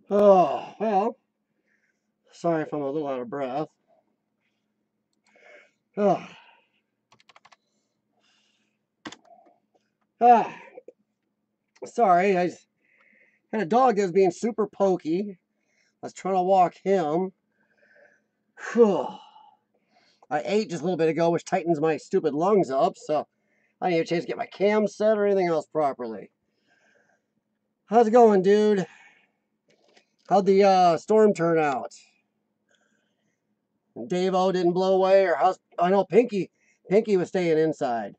Oh, well, sorry if I'm a little out of breath. Oh, ah, sorry, I had a dog that was being super pokey. I was trying to walk him. Whew. I ate just a little bit ago, which tightens my stupid lungs up, so I didn't have a chance to get my cam set or anything else properly. How's it going, dude? How'd the storm turn out? Dave-O didn't blow away, or how's... I know Pinky was staying inside.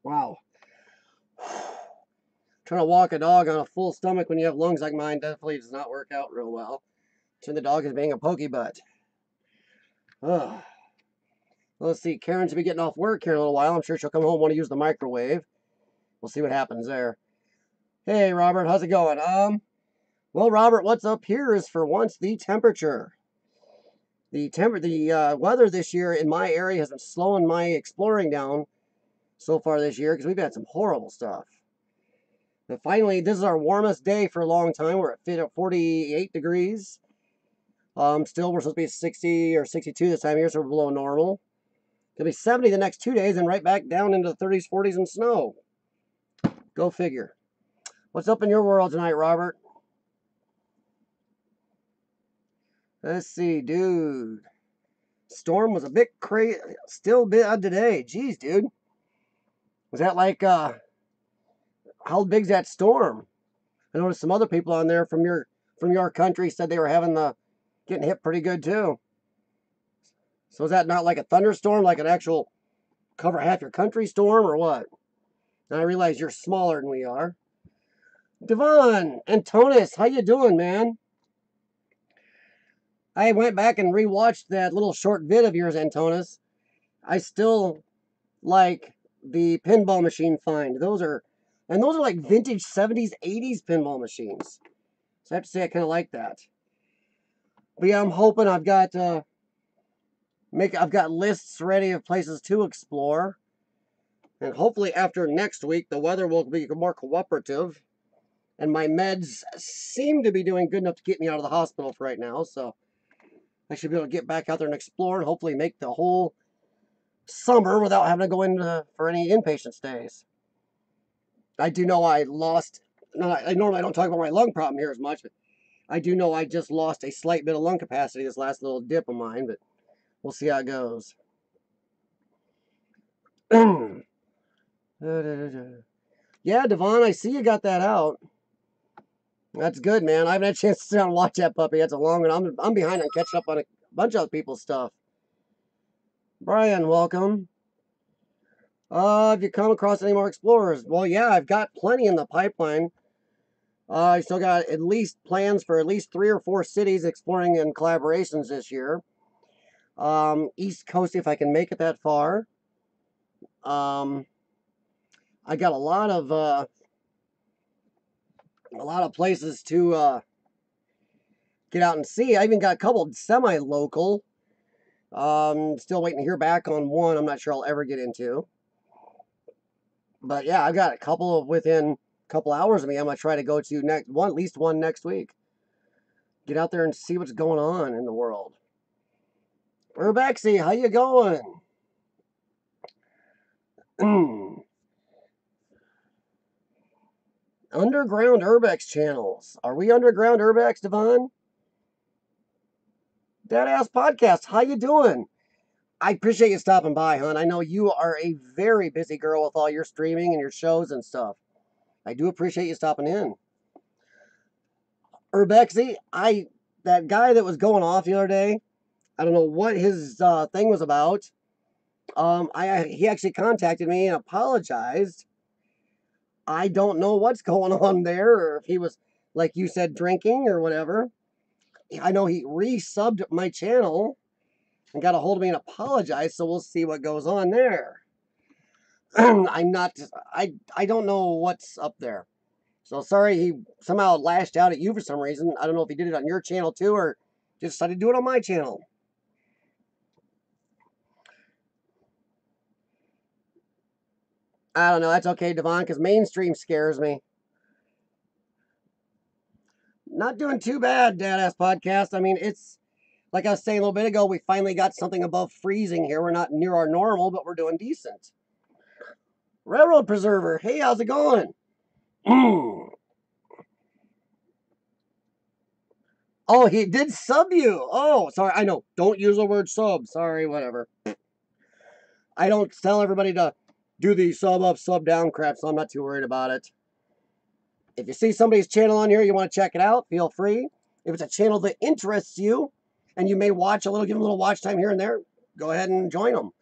Wow. Trying to walk a dog on a full stomach when you have lungs like mine definitely does not work out real well. Turn the dog is being a pokey butt. Ugh. Let's see. Karen's be getting off work here in a little while. I'm sure she'll come home and want to use the microwave. We'll see what happens there. Hey, Robert, how's it going? Well, Robert, what's up here is for once the temperature. The weather this year in my area has been slowing my exploring down so far this year because we've had some horrible stuff. But finally, this is our warmest day for a long time. We're at 48 degrees. Still, we're supposed to be 60 or 62 this time of year, so we're below normal. It'll be 70 the next 2 days and right back down into the 30s, 40s, and snow. Go figure. What's up in your world tonight, Robert? Let's see, dude. Storm was a bit crazy, still a bit odd today. Jeez, dude. Was that like, how big's that storm? I noticed some other people on there from your country said they were getting hit pretty good too. So is that not like a thunderstorm, like an actual cover half your country storm, or what? And I realize you're smaller than we are. Devon, Antonis, how you doing, man? I went back and rewatched that little short vid of yours, Antonis. I still like the pinball machine find. Those are like vintage 70s, 80s pinball machines. So I have to say I kind of like that. But yeah, I'm hoping I've got lists ready of places to explore. And hopefully after next week the weather will be more cooperative. And my meds seem to be doing good enough to get me out of the hospital for right now, so I should be able to get back out there and explore and hopefully make the whole summer without having to go in for any inpatient stays. I do know I lost. No, I normally don't talk about my lung problem here as much, but I do know I just lost a slight bit of lung capacity this last little dip of mine, but we'll see how it goes. Yeah, Devon, I see you got that out. That's good, man. I haven't had a chance to sit down and watch that puppy. That's a long one. I'm behind on catching up on a bunch of other people's stuff. Brian, welcome. Have you come across any more explorers? Well, yeah, I've got plenty in the pipeline. I still got at least plans for at least 3 or 4 cities exploring in collaborations this year. East Coast, if I can make it that far. Um, I got a lot of places to get out and see. I even got a couple semi-local. Still waiting to hear back on one. I'm not sure I'll ever get into. But yeah, I've got a couple within a couple hours of me. I'm gonna try to go to at least one next week. Get out there and see what's going on in the world. Urbexy, how you going? Underground Urbex channels. Are we Underground Urbex, Devon? Deadass Podcast, how you doing? I appreciate you stopping by, hon. I know you are a very busy girl with all your streaming and your shows and stuff. I do appreciate you stopping in. Urbexy, that guy that was going off the other day, I don't know what his thing was about. He actually contacted me and apologized. I don't know what's going on there, or if he was, like you said, drinking or whatever. I know he resubbed my channel and got a hold of me and apologized, so we'll see what goes on there. I'm not, I don't know what's up there. So sorry he somehow lashed out at you for some reason. I don't know if he did it on your channel too, or just decided to do it on my channel. I don't know. That's okay, Devon, because mainstream scares me. Not doing too bad, Dad-Ass Podcast. I mean, it's like I was saying a little bit ago, we finally got something above freezing here. We're not near our normal, but we're doing decent. Railroad Preserver, hey, how's it going? Oh, he did sub you. Oh, sorry. I know. Don't use the word sub. Sorry, whatever. I don't tell everybody to do the sub up, sub down crap, so I'm not too worried about it. If you see somebody's channel on here, you want to check it out, feel free. If it's a channel that interests you and you may watch a little, give them a little watch time here and there, go ahead and join them.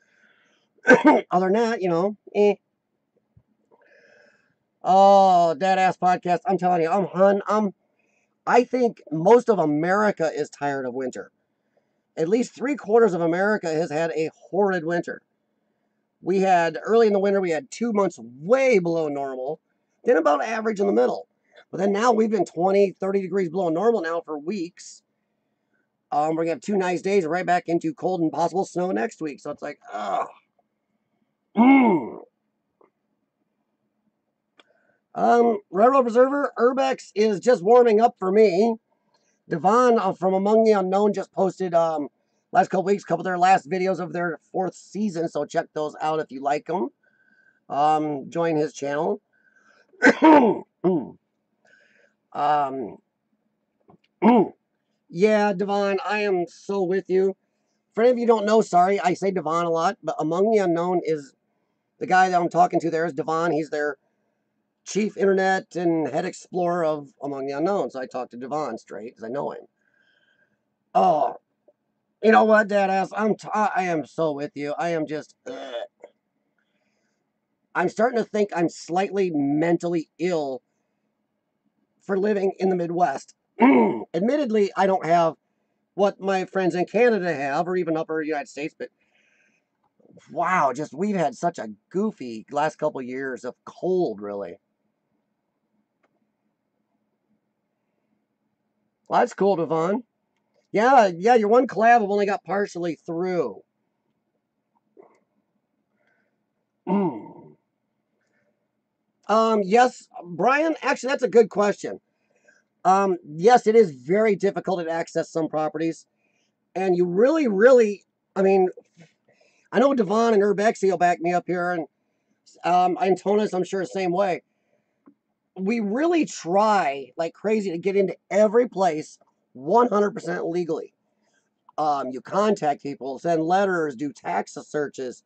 Other than that, you know, Oh, Dad-Ass Podcast. I'm telling you, I think most of America is tired of winter. At least 3/4 of America has had a horrid winter. We had, early in the winter, we had 2 months way below normal, then about average in the middle. But then now we've been 20, 30 degrees below normal now for weeks. We're going to have 2 nice days right back into cold and possible snow next week. So it's like, ugh. Railroad Preserver, Urbex is just warming up for me. Devon from Among the Unknown just posted last couple weeks, couple of their last videos of their 4th season, so check those out if you like them. Join his channel. Yeah, Devon, I am so with you. For any of you who don't know, sorry, I say Devon a lot, but Among the Unknown is the guy that I'm talking to there is Devon. He's their chief internet and head explorer of Among the Unknown. So I talk to Devon straight because I know him. Oh, you know what, Dad-Ass? I am so with you. I am just. I'm starting to think I'm slightly mentally ill for living in the Midwest. Admittedly, I don't have what my friends in Canada have, or even upper United States, but wow, just we've had such a goofy last couple of years of cold, really. Well, that's cool, Devon. Yeah, your one collab I've only got partially through. Yes, Brian, actually, that's a good question. Yes, it is very difficult to access some properties. And you really, really, I mean, I know Devon and Urbexy will back me up here, and Antonis, I'm sure, the same way. We really try like crazy to get into every place 100% legally. You contact people, send letters, do tax searches,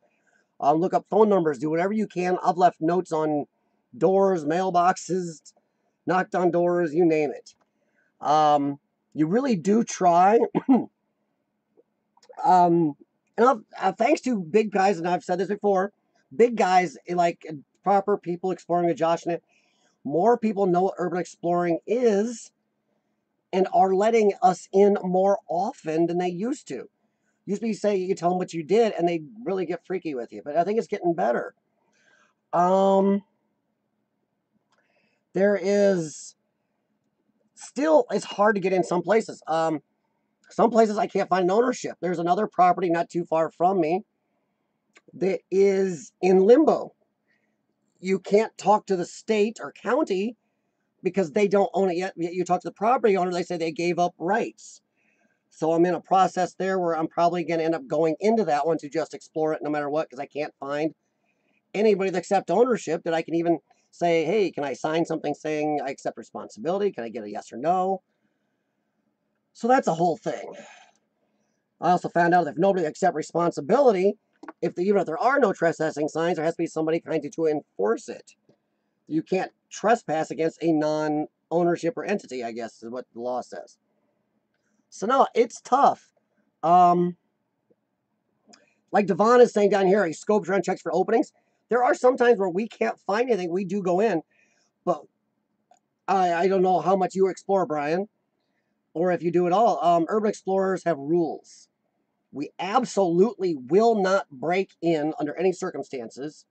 look up phone numbers, do whatever you can. I've left notes on doors, mailboxes, knocked on doors, you name it. You really do try. And thanks to big guys, and I've said this before, big guys like proper people exploring with Josh and it, more people know what urban exploring is and are letting us in more often than they used to. Used to be say you tell them what you did and they really get freaky with you, but I think it's getting better. There is still, it's hard to get in some places. Some places I can't find ownership. There's another property not too far from me that is in limbo. You can't talk to the state or county because they don't own it yet. You talk to the property owner, they say they gave up rights. So I'm in a process there where I'm probably going to end up going into that one to just explore it no matter what, because I can't find anybody that accepts ownership that I can even say, hey, can I sign something saying I accept responsibility? Can I get a yes or no? So that's a whole thing. I also found out that if nobody accepts responsibility, even if there are no trespassing signs, there has to be somebody kind of to enforce it. You can't trespass against a non-ownership or entity, I guess is what the law says. So no, it's tough. Like Devon is saying down here, he scopes around, checks for openings. There are some times where we can't find anything. We do go in, but I don't know how much you explore, Brian, or if you do at all. Urban explorers have rules. We absolutely will not break in under any circumstances.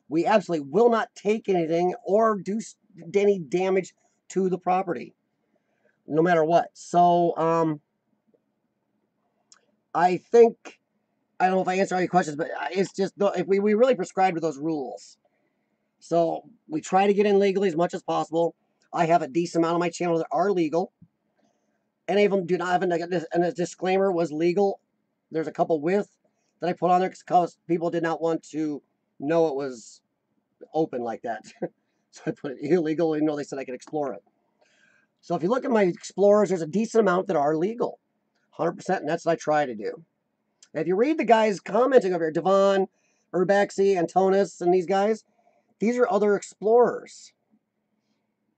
We absolutely will not take anything or do any damage to the property, no matter what. So, I think, I don't know if I answered all your questions, but it's just, if we really prescribe to those rules. So we try to get in legally as much as possible. I have a decent amount of my channel that are legal. Any of them do not have a disclaimer was legal. There's a couple with that I put on there because people did not want to know it was open like that. So I put it illegal, even though they said I could explore it. So if you look at my explorers, there's a decent amount that are legal, 100%, and that's what I try to do. And if you read the guys commenting over here, Devon, Urbexy, Antonis, and these guys, these are other explorers.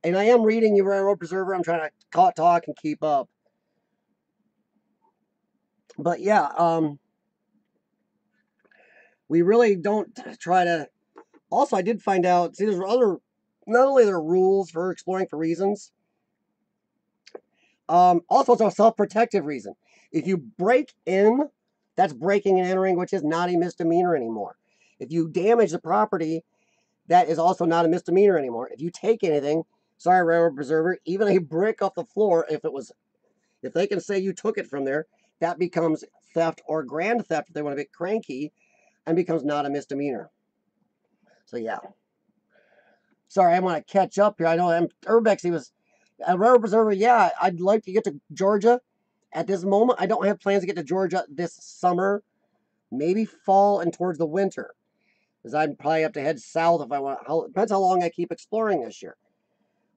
And I am reading your Railroad Preserver. I'm trying to talk and keep up. But yeah, we really don't try to. Also, I did find out, see, there's other, not only there are rules for exploring for reasons, also it's a self-protective reason. If you break in, that's breaking and entering, which is not a misdemeanor anymore. If you damage the property, that is also not a misdemeanor anymore. If you take anything, sorry, Railroad Preserver, even a brick off the floor, if they can say you took it from there, that becomes theft or grand theft if they want to get cranky, and becomes not a misdemeanor. So yeah. Sorry, I want to catch up here. I know Urbex, he was a Railroad Preserver. Yeah, I'd like to get to Georgia. At this moment, I don't have plans to get to Georgia this summer. Maybe fall and towards the winter. Because I'd probably have to head south if I want. Depends how long I keep exploring this year.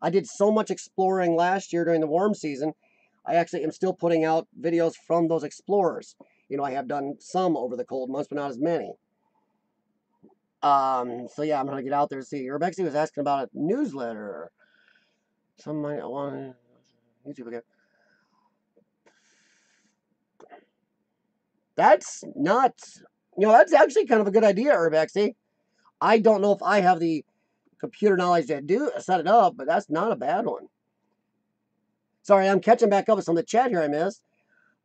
I did so much exploring last year during the warm season. I actually am still putting out videos from those explorers. You know, I have done some over the cold months, but not as many. So yeah, I'm gonna get out there to see. Urbexy was asking about a newsletter. Some might want YouTube again. That's not, that's actually kind of a good idea, Urbexy. I don't know if I have the computer knowledge to set it up, but that's not a bad one. Sorry, I'm catching back up with some of the chat here I missed.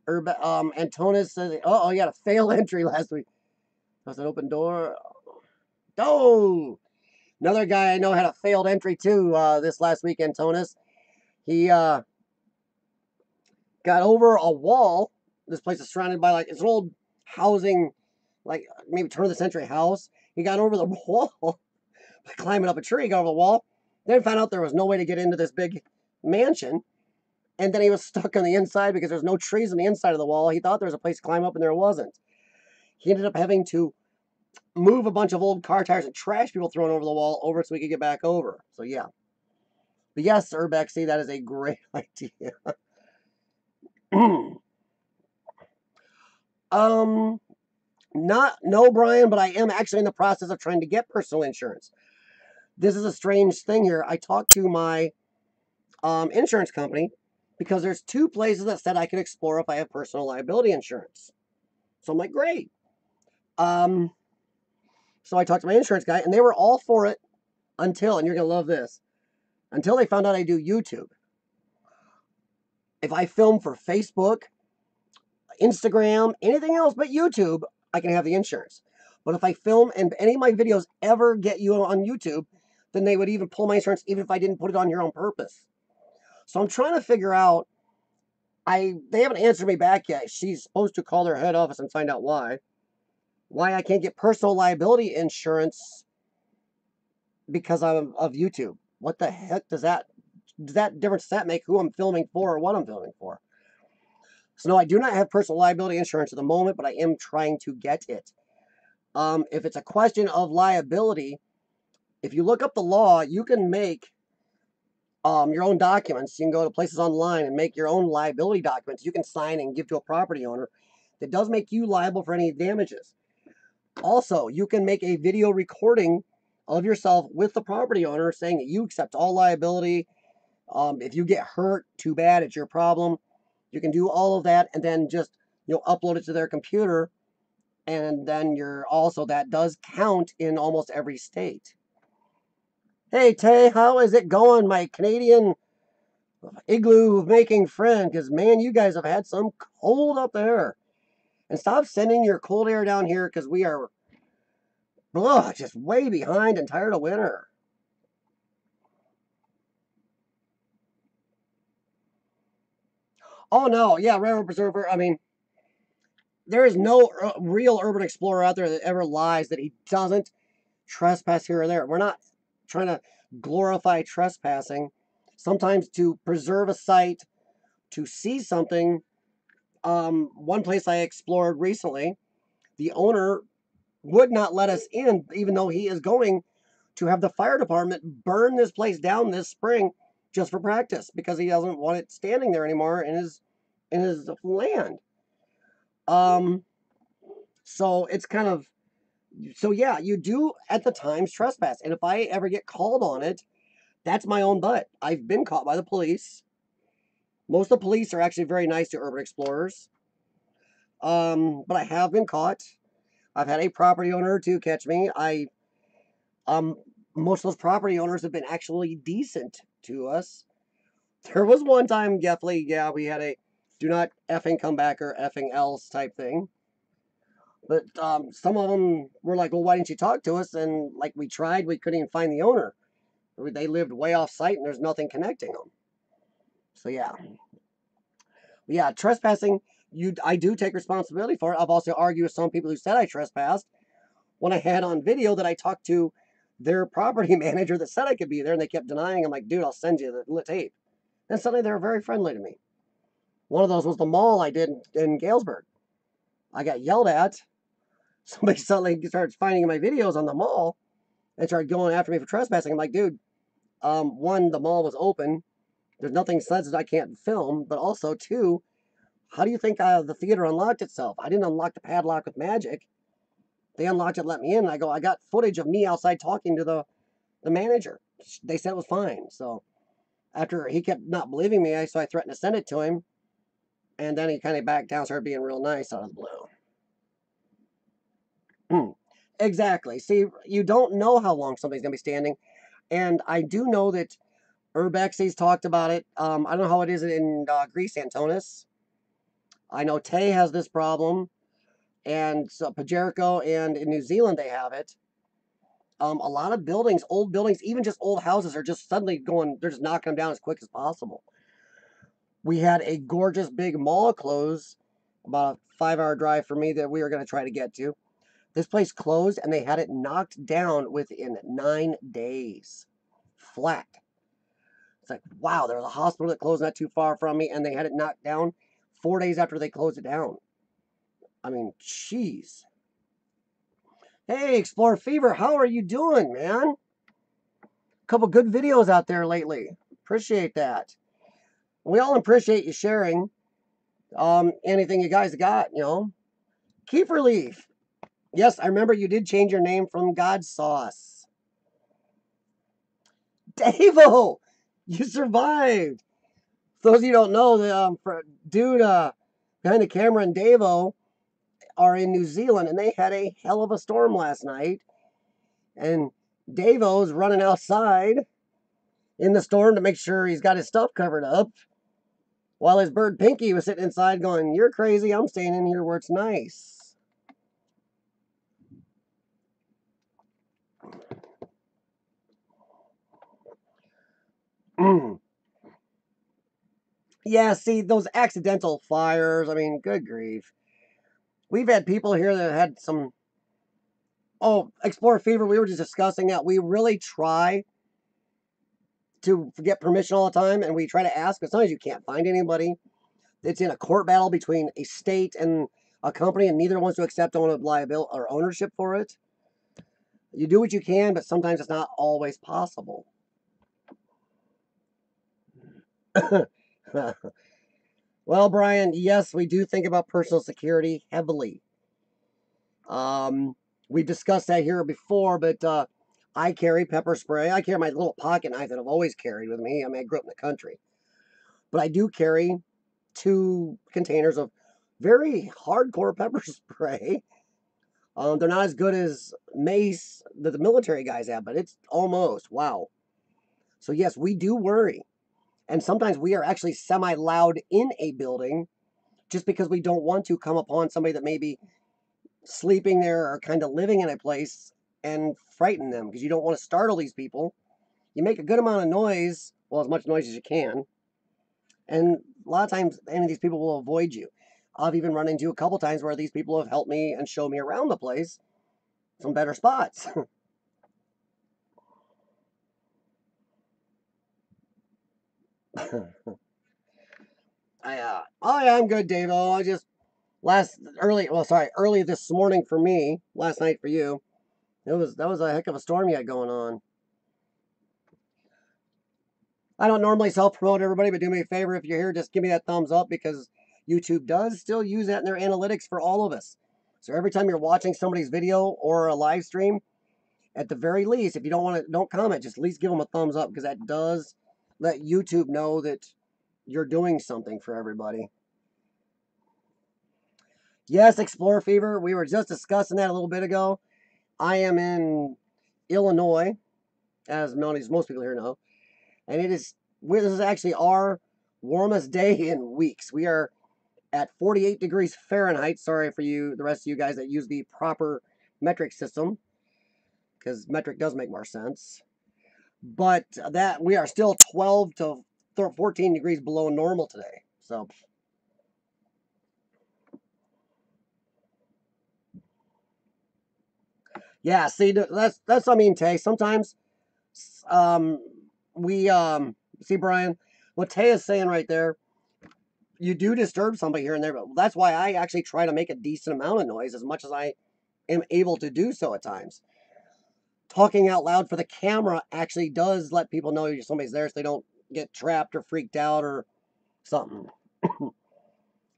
Antonis says, oh, you got a failed entry last week. That's an open door. Oh, another guy I know had a failed entry too this last week, Antonis. He got over a wall. This place is surrounded by it's an old housing, like maybe turn of the century house. He got over the wall by climbing up a tree, got over the wall. Then found out there was no way to get into this big mansion. And then he was stuck on the inside because there's no trees on the inside of the wall. He thought there was a place to climb up and there wasn't. He ended up having to move a bunch of old car tires and trash people thrown over the wall over so we could get back over. So yeah. But yes, Urbexy, that is a great idea. No, Brian, but I am actually in the process of trying to get personal insurance. This is a strange thing here. I talked to my insurance company because there's 2 places that said I could explore if I have personal liability insurance. So I'm like, great. So I talked to my insurance guy, and they were all for it until, and you're going to love this, until they found out I do YouTube. If I film for Facebook, Instagram, anything else but YouTube, I can have the insurance. But if I film and any of my videos ever get you on YouTube, then they would even pull my insurance even if I didn't put it on here on purpose. So I'm trying to figure out, they haven't answered me back yet. She's supposed to call their head office and find out why I can't get personal liability insurance because of YouTube. What the heck does that difference does that make who I'm filming for or what I'm filming for? So no, I do not have personal liability insurance at the moment, but I am trying to get it. If it's a question of liability, if you look up the law, you can make your own documents. You can go to places online and make your own liability documents. You can sign and give to a property owner that does make you liable for any damages. Also, you can make a video recording of yourself with the property owner saying that you accept all liability. If you get hurt, too bad, it's your problem. You can do all of that and then just upload it to their computer, and then that does count in almost every state. Hey Tay, how is it going, my Canadian igloo making friend? Because man, you guys have had some cold up there. And stop sending your cold air down here because we are just way behind and tired of winter. Oh no, yeah, Railroad Preserver. I mean, there is no real urban explorer out there that ever lies that he doesn't trespass here or there. We're not trying to glorify trespassing. Sometimes to preserve a site to see something. One place I explored recently, the owner would not let us in, even though he is going to have the fire department burn this place down this spring just for practice because he doesn't want it standing there anymore in his land. Um, so it's kind of so yeah, you do at the times trespass, and if I ever get called on it, that's my own butt. I've been caught by the police. Most of the police are actually very nice to urban explorers. But I have been caught. I've had a property owner to catch me. Um Most of those property owners have been actually decent to us. There was one time, definitely, yeah, we had a do not effing come back or effing else type thing. But some of them were like, well, why didn't you talk to us? And like we tried, we couldn't even find the owner. They lived way off site and there's nothing connecting them. So yeah. Yeah, trespassing, I do take responsibility for it. I've also argued with some people who said I trespassed when I had on video that I talked to their property manager that said I could be there and they kept denying. I'm like, dude, I'll send you the tape. And suddenly they were very friendly to me. One of those was the mall I did in Galesburg. I got yelled at. Somebody suddenly started finding my videos on the mall and started going after me for trespassing. I'm like, dude, one, the mall was open. There's nothing says that I can't film. But also, two, how do you think the theater unlocked itself? I didn't unlock the padlock with magic. They unlocked it, let me in. And I got footage of me outside talking to the manager. They said it was fine. So after he kept not believing me, so I threatened to send it to him. And then he kind of backed down, started being real nice out of the blue. Exactly. See, you don't know how long somebody's going to be standing. And I do know that Urbex's talked about it. I don't know how it is in Greece, Antonis. I know Tay has this problem. And so Pajerico and in New Zealand they have it. A lot of buildings, old buildings, even just old houses are just suddenly going, they're just knocking them down as quick as possible. We had a gorgeous big mall close about a 5-hour drive for me that we were going to try to get to. This place closed and they had it knocked down within 9 days. Flat. It's like, wow, there was a hospital that closed not too far from me and they had it knocked down 4 days after they closed it down. I mean, jeez. Hey, Explore Fever, how are you doing, man? Couple good videos out there lately. Appreciate that. We all appreciate you sharing anything you guys got, you know. Keep Relief. Yes, I remember you did change your name from God Sauce. Davo, you survived. For those of you who don't know, the dude behind the camera and Davo are in New Zealand, and they had a hell of a storm last night. And Davo's running outside in the storm to make sure he's got his stuff covered up, while his bird Pinky was sitting inside going, "You're crazy. I'm staying in here where it's nice." Yeah, see, those accidental fires, I mean, good grief. We've had people here that had some. Oh, Explore Fever, we were just discussing that. We really try to get permission all the time, and we try to ask, but sometimes you can't find anybody. It's in a court battle between a state and a company, and neither wants to accept liability or ownership for it. You do what you can, but sometimes it's not always possible. Well, Brian, yes, we do think about personal security heavily. We discussed that here before, but I carry pepper spray. I carry my little pocket knife that I've always carried with me. I mean, I grew up in the country. But I do carry 2 containers of very hardcore pepper spray. They're not as good as mace that the military guys have, but it's almost. Wow. So, yes, we do worry. And sometimes we are actually semi-loud in a building just because we don't want to come upon somebody that may be sleeping there or kind of living in a place and frighten them, because you don't want to startle these people. You make a good amount of noise, well, as much noise as you can, and a lot of times any of these people will avoid you. I've even run into a couple times where these people have helped me and shown me around the place some better spots. Oh yeah, I'm good, Dave. Oh, I just early this morning for me, last night for you. That was a heck of a storm you had going on. I don't normally self promote everybody, but do me a favor if you're here, just give me that thumbs up because YouTube does still use that in their analytics for all of us. So every time you're watching somebody's video or a live stream, at the very least, if you don't want to, don't comment, just at least give them a thumbs up because that does let YouTube know that you're doing something for everybody. Yes, Explorer Fever. We were just discussing that a little bit ago. I am in Illinois, as most people here know, and this is actually our warmest day in weeks. We are at 48 degrees Fahrenheit. Sorry for you, the rest of you guys that use the proper metric system, because metric does make more sense. But that we are still 12 to 14 degrees below normal today. So yeah, see that's what I mean, Tay. Sometimes um we see Brian, what Tay is saying right there, you do disturb somebody here and there, but that's why I actually try to make a decent amount of noise as much as I am able to do so at times. Talking out loud for the camera actually does let people know somebody's there so they don't get trapped or freaked out or something.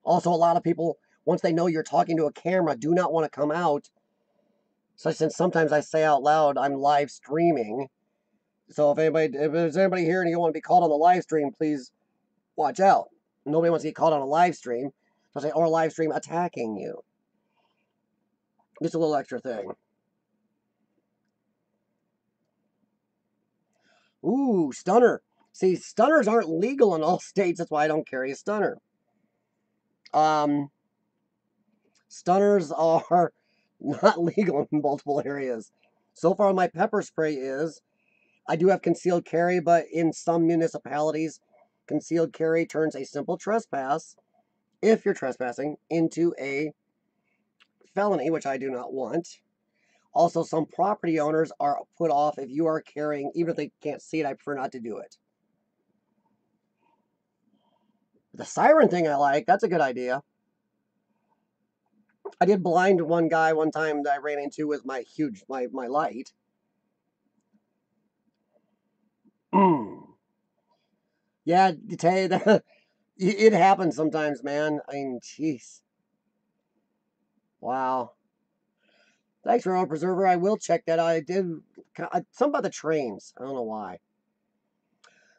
Also, a lot of people, once they know you're talking to a camera, do not want to come out. So since sometimes I say out loud, I'm live streaming. So if there's anybody here and you don't want to be called on the live stream, please watch out. Nobody wants to get caught on a live stream, or a live stream attacking you. Just a little extra thing. Ooh, stunner. See, stunners aren't legal in all states. That's why I don't carry a stunner. Um, Stunners are not legal in multiple areas. So far, my pepper spray is. I do have concealed carry, but in some municipalities, concealed carry turns a simple trespass, if you're trespassing, into a felony, which I do not want. Also, some property owners are put off if you are carrying, even if they can't see it, I prefer not to do it. The siren thing I like, that's a good idea. I did blind one guy one time that I ran into with my my light. Yeah, to tell you that, it happens sometimes, man. I mean, jeez. Wow. Thanks, Road Preserver. I will check that out. I did something about the trains. I don't know why.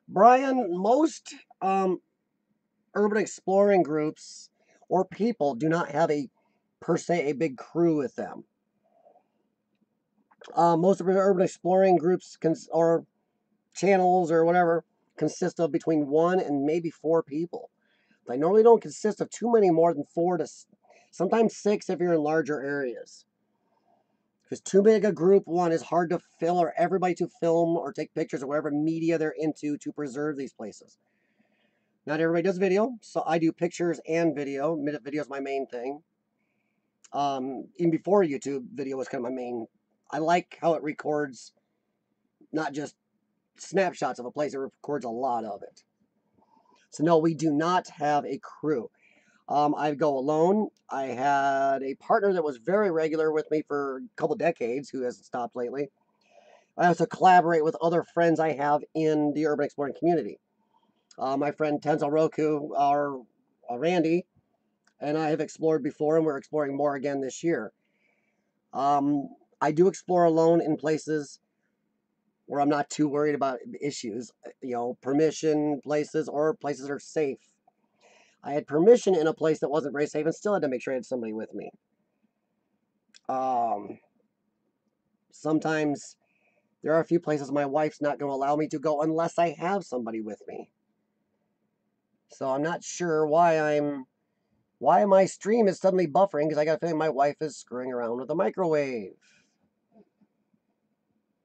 Brian, most urban exploring groups or people do not have per se a big crew with them. Most of the urban exploring groups or channels or whatever consist of between 1 and maybe 4 people. They normally don't consist of too many more than 4 to sometimes 6 if you're in larger areas. Because too big a group, one, is hard to fill or everybody to film or take pictures or whatever media they're into to preserve these places. Not everybody does video, so I do pictures and video. Minute video is my main thing. Even before YouTube, video was kind of my main. I like how it records not just snapshots of a place, it records a lot of it. So no, we do not have a crew. I go alone. I had a partner that was very regular with me for a couple decades who hasn't stopped lately. I also collaborate with other friends I have in the urban exploring community. My friend Tenzel Roku, our Randy, and I have explored before, and we're exploring more again this year. I do explore alone in places where I'm not too worried about issues, permission places or places that are safe. I had permission in a place that wasn't very safe and still had to make sure I had somebody with me. Um, Sometimes there are a few places my wife's not going to allow me to go unless I have somebody with me. So I'm not sure why my stream is suddenly buffering because I got a feeling my wife is screwing around with the microwave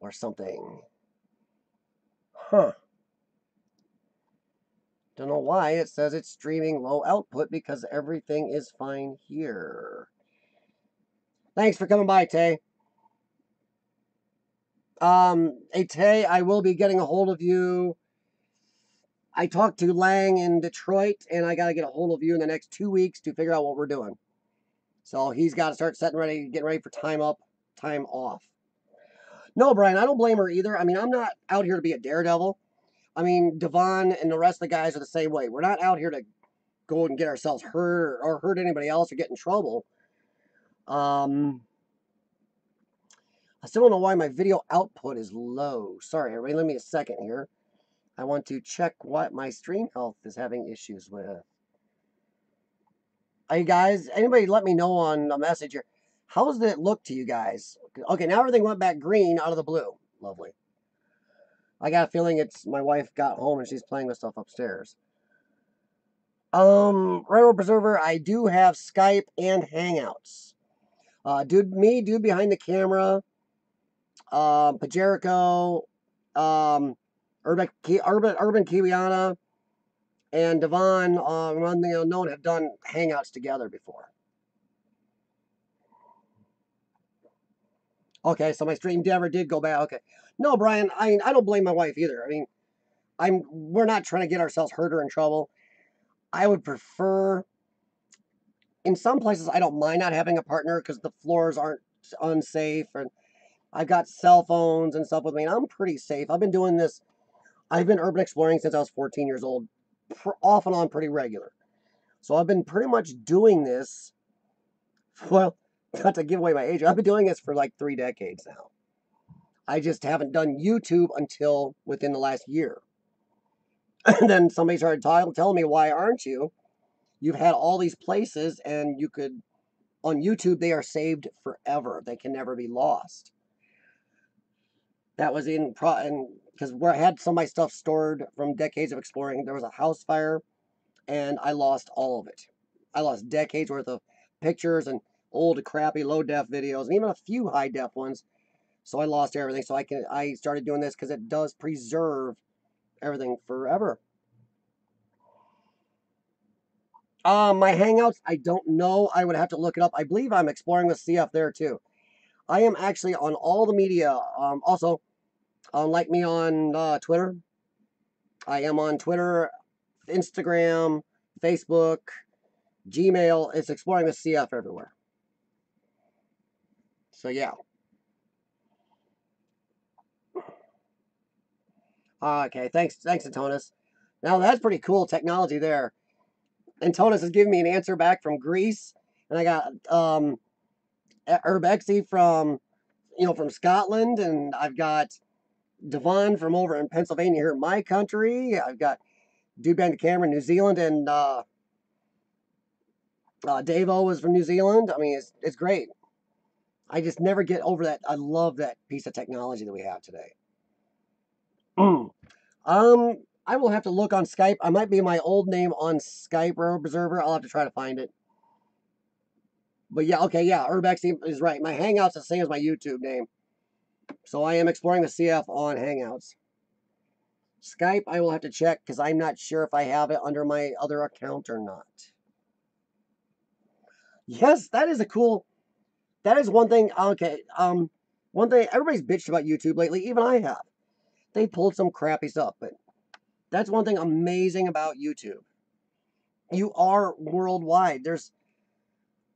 or something. Huh. Don't know why it says it's streaming low output because everything is fine here. Thanks for coming by, Tay. Hey Tay, I will be getting a hold of you. I talked to Lang in Detroit, and I got to get a hold of you in the next 2 weeks to figure out what we're doing. So he's got to start getting ready for time up, time off. No, Brian, I don't blame her either. I mean, I'm not out here to be a daredevil. I mean, Devon and the rest of the guys are the same way. We're not out here to go and get ourselves hurt or hurt anybody else or get in trouble. I still don't know why my video output is low. Sorry, everybody, let me a second here. I want to check what my stream health is having issues with. Hey guys, anybody let me know on a message here. How does it look to you guys? Okay, now everything went back green out of the blue. Lovely. I got a feeling it's my wife got home and she's playing with stuff upstairs. Railroad Preserver, I do have Skype and Hangouts. Dude behind the camera, Pajerico, Urban Kiwiana, and Devon, Run the Unknown have done Hangouts together before. Okay, so my stream never did go back. Okay. No, Brian, I don't blame my wife either. I mean, we're not trying to get ourselves hurt or in trouble. I would prefer, in some places, I don't mind not having a partner because the floors aren't unsafe, and I've got cell phones and stuff with me, and I'm pretty safe. I've been doing this. I've been urban exploring since I was 14 years old, off and on pretty regular. So I've been pretty much doing this, well, not to give away my age, I've been doing this for like 3 decades now. I just haven't done YouTube until within the last year. And then somebody started telling me, why aren't you? You've had all these places and you could, on YouTube, they are saved forever. They can never be lost. That was because where I had some of my stuff stored from decades of exploring, there was a house fire and I lost all of it. I lost decades worth of pictures and old crappy low def videos and even a few high def ones. So I lost everything. So I started doing this because it does preserve everything forever. My Hangouts, I don't know. I would have to look it up. I believe I'm exploring with CF there too. I am actually on all the media. Also, like me on Twitter. I am on Twitter, Instagram, Facebook, Gmail. It's exploring with CF everywhere. So yeah. Okay, thanks, Antonis. Now that's pretty cool technology there. Antonis is giving me an answer back from Greece, and I got Urbexy from from Scotland, and I've got Devon from over in Pennsylvania here in my country. I've got Dude Behind the Camera, New Zealand, and Davo was from New Zealand. I mean, it's great. I just never get over that. I love that piece of technology that we have today. I will have to look on Skype. I might be my old name on Skype, Railroad Preserver. I'll have to try to find it. But yeah, okay, yeah, Urbex is right. My Hangout's the same as my YouTube name. So I am exploring the CF on Hangouts. Skype, I will have to check because I'm not sure if I have it under my other account or not. Yes, that is that is one thing. Okay, one thing everybody's bitched about YouTube lately. Even I have. They pulled some crappy stuff, but that's one thing amazing about YouTube. You are worldwide.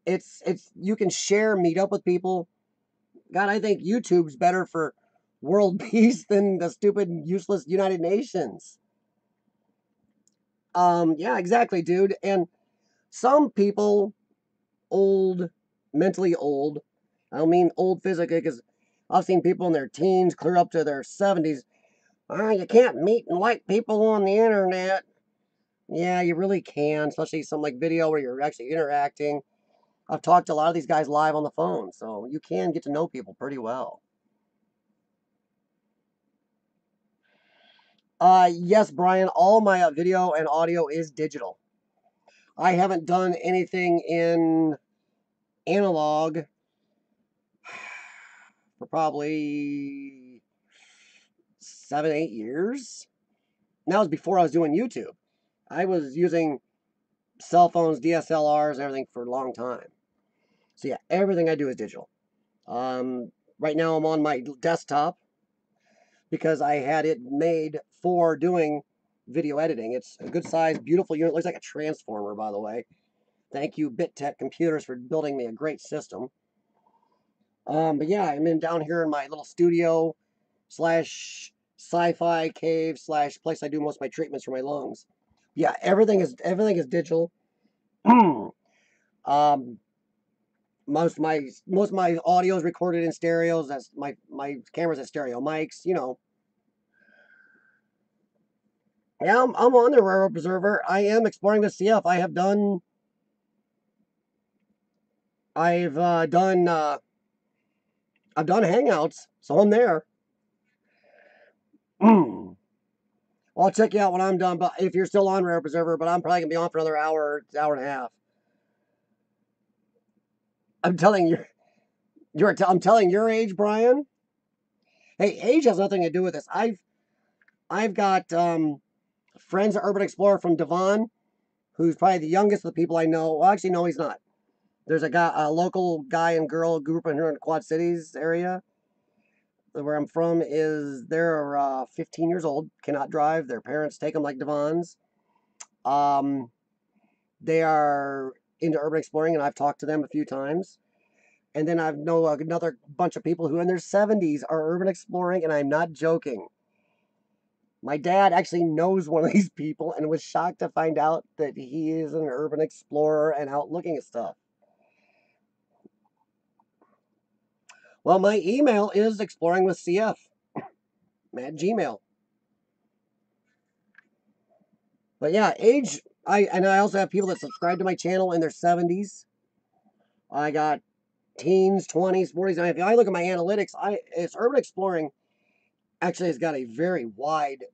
It's you can share, meet up with people. God, I think YouTube's better for world peace than the stupid, useless United Nations. Yeah, exactly, dude. And some people, mentally old, I don't mean old physically, because I've seen people in their teens clear up to their 70s. You can't meet and like people on the internet. Yeah, you really can, especially some like video where you're actually interacting. I've talked to a lot of these guys live on the phone, so you can get to know people pretty well. Yes, Brian, all my video and audio is digital. I haven't done anything in analog for probably 7, 8 years. And that was before I was doing YouTube. I was using cell phones, DSLRs, and everything for a long time. So yeah, everything I do is digital. Right now I'm on my desktop because I had it made for doing video editing. It's a good size, beautiful unit. Looks like a transformer, by the way. Thank you, BitTech Computers, for building me a great system. But yeah, I'm down here in my little studio slash sci-fi cave slash place I do most of my treatments for my lungs. Yeah, everything is digital. um, most of my audio is recorded in stereos. That's my camera's at stereo mics. Yeah, I'm on the Railroad Observer. I am exploring the CF. I've done hangouts, so I'm there. I'll check you out when I'm done. But if you're still on Railroad Observer, but I'm probably gonna be on for another hour and a half. I'm telling you, I'm telling your age, Brian. Hey, age has nothing to do with this. I've got friends of Urban Explorer from Devon, who's probably the youngest of the people I know. Well, actually, no, he's not. There's a local guy and girl group in here in the Quad Cities area. Where I'm from is they're 15 years old, cannot drive. Their parents take them like Devons. Um, they are into urban exploring, and I've talked to them a few times. And then I know another bunch of people who in their 70s are urban exploring, and I'm not joking. My dad actually knows one of these people and was shocked to find out that he is an urban explorer and out looking at stuff. Well, my email is exploringwithcf at Gmail. But yeah, age. I also have people that subscribe to my channel in their 70s. I got teens, 20s, 40s. If I look at my analytics, it's urban exploring actually has got a very wide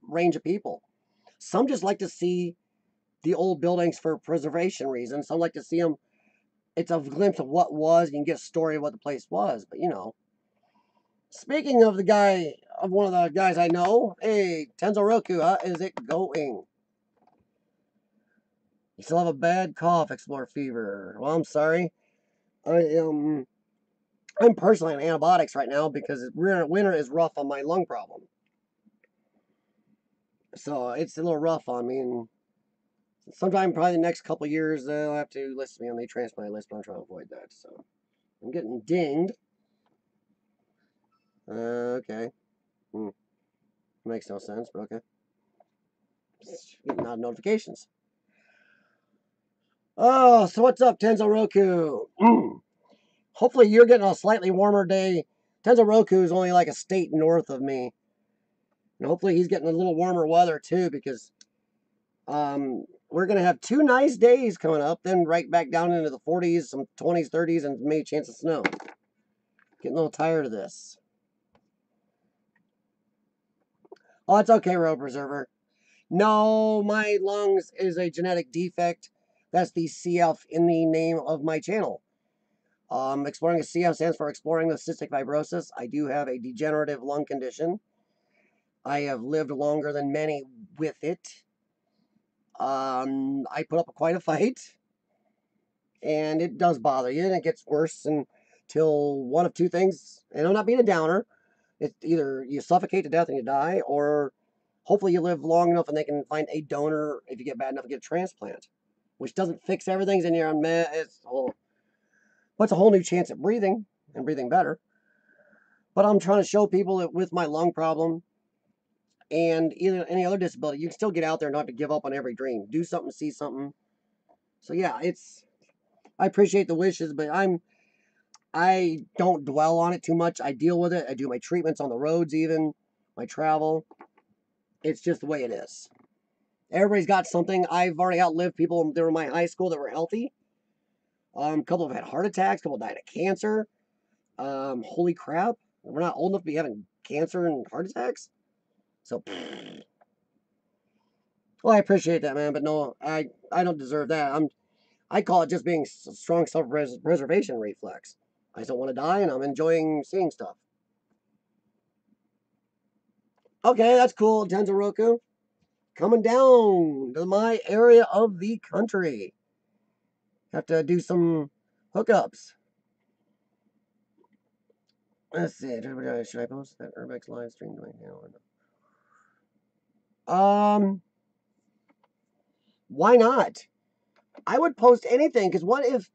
range of people. Some just like to see the old buildings for preservation reasons. Some like to see them. It's a glimpse of what was. You can get a story of what the place was. But speaking of one of the guys I know, hey, Tenzo Roku, how is it going? You still have a bad cough, Explore Fever. Well, I'm sorry. I'm personally on antibiotics right now because winter is rough on my lung problem. So it's a little rough on me, and sometime probably the next couple years they'll have to list me on the transplant list, but I'm trying to avoid that. So I'm getting dinged. Okay. Makes no sense, but okay. Just getting odd notifications. Oh, so what's up, Tenzo Roku? Hopefully you're getting a slightly warmer day. Tenzo Roku is only like a state north of me. And hopefully he's getting a little warmer weather too, because we're going to have 2 nice days coming up, then right back down into the 40s, some 20s, 30s, and maybe a chance of snow. Getting a little tired of this. Oh, it's okay, Road Preserver. No, my lungs is a genetic defect. That's the CF in the name of my channel. Exploring a CF stands for Exploring with Cystic Fibrosis. I do have a degenerative lung condition. I have lived longer than many with it. I put up quite a fight, and it does bother you, and it gets worse until one of two things. And I'm not being a downer. It's either you suffocate to death and you die, or hopefully you live long enough and they can find a donor if you get bad enough to get a transplant, which doesn't fix everything. And you're on puts a whole new chance at breathing and breathing better. But I'm trying to show people that with my lung problem and either any other disability, you can still get out there and not have to give up on every dream. Do something, see something. So yeah, I appreciate the wishes, but I don't dwell on it too much. I deal with it. I do my treatments on the roads, even my travel. It's just the way it is. Everybody's got something. I've already outlived people that were in my high school that were healthy. A couple have had heart attacks. A couple died of cancer. Holy crap! We're not old enough to be having cancer and heart attacks. So, well, I appreciate that, man, but no, I don't deserve that. I call it just being strong self-preservation reflex. I just don't want to die, and I'm enjoying seeing stuff. Okay, that's cool, Tenzo Roku. Coming down to my area of the country. Have to do some hookups. Let's see. Should I post that Urbex live stream right now or no? Why not? I would post anything, because what if,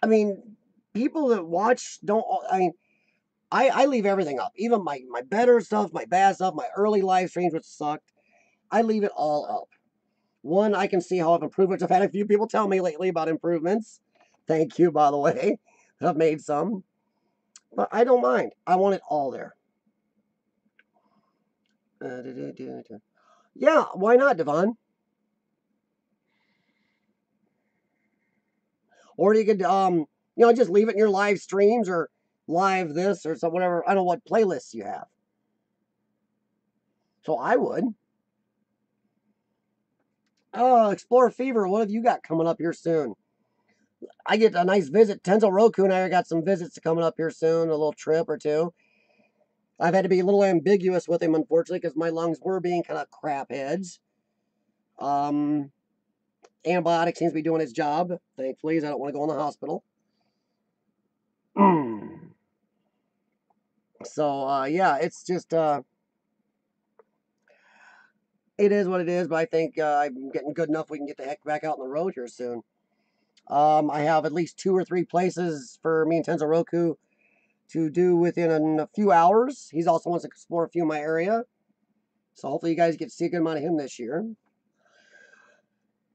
I mean, people that watch don't, I mean, I leave everything up. Even my better stuff, my bad stuff, my early live streams, which sucked. I leave it all up. One, I can see how I've improved, which I've had a few people tell me lately about improvements. Thank you, by the way. I've made some. But I don't mind. I want it all there. Yeah, why not, Devon? Or you could, just leave it in your live streams or live this or some whatever. I don't know what playlists you have. So I would. Oh, Explore Fever, what have you got coming up here soon? I get a nice visit. Tenzo Roku and I got some visits coming up here soon, a little trip or two. I've had to be a little ambiguous with him, unfortunately, because my lungs were being kind of crap heads. Um, Antibiotic seems to be doing its job, thankfully, as I don't want to go in the hospital. So, yeah, it's just, it is what it is, but I think I'm getting good enough we can get the heck back out on the road here soon. I have at least 2 or 3 places for me and Tenzo Roku to do within a few hours. He's also wants to explore a few in my area. So hopefully you guys get to see a good amount of him this year.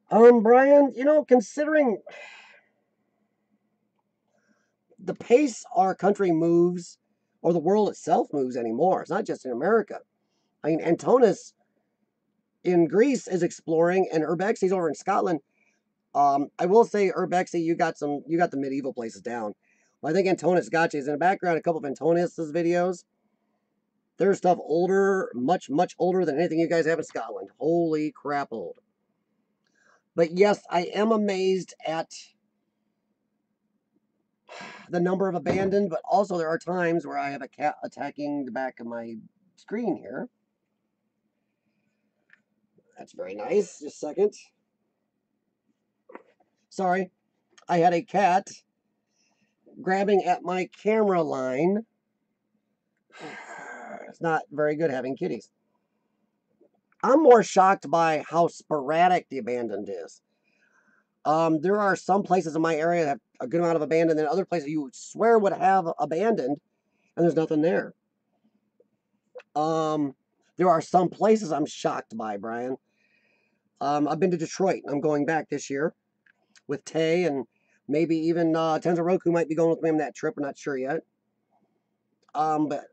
Brian, considering the pace our country moves, or the world itself moves anymore, it's not just in America. I mean, Antonis in Greece is exploring, and Urbexy's over in Scotland. I will say, Urbexy, you got the medieval places down. Well, I think Antonis got you. Is in the background a couple of Antonis's videos. There's stuff older, much, much older than anything you guys have in Scotland. Holy crap old. But yes, I am amazed at the number of abandoned, but also there are times where I have a cat attacking the back of my screen here. That's very nice. Just a second. Sorry. I had a cat grabbing at my camera line. It's not very good having kitties. I'm more shocked by how sporadic the abandoned is. There are some places in my area that have a good amount of abandoned, and other places you swear would have abandoned, and there's nothing there. There are some places I'm shocked by, Brian. I've been to Detroit. I'm going back this year with Tay, and maybe even Tenzo Roku might be going with me on that trip. We're not sure yet. But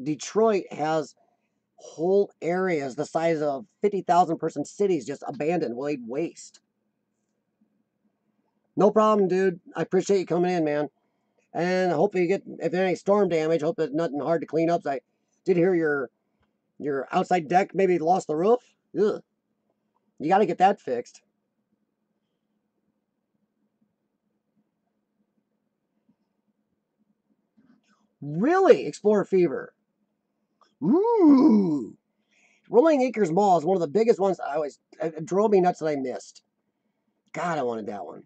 Detroit has whole areas the size of 50,000 person cities just abandoned, laid waste. No problem, dude. I appreciate you coming in, man. And hopefully you get, if there's any storm damage, hope it's nothing hard to clean up. I did hear your outside deck maybe lost the roof. Ugh. You got to get that fixed. Really? Explorer Fever. Ooh. Rolling Acres Mall is one of the biggest ones. It drove me nuts that I missed. God, I wanted that one.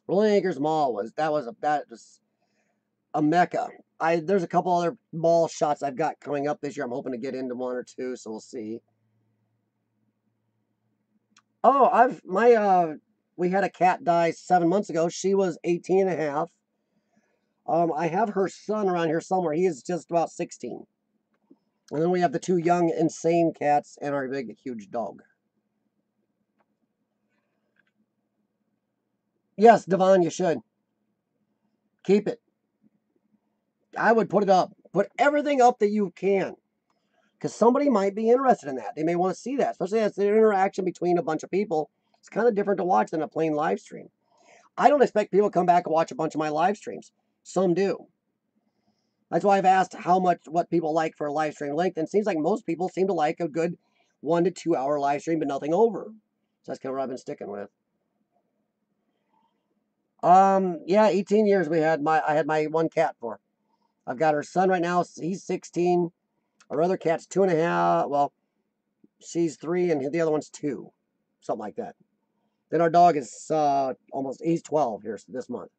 Rolling Acres Mall that was a mecca. There's a couple other mall shots I've got coming up this year. I'm hoping to get into 1 or 2, so we'll see. Oh, we had a cat die 7 months ago. She was 18 and a half. I have her son around here somewhere. He is just about 16. And then we have the 2 young, insane cats and our big, huge dog. Yes, Devon, you should. Keep it. I would put it up. Put everything up that you can. Because somebody might be interested in that. They may want to see that. Especially as the interaction between a bunch of people. It's kind of different to watch than a plain live stream. I don't expect people to come back and watch a bunch of my live streams. Some do. That's why I've asked what people like for a live stream length. And it seems like most people seem to like a good 1 to 2 hour live stream, but nothing over. So that's kind of what I've been sticking with. Yeah, 18 years I had my one cat for. I've got her son right now. He's 16. Our other cat's 2.5. Well, she's 3 and the other one's 2. Something like that. Then our dog is he's 12 here this month.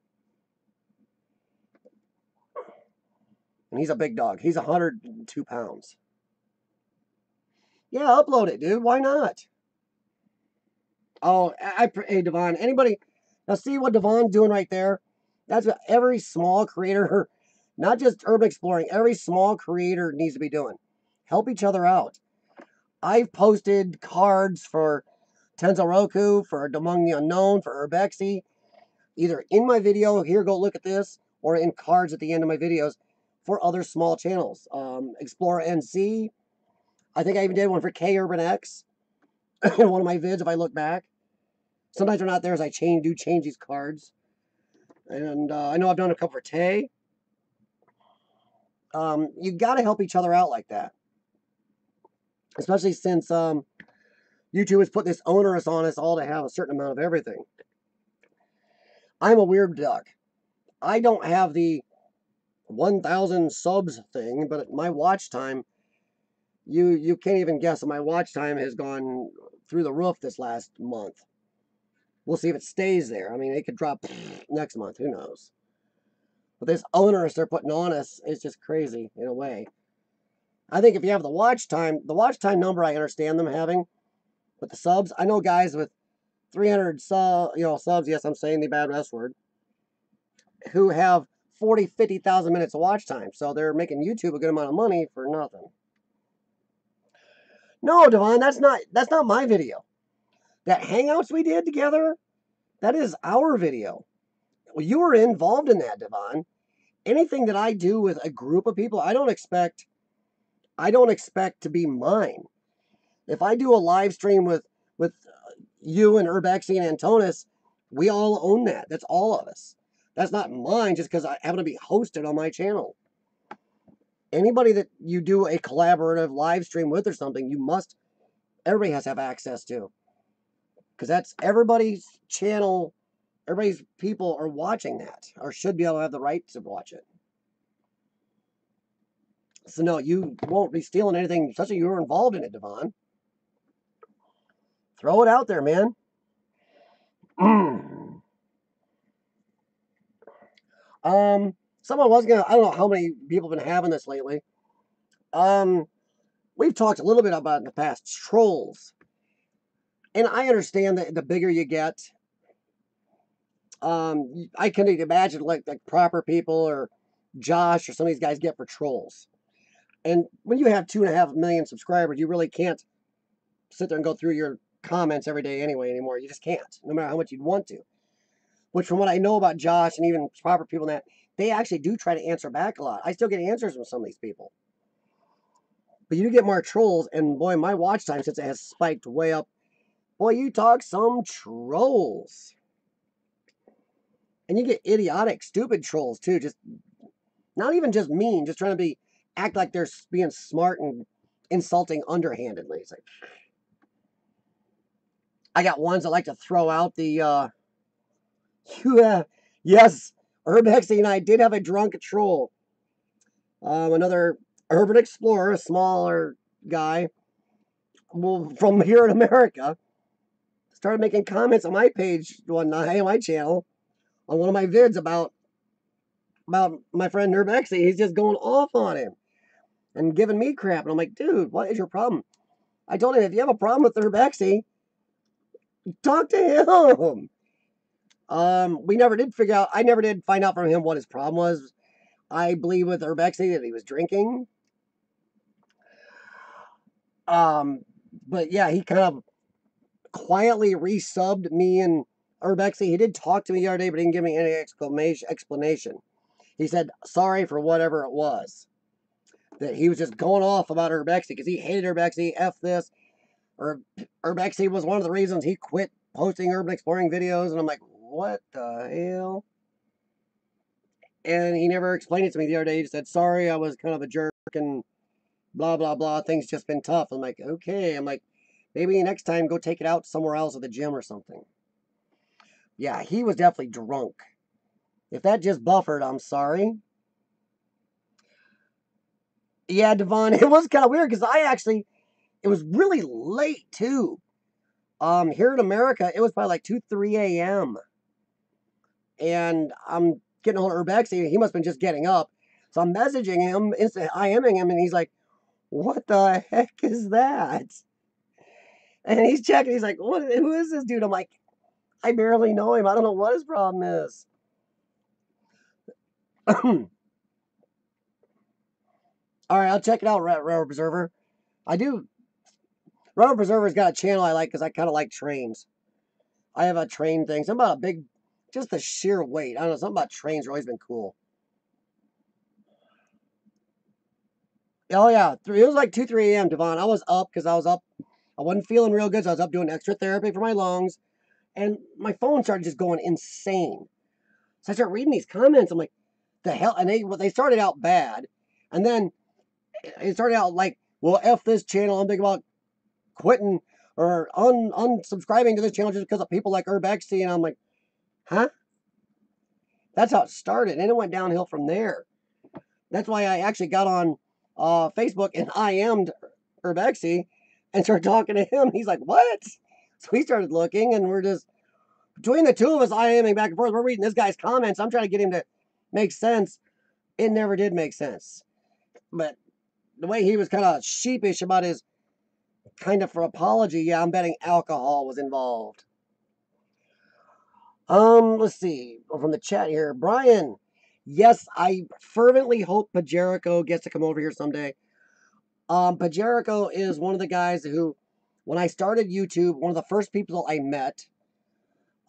And he's a big dog. He's 102 pounds. Yeah, upload it, dude. Why not? Oh, hey, Devon, anybody, now see what Devon's doing right there? That's what every small creator, not just urban exploring, every small creator needs to be doing. Help each other out. I've posted cards for Tenzo Roku, for Among the Unknown, for Urbexy, either in my video, here, go look at this, or in cards at the end of my videos for other small channels. Explorer NC, I think I even did one for K Urban X in one of my vids if I look back. Sometimes they're not there as I do change these cards. And I know I've done a couple for Tay. You got to help each other out like that. Especially since YouTube has put this onerous on us all to have a certain amount of everything. I'm a weird duck. I don't have the 1,000 subs thing, but my watch time, you can't even guess. My watch time has gone through the roof this last month. We'll see if it stays there. I mean, it could drop next month. Who knows? But this onerous they're putting on us is just crazy in a way. I think if you have the watch time number, I understand them having. But the subs, I know guys with 300 subs, yes, I'm saying the bad S word, who have 40, 50,000 minutes of watch time. So they're making YouTube a good amount of money for nothing. No, Devon, that's not my video. That Hangouts we did together, that is our video. Well, you were involved in that, Devon. Anything that I do with a group of people, I don't expect to be mine. If I do a live stream with you and Urbexy and Antonis, we all own that. That's all of us. That's not mine just because I happen to be hosted on my channel. Anybody that you do a collaborative live stream with or something, everybody has to have access to. Because that's everybody's channel, everybody's people are watching that, or should be able to have the right to watch it. So no, you won't be stealing anything, especially you were involved in it, Devon. Throw it out there, man. Someone was gonna. I don't know how many people have been having this lately. We've talked a little bit about in the past trolls, and I understand that the bigger you get, I can imagine like proper people or Josh or some of these guys get for trolls. And when you have 2.5 million subscribers, you really can't sit there and go through your comments every day anymore. You just can't, no matter how much you'd want to. Which, from what I know about Josh and even proper people in that, they actually do try to answer back a lot. I still get answers from some of these people. But you do get more trolls, and boy, my watch time, since it has spiked way up, boy, you talk some trolls. And you get idiotic, stupid trolls too. Just not even just mean, just trying to act like they're being smart and insulting underhandedly. It's like, I got ones that like to throw out the yes, Urbexy and I did have a drunk troll. Another urban explorer, a smaller guy, from here in America, started making comments on my page one night on my channel on one of my vids about my friend Urbexy. He's just going off on him and giving me crap. And I'm like, dude, what is your problem? I told him, if you have a problem with Urbexy, talk to him. We never did figure out. I never did find out from him what his problem was. I believe with Urbexy that he was drinking. But yeah, he kind of quietly resubbed me and Urbexy. He did talk to me the other day, but he didn't give me any explanation. He said sorry for whatever it was. That he was just going off about Urbexy because he hated Urbexy. F this. Or Urbexy was one of the reasons he quit posting urban exploring videos. And I'm like, what the hell? And he never explained it to me the other day. He just said, sorry, I was kind of a jerk and blah, blah, blah. Things just been tough. I'm like, okay. I'm like, maybe next time go take it out somewhere else at the gym or something. Yeah, he was definitely drunk. If that just buffered, I'm sorry. Yeah, Devon, it was kind of weird because it was really late too. Here in America, it was probably like 2, 3 a.m. And I'm getting a hold of Urbexy. He must have been just getting up. So I'm messaging him, IMing him, and he's like, What the heck is that? And he's checking. He's like, what? Who is this dude? I'm like, I barely know him. I don't know what his problem is. All right, I'll check it out, Railroad Preserver. I do. Railroad Preserver's got a channel I like because I kind of like trains. I have a train thing. Something about a big, just the sheer weight. I don't know. Something about trains have always been cool. Oh, yeah. It was like 2, 3 a.m., Devon. I was up because I was up. I wasn't feeling real good, so I was up doing extra therapy for my lungs. And my phone started just going insane. So I started reading these comments. I'm like, the hell? And they started out bad. And then it started out like, well, F this channel. I'm thinking about quitting or unsubscribing to this channel just because of people like Urbexy. And I'm like, huh? That's how it started. And it went downhill from there. That's why I actually got on Facebook and IM'd Urbexy and started talking to him. He's like, what? So we started looking, and we're just, between the two of us, IMing back and forth. We're reading this guy's comments. I'm trying to get him to make sense. It never did make sense. But the way he was kind of sheepish about his kind of for apology, yeah, I'm betting alcohol was involved. Let's see. From the chat here. Brian, yes, I fervently hope Pajerico gets to come over here someday. Pajerico is one of the guys who, when I started YouTube, one of the first people I met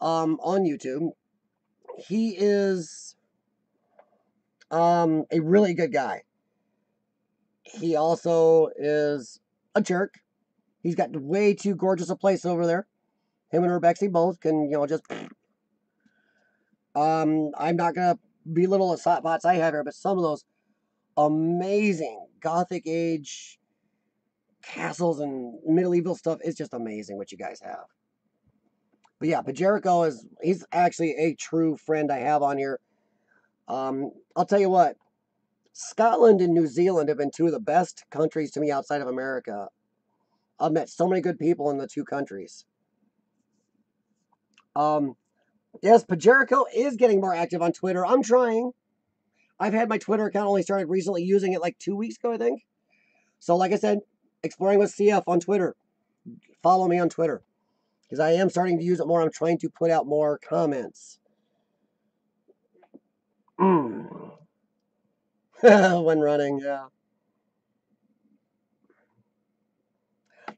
on YouTube. He is a really good guy. He also is a jerk. He's got way too gorgeous a place over there. Him and Urbexy both can, just. I'm not gonna belittle the spots I have here, but some of those amazing Gothic age castles and medieval stuff is just amazing what you guys have. But yeah, Pajerico he's actually a true friend I have on here. I'll tell you what, Scotland and New Zealand have been two of the best countries to me outside of America. I've met so many good people in the two countries. Yes, Pajerico is getting more active on Twitter. I'm trying. I've had my Twitter account only started recently using it like 2 weeks ago, I think. So, like I said, Exploring with CF on Twitter. Follow me on Twitter because I am starting to use it more. I'm trying to put out more comments. When running, yeah.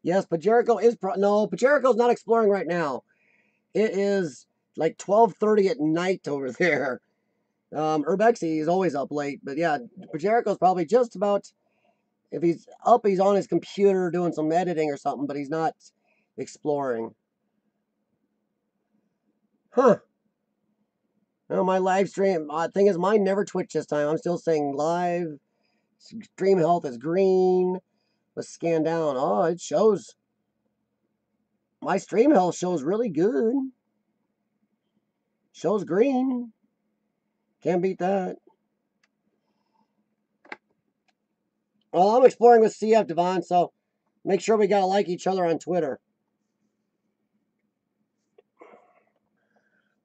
Yes, Pajerico is no, Pajerico's not exploring right now. It is like 12:30 at night over there. Urbexy is always up late, but yeah, Pajerico's probably just about. If he's up, he's on his computer doing some editing or something, but he's not exploring. Huh. No, my live stream thing is mine never Twitch this time. I'm still saying live. Stream health is green. Let's scan down. Oh, it shows. My stream health shows really good. Shows green. Can't beat that. Well, I'm exploring with CF Devon, so make sure we gotta like each other on Twitter.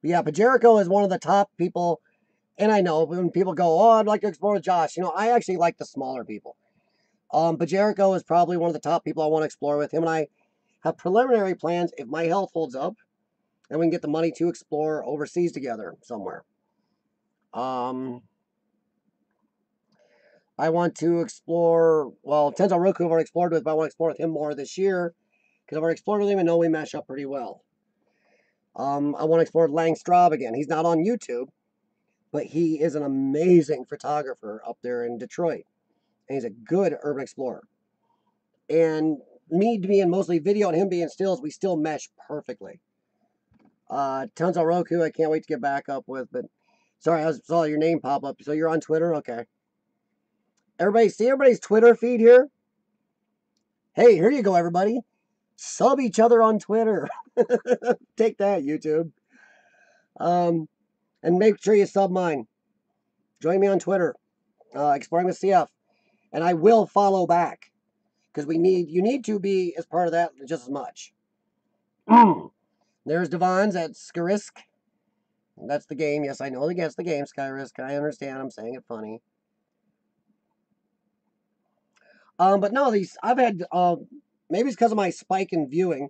But yeah, Pajerico is one of the top people. And I know when people go, oh, I'd like to explore with Josh. I actually like the smaller people. Pajerico is probably one of the top people I want to explore with. Him and I have preliminary plans if my health holds up and we can get the money to explore overseas together somewhere. I want to explore, well, Tenzo Roku I've already explored with, but I want to explore with him more this year because I've already explored with him and know we mesh up pretty well. I want to explore Lang Straub again. He's not on YouTube, but he is an amazing photographer up there in Detroit. And he's a good urban explorer. And me being mostly video and him being stills, we still mesh perfectly. Tenzo Roku, I can't wait to get back up with, but sorry, I saw your name pop up. So you're on Twitter? Okay. Everybody, see everybody's Twitter feed here? Hey, here you go, everybody. Sub each other on Twitter. Take that, YouTube. And make sure you sub mine. Join me on Twitter, Exploring with CF. And I will follow back. Because you need to be as part of that just as much. There's Devon's at Skarisk. That's the game. Yes, I know that's the game, Skyrisk. I understand. I'm saying it funny. But no, I've had, maybe it's because of my spike in viewing.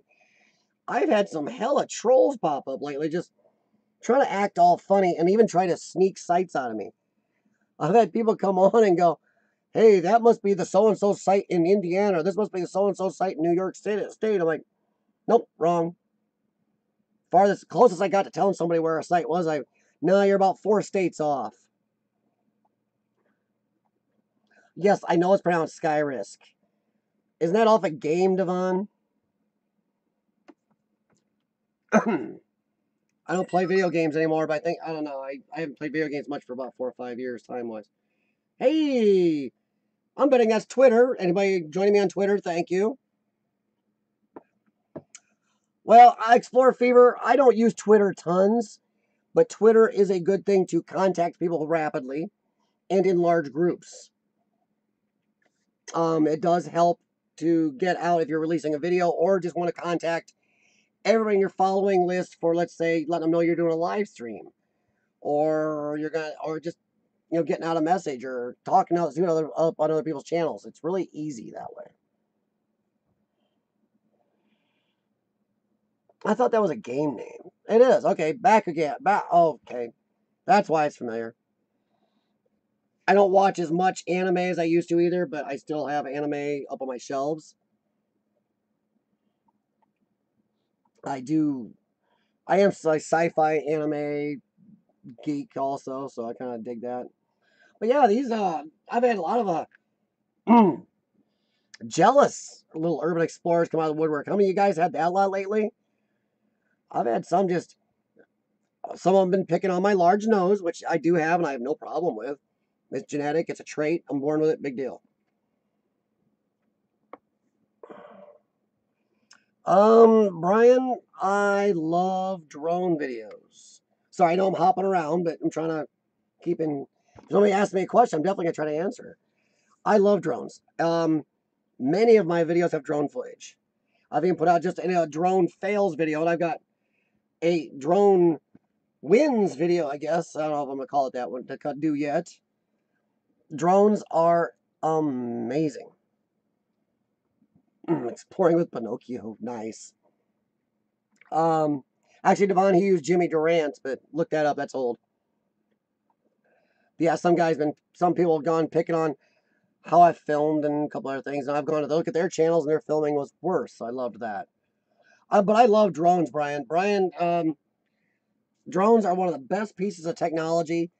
I've had some hella trolls pop up lately, just trying to act all funny and even try to sneak sites out of me. I've had people come on and go, hey, that must be the so-and-so site in Indiana, or this must be the so-and-so site in New York State. I'm like, nope, wrong. Closest I got to telling somebody where a site was, no, you're about 4 states off. Yes, I know it's pronounced Skyrisk. Isn't that off a game, Devon? I don't play video games anymore, but I don't know. I haven't played video games much for about 4 or 5 years, time-wise. Hey, I'm betting that's Twitter. Anybody joining me on Twitter? Thank you. Well, Explorer Fever, I don't use Twitter tons, but Twitter is a good thing to contact people rapidly and in large groups. It does help to get out if you're releasing a video or just want to contact everybody in your following list for, let's say, letting them know you're doing a live stream, or just getting out a message or talking up on other people's channels. It's really easy that way. I thought that was a game name. It is. Okay, back again. Okay, that's why it's familiar. I don't watch as much anime as I used to either, but I still have anime up on my shelves. I do. I am a sci-fi anime geek also, so I kind of dig that. But yeah, I've had a lot of jealous little urban explorers come out of the woodwork. How many of you guys had that a lot lately? I've had some of them been picking on my large nose, which I do have and I have no problem with. It's genetic, it's a trait, I'm born with it, big deal. Brian, I love drone videos. Sorry, I know I'm hopping around, but I'm trying to keep in. If somebody asks me a question, I'm definitely gonna try to answer. I love drones. Many of my videos have drone footage. I've even put out just a drone fails video, and I've got a drone wins video, I guess. I don't know if I'm gonna call it that one to do yet. Drones are amazing. Exploring with Pinocchio, nice. Actually, Devon, he used Jimmy Durant, but look that up. That's old. But yeah, some people have gone picking on how I filmed and a couple other things, and I've gone to look at their channels, and their filming was worse. So I loved that. But I love drones, Brian. Drones are one of the best pieces of technology,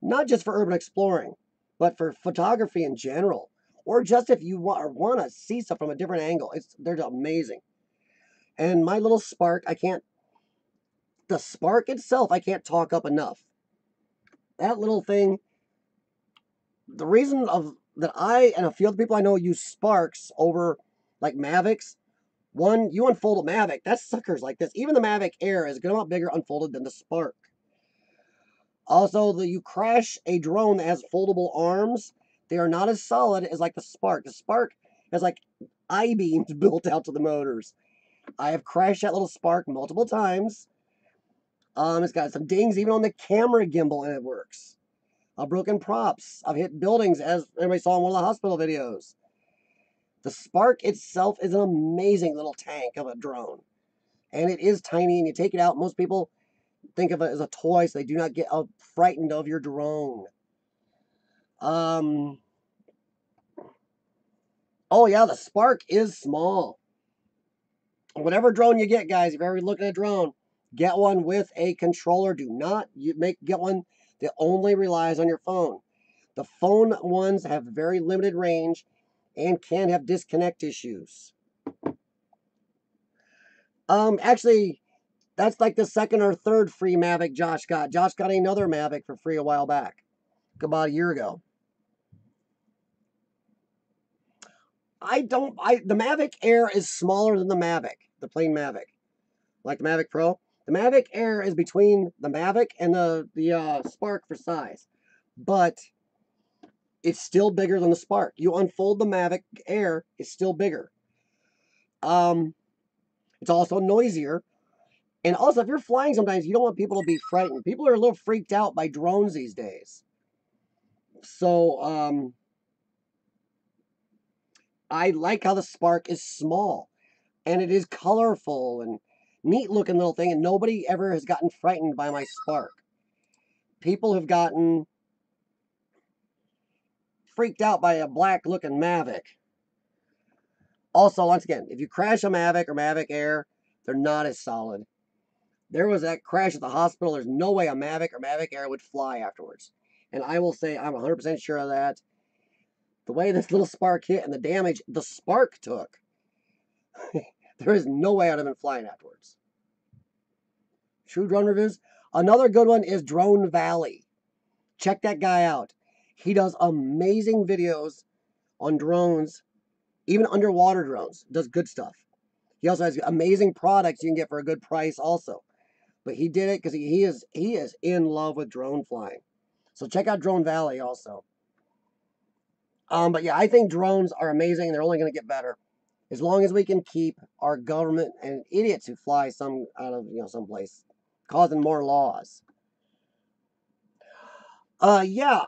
not just for urban exploring, but for photography in general, or just if you want to see stuff from a different angle. They're amazing. And my little Spark, the Spark itself, I can't talk up enough. That little thing, the reason that I and a few other people I know use Sparks over like Mavics. One, you unfold a Mavic, that sucker's like this. Even the Mavic Air is a good amount bigger unfolded than the Spark. Also, you crash a drone that has foldable arms, they are not as solid as like the Spark. The Spark has like I-beams built out to the motors. I have crashed that little Spark multiple times. It's got some dings even on the camera gimbal, and it works. Broken props. I've hit buildings, as everybody saw in one of the hospital videos. The Spark itself is an amazing little tank of a drone. And it is tiny, and you take it out. Most people think of it as a toy, so they do not get frightened of your drone. Oh yeah, the Spark is small. Whatever drone you get, guys, if you're ever looking at a drone, get one with a controller. Do not get one that only relies on your phone. The phone ones have very limited range and can have disconnect issues. Actually, that's like the second or third free Mavic Josh got. Josh got another Mavic for free a while back, about a year ago. The Mavic Air is smaller than the Mavic, the plain Mavic, like the Mavic Pro. The Mavic Air is between the Mavic and the Spark for size, but it's still bigger than the Spark. You unfold the Mavic Air, it's still bigger. It's also noisier. And also, if you're flying sometimes, you don't want people to be frightened. People are a little freaked out by drones these days. So, I like how the Spark is small, and it is colorful and neat looking little thing, and nobody ever has gotten frightened by my Spark. People have gotten freaked out by a black looking Mavic. Also, once again, if you crash a Mavic or Mavic Air, they're not as solid. There was that crash at the hospital. There's no way a Mavic or Mavic Air would fly afterwards. And I will say I'm 100% sure of that. The way this little Spark hit and the damage the Spark took, there is no way I'd have been flying afterwards. True drone reviews. Another good one is Drone Valley. Check that guy out. He does amazing videos on drones, even underwater drones. Does good stuff. He also has amazing products you can get for a good price also. But he did it because he is in love with drone flying. So check out Drone Valley also. But yeah, I think drones are amazing. They're only going to get better as long as we can keep our government and idiots who fly some out of someplace causing more laws. Yeah.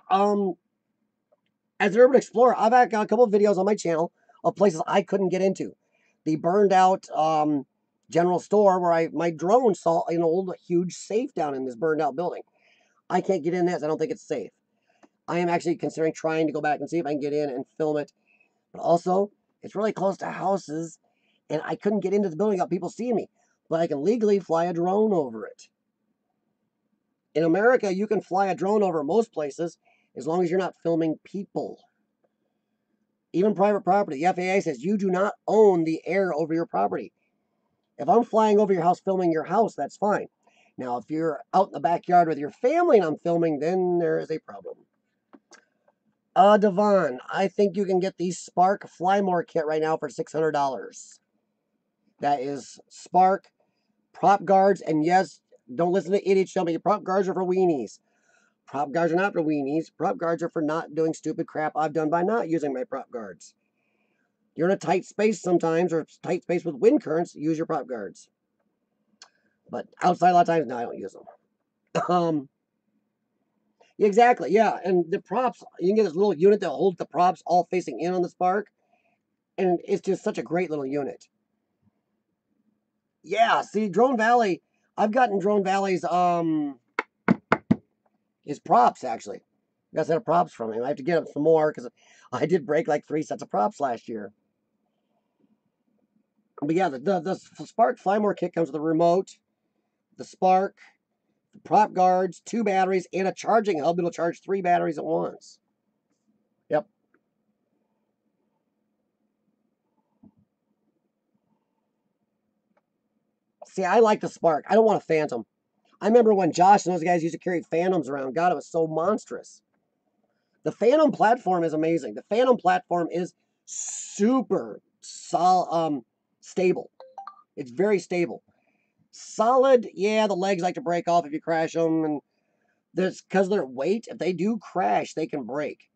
As an urban explorer, I've got a couple of videos on my channel of places I couldn't get into. The burned out general store where my drone saw an old huge safe down in this burned out building. I can't get in this. I don't think it's safe. I am actually considering trying to go back and see if I can get in and film it. But also, it's really close to houses, and I couldn't get into the building without people seeing me. But I can legally fly a drone over it. In America, you can fly a drone over most places as long as you're not filming people. Even private property. The FAA says you do not own the air over your property. If I'm flying over your house filming your house, that's fine. Now, if you're out in the backyard with your family and I'm filming, then there is a problem. Devon, I think you can get the Spark Flymore kit right now for $600. That is Spark, prop guards, and yes, don't listen to idiots tell me prop guards are for weenies. Prop guards are not for weenies. Prop guards are for not doing stupid crap I've done by not using my prop guards. You're in a tight space sometimes, or tight space with wind currents, use your prop guards. But outside a lot of times, no, I don't use them. Exactly, yeah. And the props, you can get this little unit that holds the props all facing in on the Spark. And it's just such a great little unit. Yeah, see, Drone Valley, I've gotten Drone Valley's his props actually. I got a set of props from him. I have to get him some more because I did break like 3 sets of props last year. But yeah, the Spark Flymore kit comes with a remote, the Spark, the prop guards, 2 batteries, and a charging hub that'll charge 3 batteries at once. Yep. See, I like the Spark. I don't want a Phantom. I remember when Josh and those guys used to carry Phantoms around. God, it was so monstrous. The Phantom platform is amazing. The Phantom platform is super stable. It's very stable. Solid, yeah, the legs like to break off if you crash them, and there's because of their weight, if they do crash, they can break.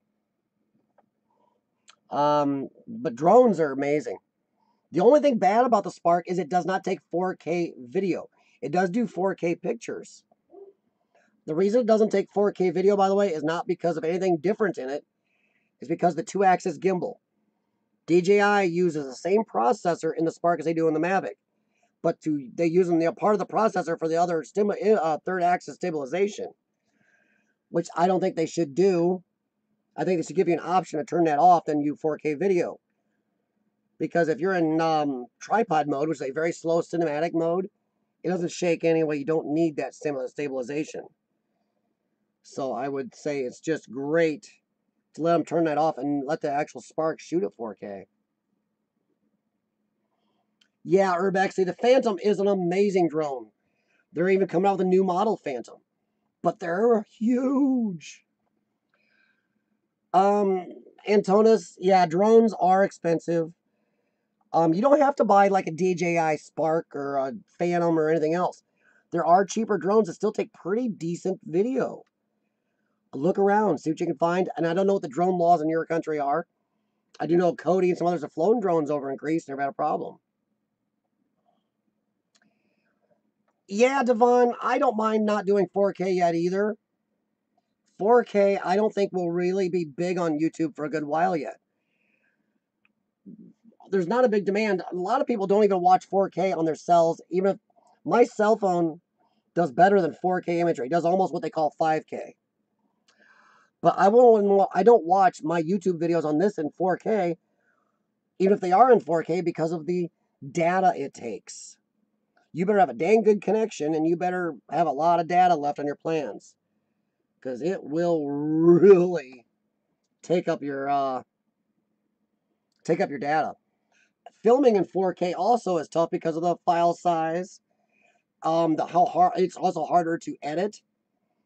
But drones are amazing. The only thing bad about the Spark is it does not take 4K video. It does do 4K pictures. The reason it doesn't take 4K video, by the way, is not because of anything different in it. It's because the 2-axis gimbal. DJI uses the same processor in the Spark as they do in the Mavic. But they use them, part of the processor for the other third axis stabilization, which I don't think they should do. I think they should give you an option to turn that off, then you 4K video. Because if you're in tripod mode, which is a very slow cinematic mode, it doesn't shake anyway. You don't need that stabilization. So I would say it's just great to let them turn that off and let the actual Spark shoot at 4K. Yeah, Urbex, the Phantom is an amazing drone. They're even coming out with a new model Phantom. But they're huge. Antonis, yeah, drones are expensive. You don't have to buy like a DJI Spark or a Phantom or anything else. There are cheaper drones that still take pretty decent video. Look around, see what you can find. And I don't know what the drone laws in your country are. I do know Cody and some others have flown drones over in Greece and never had a problem. Yeah, Devon, I don't mind not doing 4K yet either. 4K, I don't think will really be big on YouTube for a good while yet. there's not a big demand. A lot of people don't even watch 4K on their cells. Even if my cell phone does better than 4K imagery, it does almost what they call 5K. But I don't watch my YouTube videos on this in 4K, even if they are in 4K, because of the data it takes. You better have a dang good connection, and you better have a lot of data left on your plans, because it will really take up your data. Filming in 4K also is tough because of the file size. How hard it's also harder to edit.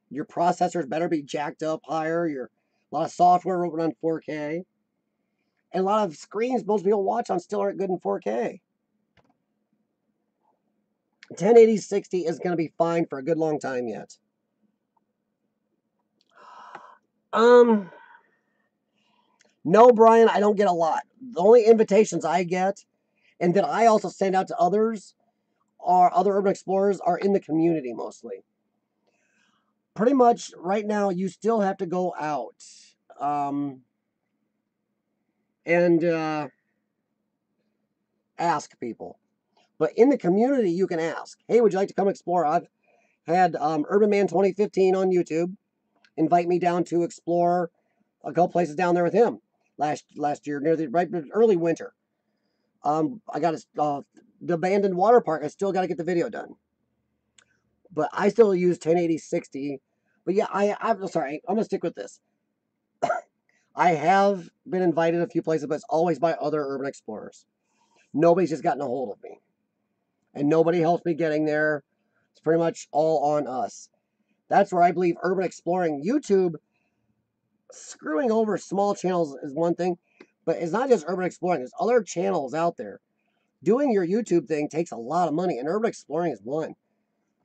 Your processors better be jacked up higher. A lot of software will run 4K. And a lot of screens most people watch on still aren't good in 4K. 1080/60 is going to be fine for a good long time yet. No, Brian, I don't get a lot. The only invitations I get, and that I also send out to others, are other urban explorers, are in the community mostly. Pretty much right now, you still have to go out and ask people. But in the community, you can ask, hey, would you like to come explore? I've had Urban Man 2015 on YouTube invite me down to explore a couple places down there with him last year, near the early winter. I got the abandoned water park. I still got to get the video done, but I still use 1080/60. But yeah, I'm sorry. I'm gonna stick with this. I have been invited a few places, but it's always by other urban explorers. Nobody's just gotten a hold of me, and nobody helps me getting there. It's pretty much all on us. That's where I believe urban exploring, YouTube, screwing over small channels is one thing, but it's not just urban exploring. There's other channels out there. Doing your YouTube thing takes a lot of money, and urban exploring is one.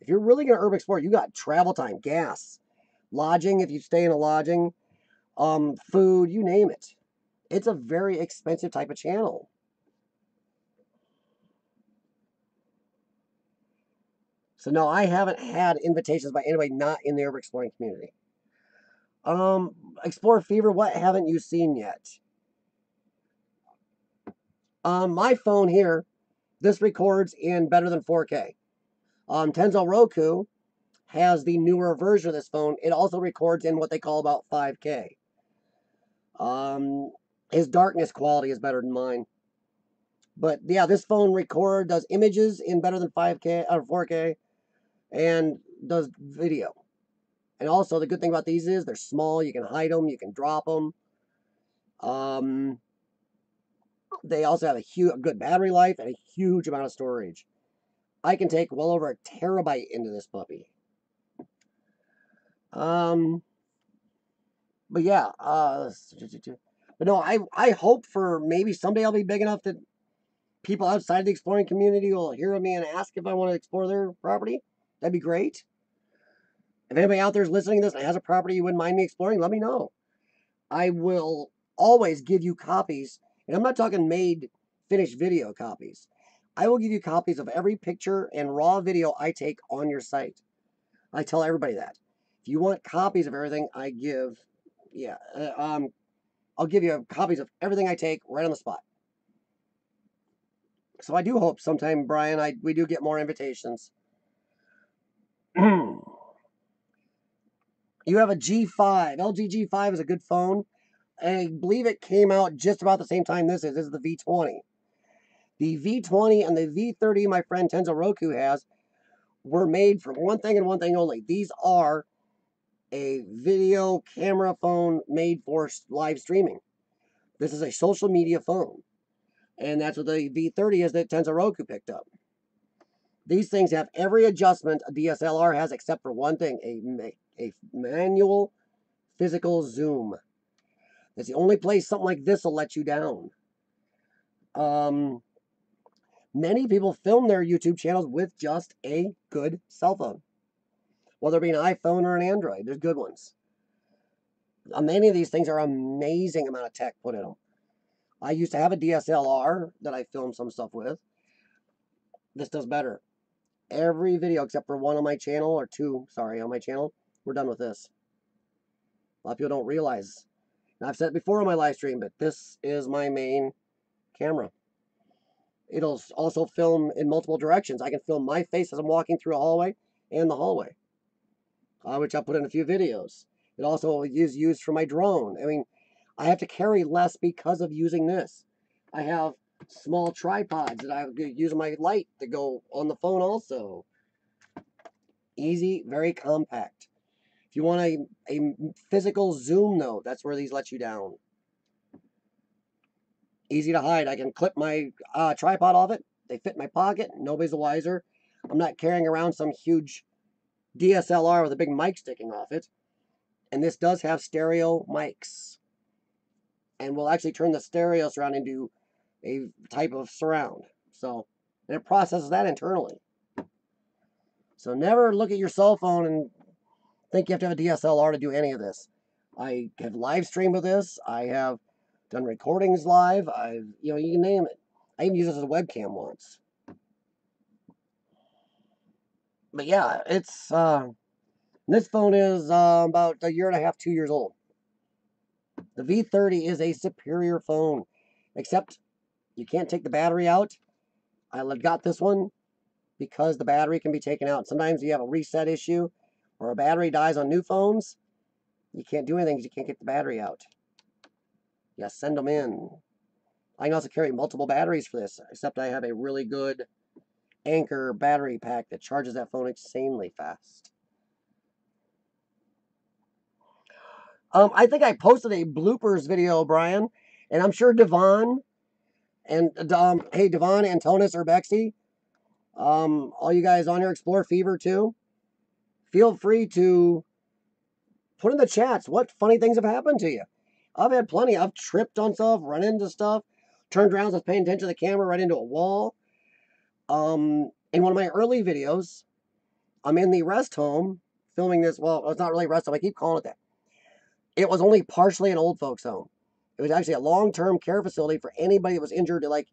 If you're really going to urban explore, you got travel time, gas, lodging if you stay in a lodging, food, you name it. It's a very expensive type of channel. So no, I haven't had invitations by anybody not in the urban exploring community. Explore Fever, what haven't you seen yet? My phone here, this records in better than 4K. Tenzo Roku has the newer version of this phone. It also records in what they call about 5K. His darkness quality is better than mine. But yeah, this phone does images in better than 5K or 4K, and does video. And also, the good thing about these is they're small. You can hide them. You can drop them. They also have a good battery life and a huge amount of storage. I can take well over a terabyte into this puppy. But yeah, but no, I hope for maybe someday I'll be big enough that people outside the exploring community will hear me and ask if I want to explore their property. That'd be great. If anybody out there is listening to this and has a property you wouldn't mind me exploring, let me know. I will always give you copies, and I'm not talking made, finished video copies. I will give you copies of every picture and raw video I take on your site. I tell everybody that. If you want copies of everything I give, yeah, I'll give you copies of everything I take right on the spot. So I do hope sometime, Brian, we do get more invitations. You have a G5. LG G5 is a good phone. I believe it came out just about the same time this is. This is the V20. The V20 and the V30 my friend Tenzo Roku has were made for one thing and one thing only. These are a video camera phone made for live streaming. This is a social media phone. And that's what the V30 is that Tenzo Roku picked up. These things have every adjustment a DSLR has except for one thing, a manual physical zoom. That's the only place something like this will let you down. Many people film their YouTube channels with just a good cell phone. Whether it be an iPhone or an Android, there's good ones. Many of these things are amazing amount of tech put in them. I used to have a DSLR that I filmed some stuff with. This does better. Every video except for one on my channel, or two, sorry, on my channel, we're done with this. A lot of people don't realize. And I've said it before on my live stream, but this is my main camera. It'll also film in multiple directions. I can film my face as I'm walking through a hallway and the hallway, which I'll put in a few videos. It also is used for my drone. I mean, I have to carry less because of using this. I have small tripods that I use my light to go on the phone also. Easy, very compact. If you want a physical zoom though, that's where these let you down. Easy to hide. I can clip my tripod off it. They fit in my pocket. Nobody's the wiser. I'm not carrying around some huge DSLR with a big mic sticking off it. And this does have stereo mics. And we'll actually turn the stereo surround into a type of surround. So, and it processes that internally. So never look at your cell phone and think you have to have a DSLR to do any of this. I have live streamed with this. I have done recordings live. You can name it. I even used it as a webcam once. But yeah, it's, this phone is about a year and a half, 2 years old. The V30 is a superior phone, except you can't take the battery out. I got this one because the battery can be taken out. Sometimes you have a reset issue or a battery dies on new phones. You can't do anything because you can't get the battery out. You send them in. I can also carry multiple batteries for this, except I have a really good Anker battery pack that charges that phone insanely fast. I think I posted a bloopers video, Brian, and I'm sure Devon and hey, Devon, Antonis, Urbexy, all you guys on here, Explore Fever too. Feel free to put in the chats what funny things have happened to you. I've had plenty. I've tripped on stuff, run into stuff, turned around, was paying attention to the camera, right into a wall. In one of my early videos, I'm in the rest home filming this. Well, it's not really rest home. I keep calling it that. It was only partially an old folks home. It was actually a long-term care facility for anybody that was injured. Like,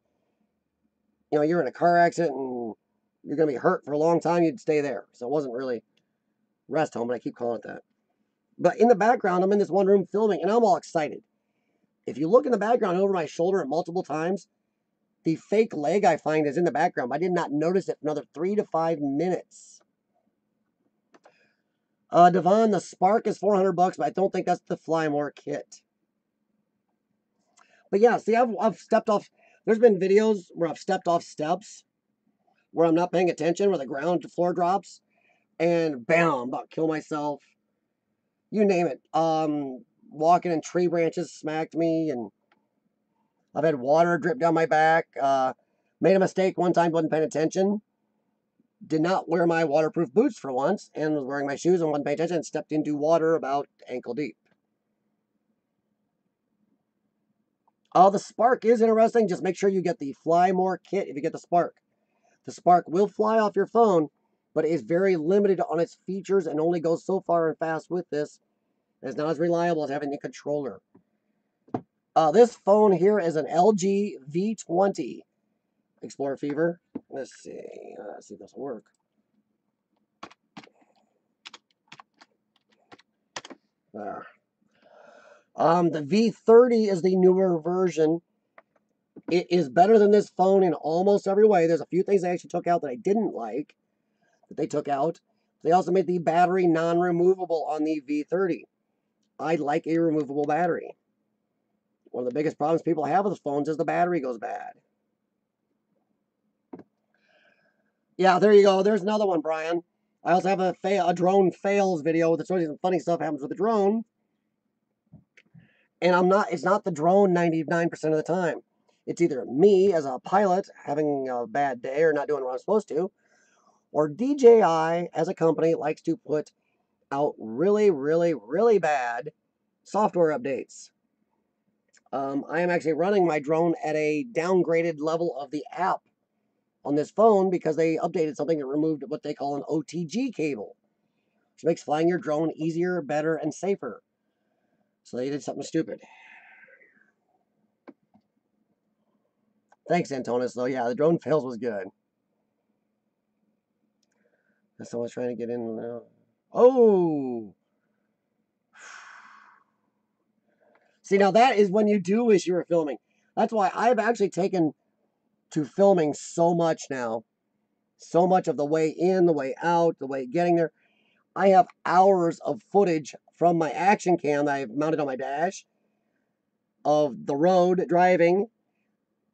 you're in a car accident and you're going to be hurt for a long time, you'd stay there. So it wasn't really rest home, but I keep calling it that. But in the background, I'm in this one room filming, and I'm all excited. If you look in the background over my shoulder multiple times, the fake leg I find is in the background. I did not notice it for another 3 to 5 minutes. Devon, the Spark is $400, but I don't think that's the Flymore kit. But yeah, see, I've stepped off. There's been videos where I've stepped off steps where I'm not paying attention, where the ground to floor drops, and bam, I'm about to kill myself. You name it. Walking in tree branches smacked me, and I've had water drip down my back. Made a mistake one time, wasn't paying attention. Did not wear my waterproof boots for once, and was wearing my shoes and wasn't paying attention, and stepped into water about ankle deep. The Spark is interesting. Just make sure you get the Flymore kit if you get the Spark. The Spark will fly off your phone, but it is very limited on its features and only goes so far and fast with this. It's not as reliable as having the controller. This phone here is an LG V20 Explorer Fever. Let's see if this will work. There. The V30 is the newer version. It is better than this phone in almost every way. There's a few things they actually took out that I didn't like that they took out. They also made the battery non-removable on the V30. I like a removable battery. One of the biggest problems people have with phones is the battery goes bad. Yeah, there you go. There's another one, Brian. I also have a drone fails video that shows you some funny stuff happens with the drone. And it's not the drone 99% of the time. It's either me as a pilot having a bad day or not doing what I'm supposed to, or DJI as a company likes to put out really, really, really bad software updates. I am actually running my drone at a downgraded level of the app on this phone because they updated something that removed what they call an OTG cable, which makes flying your drone easier, better, and safer. So they did something stupid. Thanks, Antonis, though. Yeah, the drone fails was good. Someone's trying to get in now. Oh! See, now that is when you do wish you were filming. That's why I've actually taken to filming so much now. So much of the way in, the way out, the way getting there. I have hours of footage from my action cam that I've mounted on my dash of the road driving,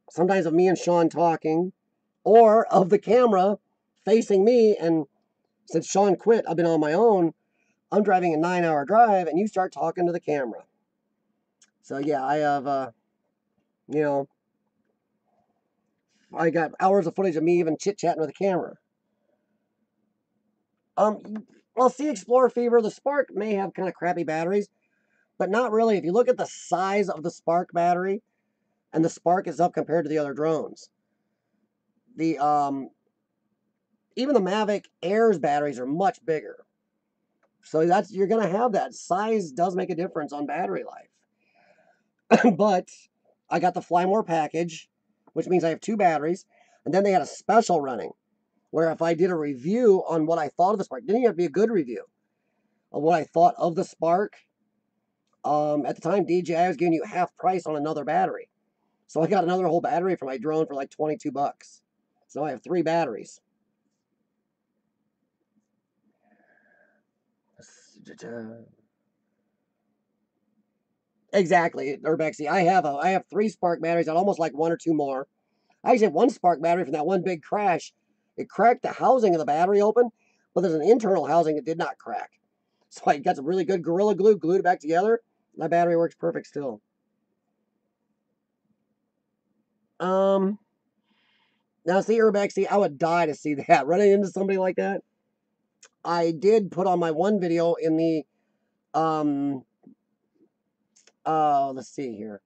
sometimes of me and Sean talking, or of the camera facing me. And since Sean quit, I've been on my own. I'm driving a 9-hour drive, and you start talking to the camera. So yeah, I have, you know, I got hours of footage of me even chit-chatting with the camera. Well, see, Explorer Fever, the Spark may have kind of crappy batteries, but not really. If you look at the size of the Spark battery, and the Spark is up compared to the other drones. The even the Mavic Air's batteries are much bigger. So that's, you're gonna have that. Size does make a difference on battery life. But I got the Fly More package, which means I have 2 batteries, and then they had a special running where if I did a review on what I thought of the Spark, didn't even have to be a good review of what I thought of the Spark. At the time, DJI was giving you half price on another battery. So I got another whole battery for my drone for like 22 bucks. So I have 3 batteries. Exactly, Urbexy. I have 3 Spark batteries. I'd almost like 1 or 2 more. I actually have 1 Spark battery from that one big crash. It cracked the housing of the battery open, but there's an internal housing that did not crack. So I got some really good Gorilla Glue, glued it back together. My battery works perfect still. Now see, Urbexy, I would die to see that. Running into somebody like that. I did put on my one video in the let's see here.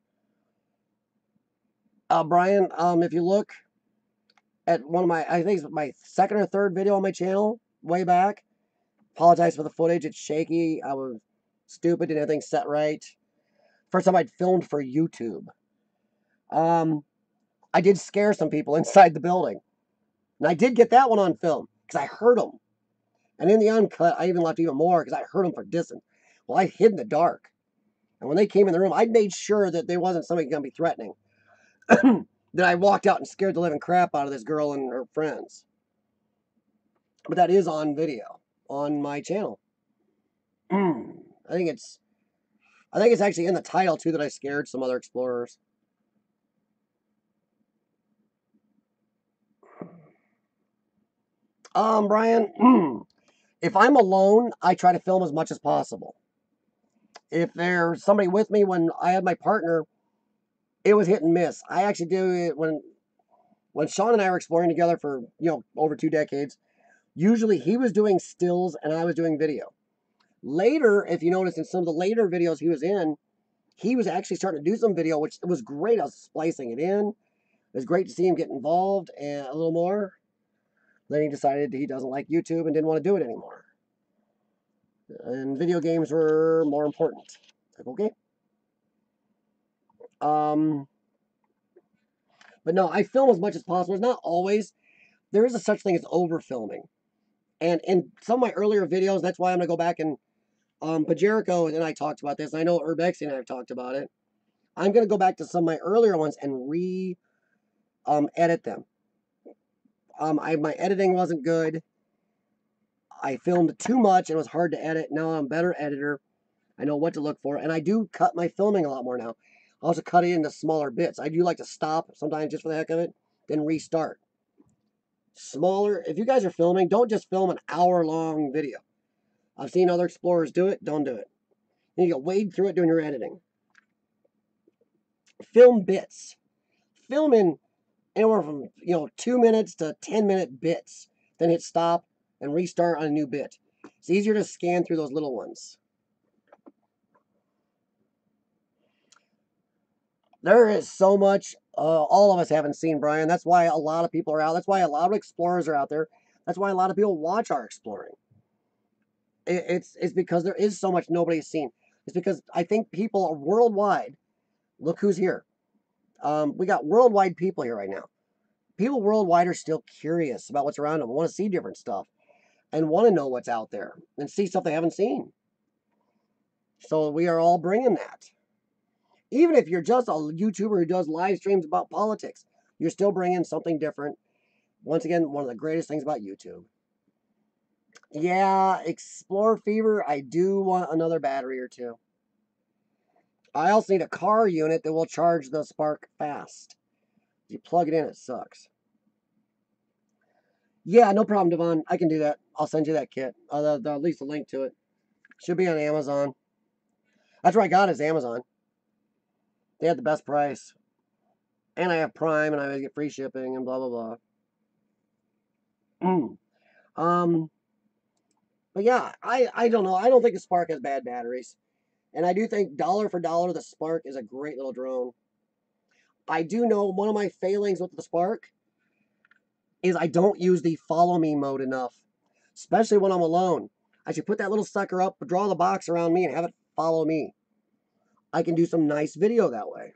Brian, if you look at one of my, I think it's my 2nd or 3rd video on my channel, way back. Apologize for the footage, it's shaky. I was stupid, didn't have things set right. First time I'd filmed for YouTube. I did scare some people inside the building. And I did get that one on film, because I heard them. And in the uncut, I even left even more, because I heard them for distance. Well, I hid in the dark. And when they came in the room, I made sure that there wasn't somebody going to be threatening. Then I walked out and scared the living crap out of this girl and her friends. But that is on video on my channel. I think it's actually in the title too that I scared some other explorers. Brian, if I'm alone, I try to film as much as possible. If there's somebody with me, when I had my partner, it was hit and miss. I actually do it when Sean and I were exploring together for, over 2 decades. Usually he was doing stills and I was doing video. Later, if you notice in some of the later videos he was in, he was actually starting to do some video, which was great. I was splicing it in. It was great to see him get involved and a little more. Then he decided he doesn't like YouTube and didn't want to do it anymore. And video games were more important. Like, okay. But no, I film as much as possible. It's not always. There is a such thing as over filming. And in some of my earlier videos, that's why I'm going to go back and Pajerico and I talked about this. I know Urbexy and I have talked about it. I'm going to go back to some of my earlier ones and edit them. My editing wasn't good. I filmed too much and it was hard to edit. Now I'm a better editor. I know what to look for. And I do cut my filming a lot more now. I also cut it into smaller bits. I do like to stop sometimes just for the heck of it, then restart. Smaller. If you guys are filming, don't just film an hour-long video. I've seen other explorers do it. Don't do it. Then you got to wade through it doing your editing. Film bits. Film in anywhere from 2 minutes to 10-minute bits. Then hit stop and restart on a new bit. It's easier to scan through those little ones. There is so much all of us haven't seen, Brian. That's why a lot of people are out. That's why a lot of explorers are out there. That's why a lot of people watch our exploring. It's because there is so much nobody's seen. It's because I think people are worldwide. Look who's here. We got worldwide people here right now. People worldwide are still curious about what's around them, want to see different stuff, and want to know what's out there and see stuff they haven't seen. So we are all bringing that. Even if you're just a YouTuber who does live streams about politics, You're still bringing something different. Once again, one of the greatest things about YouTube. Yeah, Explorer Fever, I do want another battery or two. I also need a car unit that will charge the Spark fast. If you plug it in, it sucks. Yeah, no problem, Devon. I can do that. I'll send you that kit. At least a link to it. Should be on Amazon. That's where I got it, is Amazon. They had the best price. And I have Prime, and I get free shipping, and blah, blah, blah. But yeah, I don't know. I don't think the Spark has bad batteries. And I do think dollar for dollar, the Spark is a great little drone. I do know one of my failings with the Spark is I don't use the follow me mode enough, especially when I'm alone. I should put that little sucker up, draw the box around me, and have it follow me. I can do some nice video that way.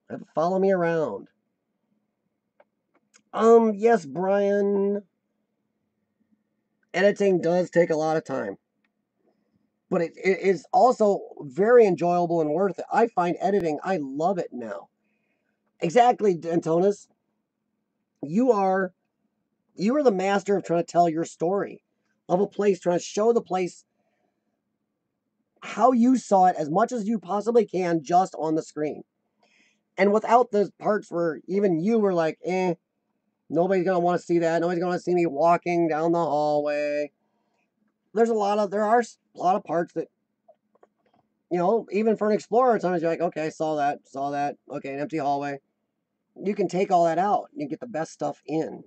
Have it follow me around. Yes, Brian. Editing does take a lot of time. But it is also very enjoyable and worth it. I find editing, I love it now. Exactly, Antonis. You are the master of trying to tell your story of a place, trying to show the place how you saw it as much as you possibly can just on the screen. And without those parts where even you were like, nobody's gonna want to see that. Nobody's gonna see me walking down the hallway. There are a lot of parts that, even for an explorer, sometimes you're like, okay, I saw that, okay, an empty hallway. You can take all that out. You get the best stuff in.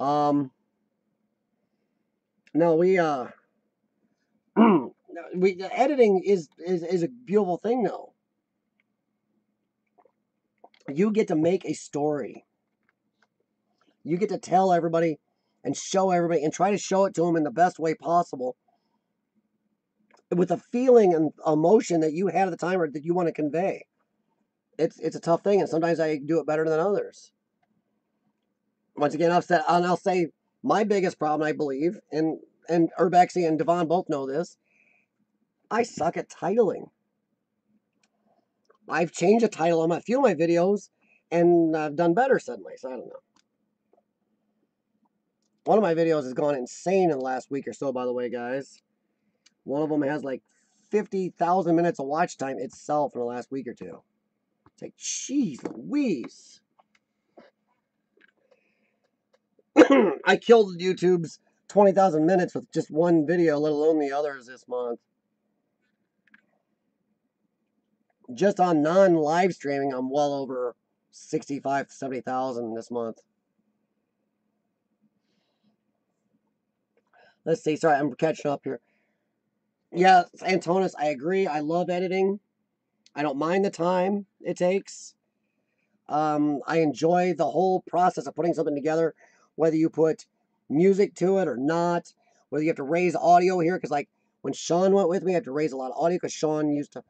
No, editing is a beautiful thing though. You get to make a story. You get to tell everybody and show everybody and try to show it to them in the best way possible with a feeling and emotion that you had at the time or that you want to convey. It's a tough thing, and sometimes I do it better than others. Once again, I'll say my biggest problem, I believe, and Urbexy and Devon both know this, I suck at titling. I've changed a title on a few of my videos, and I've done better suddenly, so I don't know. One of my videos has gone insane in the last week or so, by the way, guys. One of them has like 50,000 minutes of watch time itself in the last week or two. It's like, jeez Louise. I killed YouTube's 20,000 minutes with just one video, let alone the others this month. Just on non-live streaming, I'm well over 65 to 70,000 this month. Let's see. Sorry, I'm catching up here. Yeah, Antonis, I agree. I love editing. I don't mind the time it takes. I enjoy the whole process of putting something together, whether you put music to it or not, whether you have to raise audio here, because like when Sean went with me, I had to raise a lot of audio because Sean used to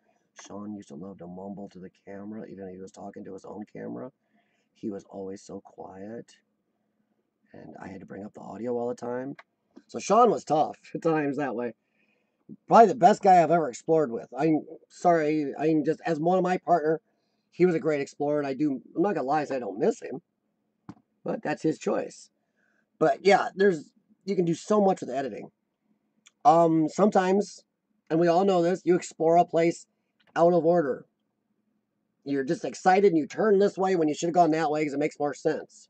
love to mumble to the camera, even if he was talking to his own camera. He was always so quiet, and I had to bring up the audio all the time. So Sean was tough at times that way. Probably the best guy I've ever explored with. I'm just as one of my partner, he was a great explorer, and I'm not gonna lie, I don't miss him, but that's his choice. But yeah, you can do so much with editing. Sometimes, and we all know this, you explore a place out of order. You're just excited and you turn this way when you should have gone that way because it makes more sense.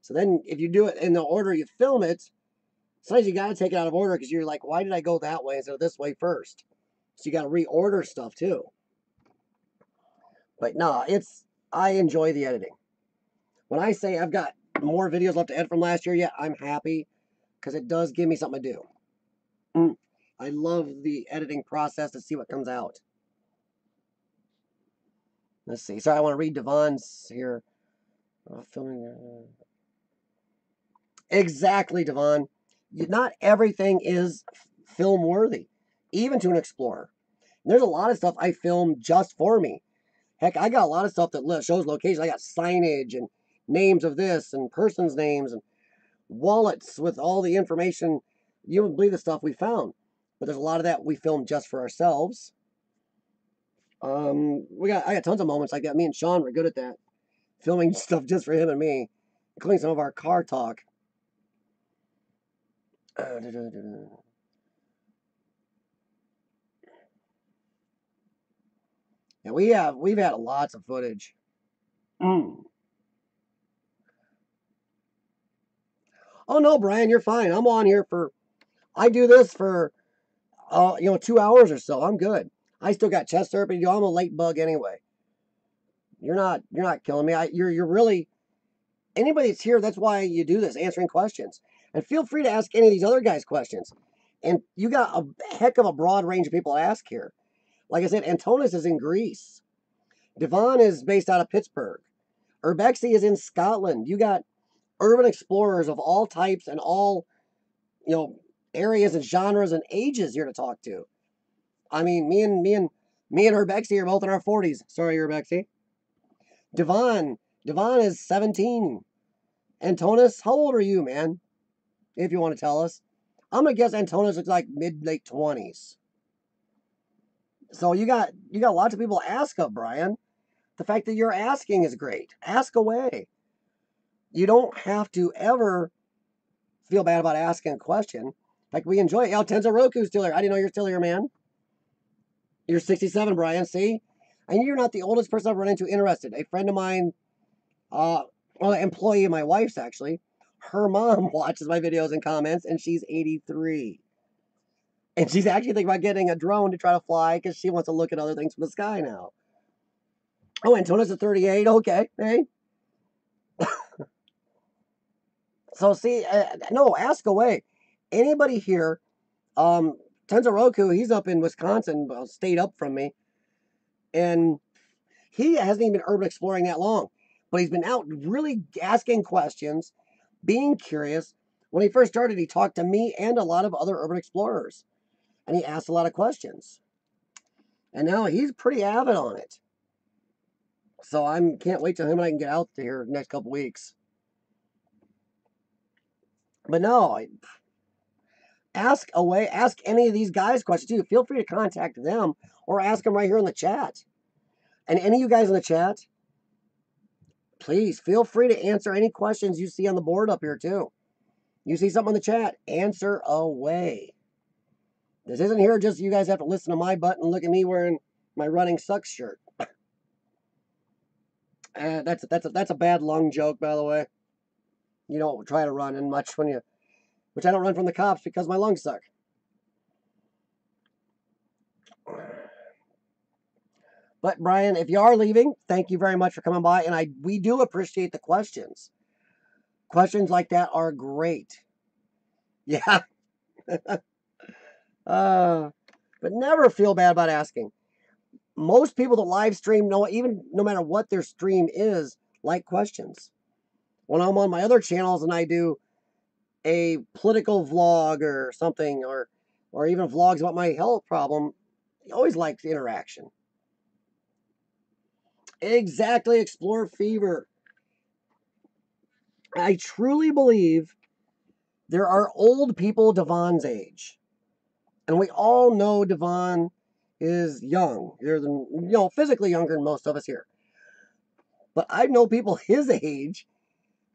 So then if you do it in the order you film it, sometimes you got to take it out of order because you're like, why did I go that way instead of this way first? So you got to reorder stuff too. But no, I enjoy the editing. When I say I've got more videos left to edit from last year, yeah, I'm happy because it does give me something to do. I love the editing process to see what comes out. Let's see. Sorry, I want to read Devon's here. Filming. Exactly, Devon. Not everything is film worthy, even to an explorer. There's a lot of stuff I film just for me. Heck, I got a lot of stuff that shows locations. I got signage and names of this and person's names and wallets with all the information. You wouldn't believe the stuff we found. But there's a lot of that we film just for ourselves. I got tons of moments like that. Me and Sean were good at that. filming stuff just for him and me, including some of our car talk. Yeah, we've had lots of footage. Oh no, Brian, you're fine. I'm on here for. I do this for 2 hours or so. I'm good. I still got chest therapy. I'm a late bug anyway. You're not killing me. You're really anybody that's here. That's why you do this, answering questions. And feel free to ask any of these other guys questions. And you got a heck of a broad range of people to ask here. Like I said, Antonis is in Greece. Devon is based out of Pittsburgh. Urbexy is in Scotland. You got urban explorers of all types and all, areas and genres and ages here to talk to. I mean, me and Urbexy are both in our 40s. Sorry, Urbexy. Devon is 17. Antonis, how old are you, man? If you want to tell us. I'm gonna guess Antonis looks like mid-late 20s. So you got lots of people to ask of, Brian. The fact that you're asking is great. Ask away. You don't have to ever feel bad about asking a question. In fact, we enjoy it. Tenzo Roku's still here. I didn't know you're still here, man. You're 67, Brian. See? And you're not the oldest person I've run into interested. A friend of mine, an employee of my wife's actually, her mom watches my videos and comments, and she's 83. And she's actually thinking about getting a drone to try to fly because she wants to look at other things from the sky now. Oh, Antonis is 38. Okay. Hey. So see, no, ask away. Anybody here, Tenzo Roku, he's up in Wisconsin, stayed up from me, and he hasn't even been urban exploring that long, but he's been out really asking questions, being curious. When he first started, he talked to me and a lot of other urban explorers, and he asked a lot of questions. And now he's pretty avid on it. So I can't wait till him and I can get out here next couple weeks. But no, ask away. Ask any of these guys questions too. Feel free to contact them or ask them right here in the chat. And any of you guys in the chat, please feel free to answer any questions you see on the board up here too. You see something in the chat, answer away. This isn't here just you guys have to listen to my butt and look at me wearing my running sucks shirt. That's a bad lung joke, by the way. You don't try to run in much which I don't run from the cops because my lungs suck. But Brian, if you are leaving, thank you very much for coming by, and we do appreciate the questions. Questions like that are great. Yeah. But never feel bad about asking. Most people that live stream no matter what their stream is, like questions. When I'm on my other channels and I do a political vlog or something, or even vlogs about my health problem, I always like interaction. Exactly, Explore Fever. I truly believe there are old people Devon's age. And we all know Devon is young. You're physically younger than most of us here. But I know people his age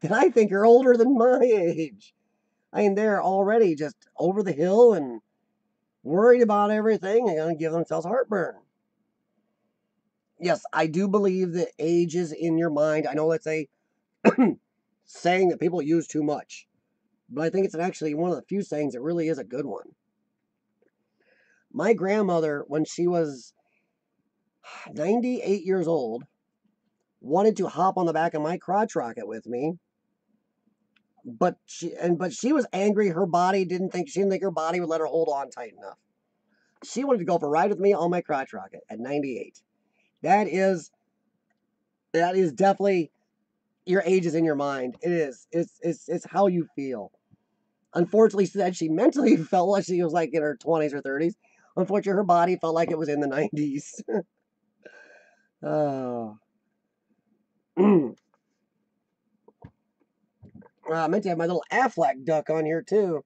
that I think are older than my age. I mean, they're already just over the hill and worried about everything and going to give themselves heartburn. Yes, I do believe that age is in your mind. I know that's a saying that people use too much, but I think it's actually one of the few sayings that really is a good one. My grandmother, when she was 98 years old, wanted to hop on the back of my crotch rocket with me, but she was angry. She didn't think her body would let her hold on tight enough. She wanted to go for a ride with me on my crotch rocket at 98. That is definitely your age is in your mind. It is. It's how you feel. Unfortunately, she mentally felt like she was like in her 20s or 30s. Unfortunately, her body felt like it was in the 90s. Oh. I meant to have my little Aflac duck on here too.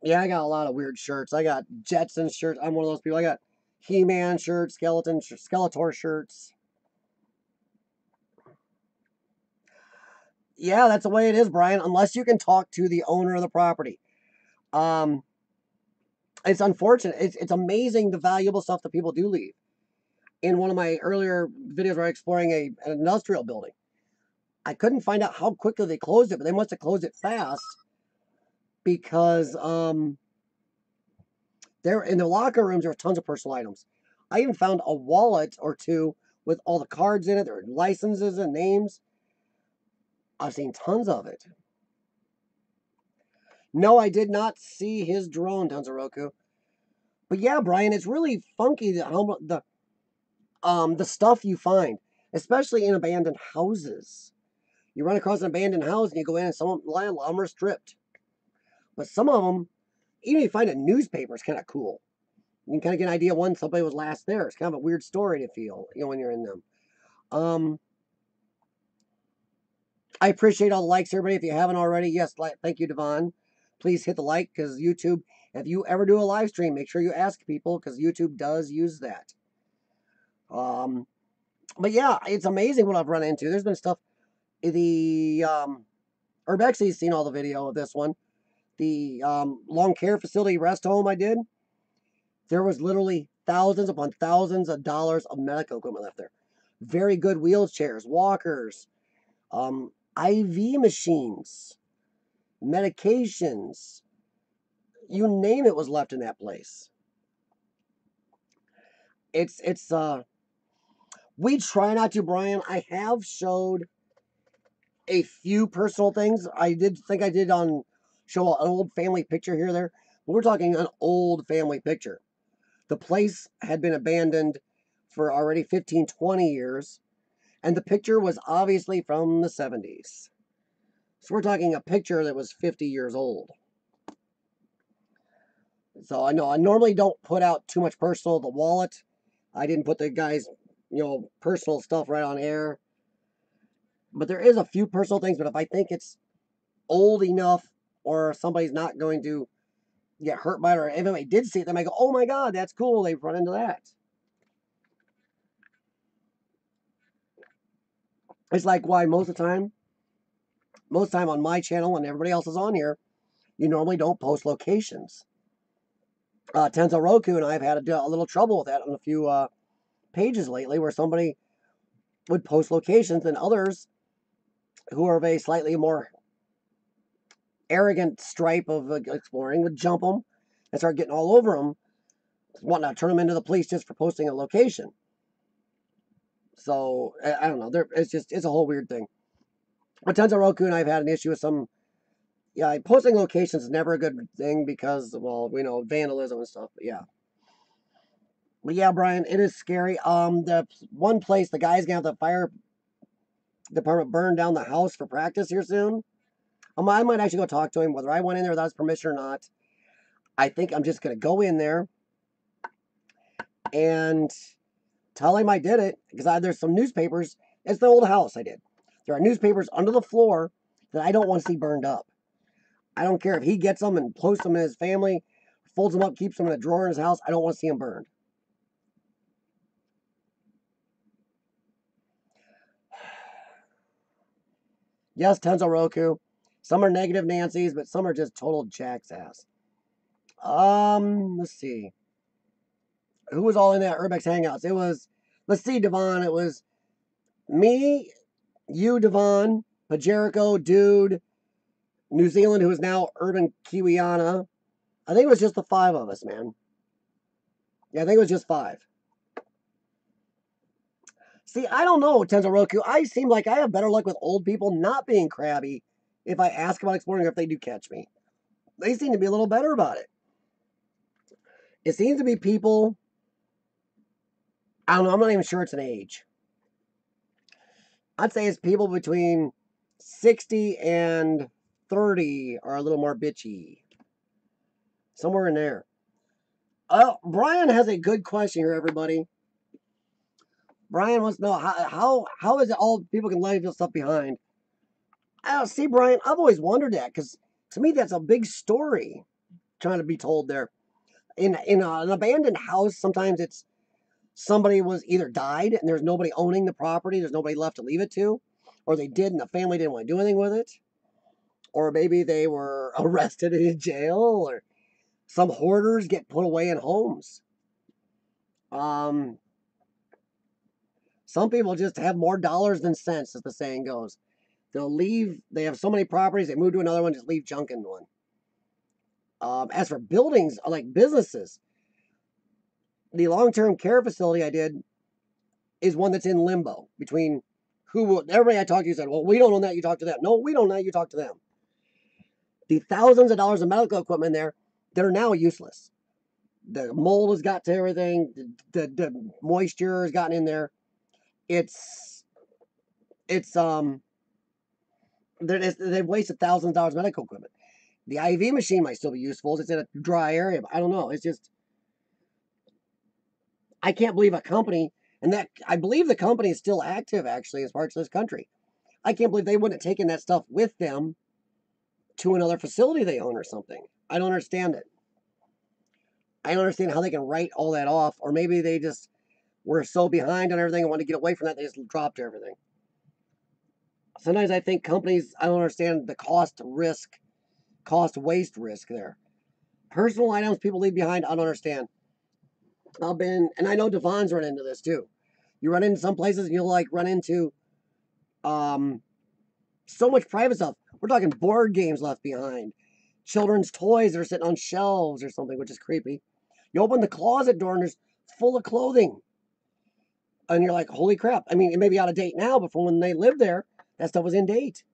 Yeah, I got a lot of weird shirts. I got Jetson shirts. I'm one of those people. I got He-Man shirts, Skeletor shirts. Yeah, that's the way it is, Brian, unless you can talk to the owner of the property. Um, it's unfortunate. It's amazing the valuable stuff that people do leave. In one of my earlier videos where I was exploring an industrial building, I couldn't find out how quickly they closed it, but they must have closed it fast because there in the locker rooms there were tons of personal items. I even found a wallet or two with all the cards in it, their licenses and names. I've seen tons of it. No, I did not see his drone, Tanzaroku. But yeah, Brian, it's really funky how the stuff you find, especially in abandoned houses. You run across an abandoned house and you go in and some of them are stripped. But some of them, even if you find a newspaper, it's kind of cool. You can kind of get an idea when somebody was last there. It's kind of a weird story to feel, when you're in them. I appreciate all the likes, everybody. If you haven't already, yes, thank you, Devon. Please hit the like because YouTube, if you ever do a live stream, make sure you ask people because YouTube does use that. But yeah, it's amazing what I've run into. There's been stuff. The Urbexy's seen all the video of this one. The long care facility rest home I did. There was literally thousands upon thousands of dollars of medical equipment left there. Very good wheelchairs, walkers, IV machines, medications, you name it was left in that place. It's we try not to, Brian. I have showed a few personal things. I did think I did on show an old family picture here or there. But we're talking an old family picture. The place had been abandoned for already 15, 20 years, and the picture was obviously from the 70s. So we're talking a picture that was 50 years old. So I know I normally don't put out too much personal. The wallet, I didn't put the guy's, personal stuff right on air. But there is a few personal things. But if I think it's old enough or somebody's not going to get hurt by it, or if I did see it, then I go, oh my God, that's cool. They've run into that. It's like why most of the time on my channel and everybody else is on here, you normally don't post locations. Tenzo Roku and I have had a little trouble with that on a few pages lately where somebody would post locations and others who are of a slightly more arrogant stripe of exploring would jump them and start getting all over them, wanting to turn them into the police just for posting a location. So I don't know. It's a whole weird thing. But Tenzo Roku and I have had an issue with some. Yeah, posting locations is never a good thing because, well, we know vandalism and stuff. But yeah. But yeah, Brian, it is scary. The one place the guy's gonna have the fire department burn down the house for practice here soon. I might actually go talk to him, whether I went in there without his permission or not. I think I'm just gonna go in there and tell him I did it because there's some newspapers. It's the old house I did. There are newspapers under the floor that I don't want to see burned up. I don't care if he gets them and posts them in his family, folds them up, keeps them in a drawer in his house. I don't want to see them burned. Yes, Tenzo Roku. Some are negative Nancy's, but some are just total jackass. Let's see. Who was all in that Urbex Hangouts? It was, let's see, Devon. It was me, you, Devon, Pajerico, Dude, New Zealand, who is now Urban Kiwiana. I think it was just the 5 of us, man. Yeah, I think it was just 5. See, I don't know, Tenzo Roku. I seem like I have better luck with old people not being crabby if I ask about exploring or if they do catch me. They seem to be a little better about it. It seems to be people, I don't know, I'm not even sure it's an age. I'd say it's people between 60 and 30 are a little more bitchy. Somewhere in there. Brian has a good question here, everybody. Brian wants to know how is it all people can leave stuff behind? See, Brian, I've always wondered that because to me that's a big story trying to be told there. In an abandoned house, sometimes it's somebody was either died and there's nobody owning the property, there's nobody left to leave it to, or they did and the family didn't want to do anything with it, or maybe they were arrested and in jail, or some hoarders get put away in homes. Some people just have more dollars than cents, as the saying goes. They'll leave, they have so many properties, they move to another one, just leave junk in one. As for buildings, like businesses, the long-term care facility I did is one that's in limbo between everybody I talked to said, well, we don't own that, you talk to them. No, we don't own that, you talk to them. The thousands of dollars of medical equipment there that are now useless. The mold has got to everything, the moisture has gotten in there. They've wasted thousands of dollars of medical equipment. The IV machine might still be useful. It's in a dry area, but I don't know. It's just, I can't believe a company, and that I believe the company is still active actually as parts of this country. I can't believe they wouldn't have taken that stuff with them to another facility they own or something. I don't understand it. I don't understand how they can write all that off, or maybe they just were so behind on everything and wanted to get away from that, they just dropped everything. Sometimes I think companies, I don't understand the cost waste risk there. Personal items people leave behind, I don't understand. And I know Devon's run into this too. You run into some places and you'll like run into so much private stuff. We're talking board games left behind, children's toys that are sitting on shelves or something, which is creepy. You open the closet door and there's full of clothing. And you're like, holy crap. I mean, it may be out of date now, but from when they lived there, that stuff was in date.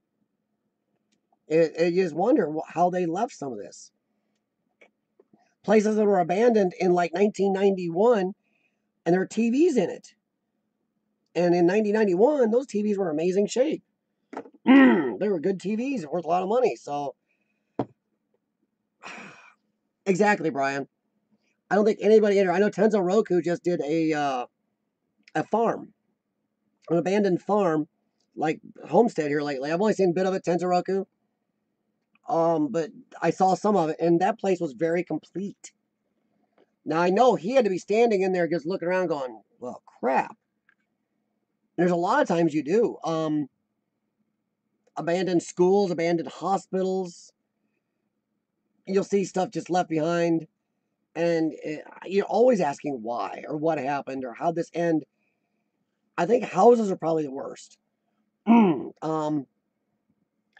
You just wonder how they left some of this. Places that were abandoned in like 1991, and there are TVs in it. And in 1991, those TVs were in amazing shape. They were good TVs, worth a lot of money. So, exactly, Brian. I don't think anybody in here. I know Tenzo Roku just did a farm, an abandoned farm, like homestead here lately. I've only seen a bit of it, Tenzo Roku. But I saw some of it, and that place was very complete. Now I know he had to be standing in there just looking around, going, "Well, crap." There's a lot of times you do. Abandoned schools, abandoned hospitals. You'll see stuff just left behind, and you're always asking why or what happened or how'd this end. I think houses are probably the worst.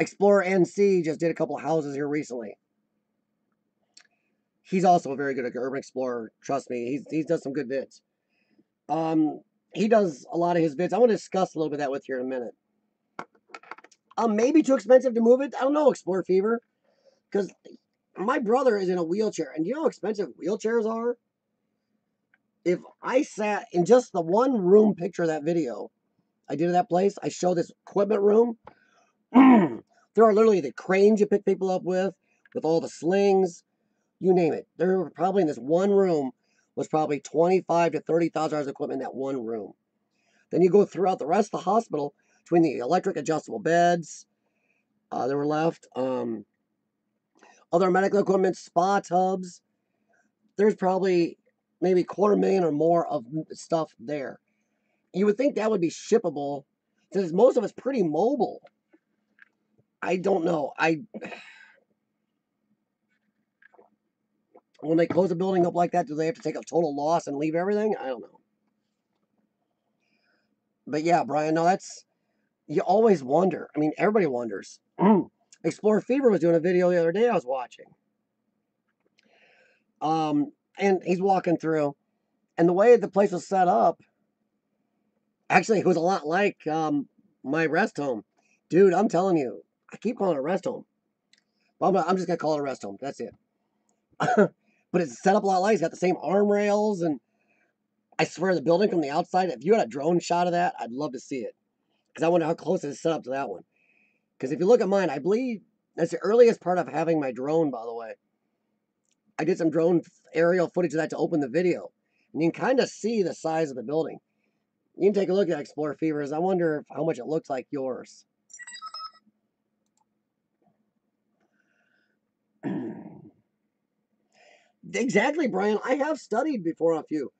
Explorer NC just did a couple of houses here recently. He's also very good at Urban Explorer. Trust me, he does some good vids. He does a lot of his vids. I want to discuss a little bit of that with you in a minute. Maybe too expensive to move it. I don't know, Explorer Fever, because my brother is in a wheelchair, and do you know how expensive wheelchairs are? If I sat in just the one room picture of that video I did of that place, I show this equipment room. There are literally the cranes you pick people up with all the slings, you name it. There were probably in this one room was probably $25,000 to $30,000 of equipment in that one room. Then you go throughout the rest of the hospital between the electric adjustable beds that were left, other medical equipment, spa tubs. There's probably maybe $250,000 or more of stuff there. You would think that would be shippable since most of it's pretty mobile. I don't know. When they close a building up like that, do they have to take a total loss and leave everything? I don't know. But yeah, Brian, no, you always wonder. I mean, everybody wonders. Explorer Fever was doing a video the other day I was watching. And he's walking through, and the way the place was set up, actually, it was a lot like my rest home. Dude, I'm telling you, I keep calling it a rest home. Well, I'm just going to call it a rest home. That's it. But it's set up a lot like it's got the same arm rails, and I swear the building from the outside, if you had a drone shot of that, I'd love to see it. Because I wonder how close it is set up to that one. Because if you look at mine, I believe that's the earliest part of having my drone, by the way. I did some drone aerial footage of that to open the video. And you can kind of see the size of the building. You can take a look at Explorer Fevers. I wonder how much it looks like yours. Exactly, Brian. I have studied before on a few.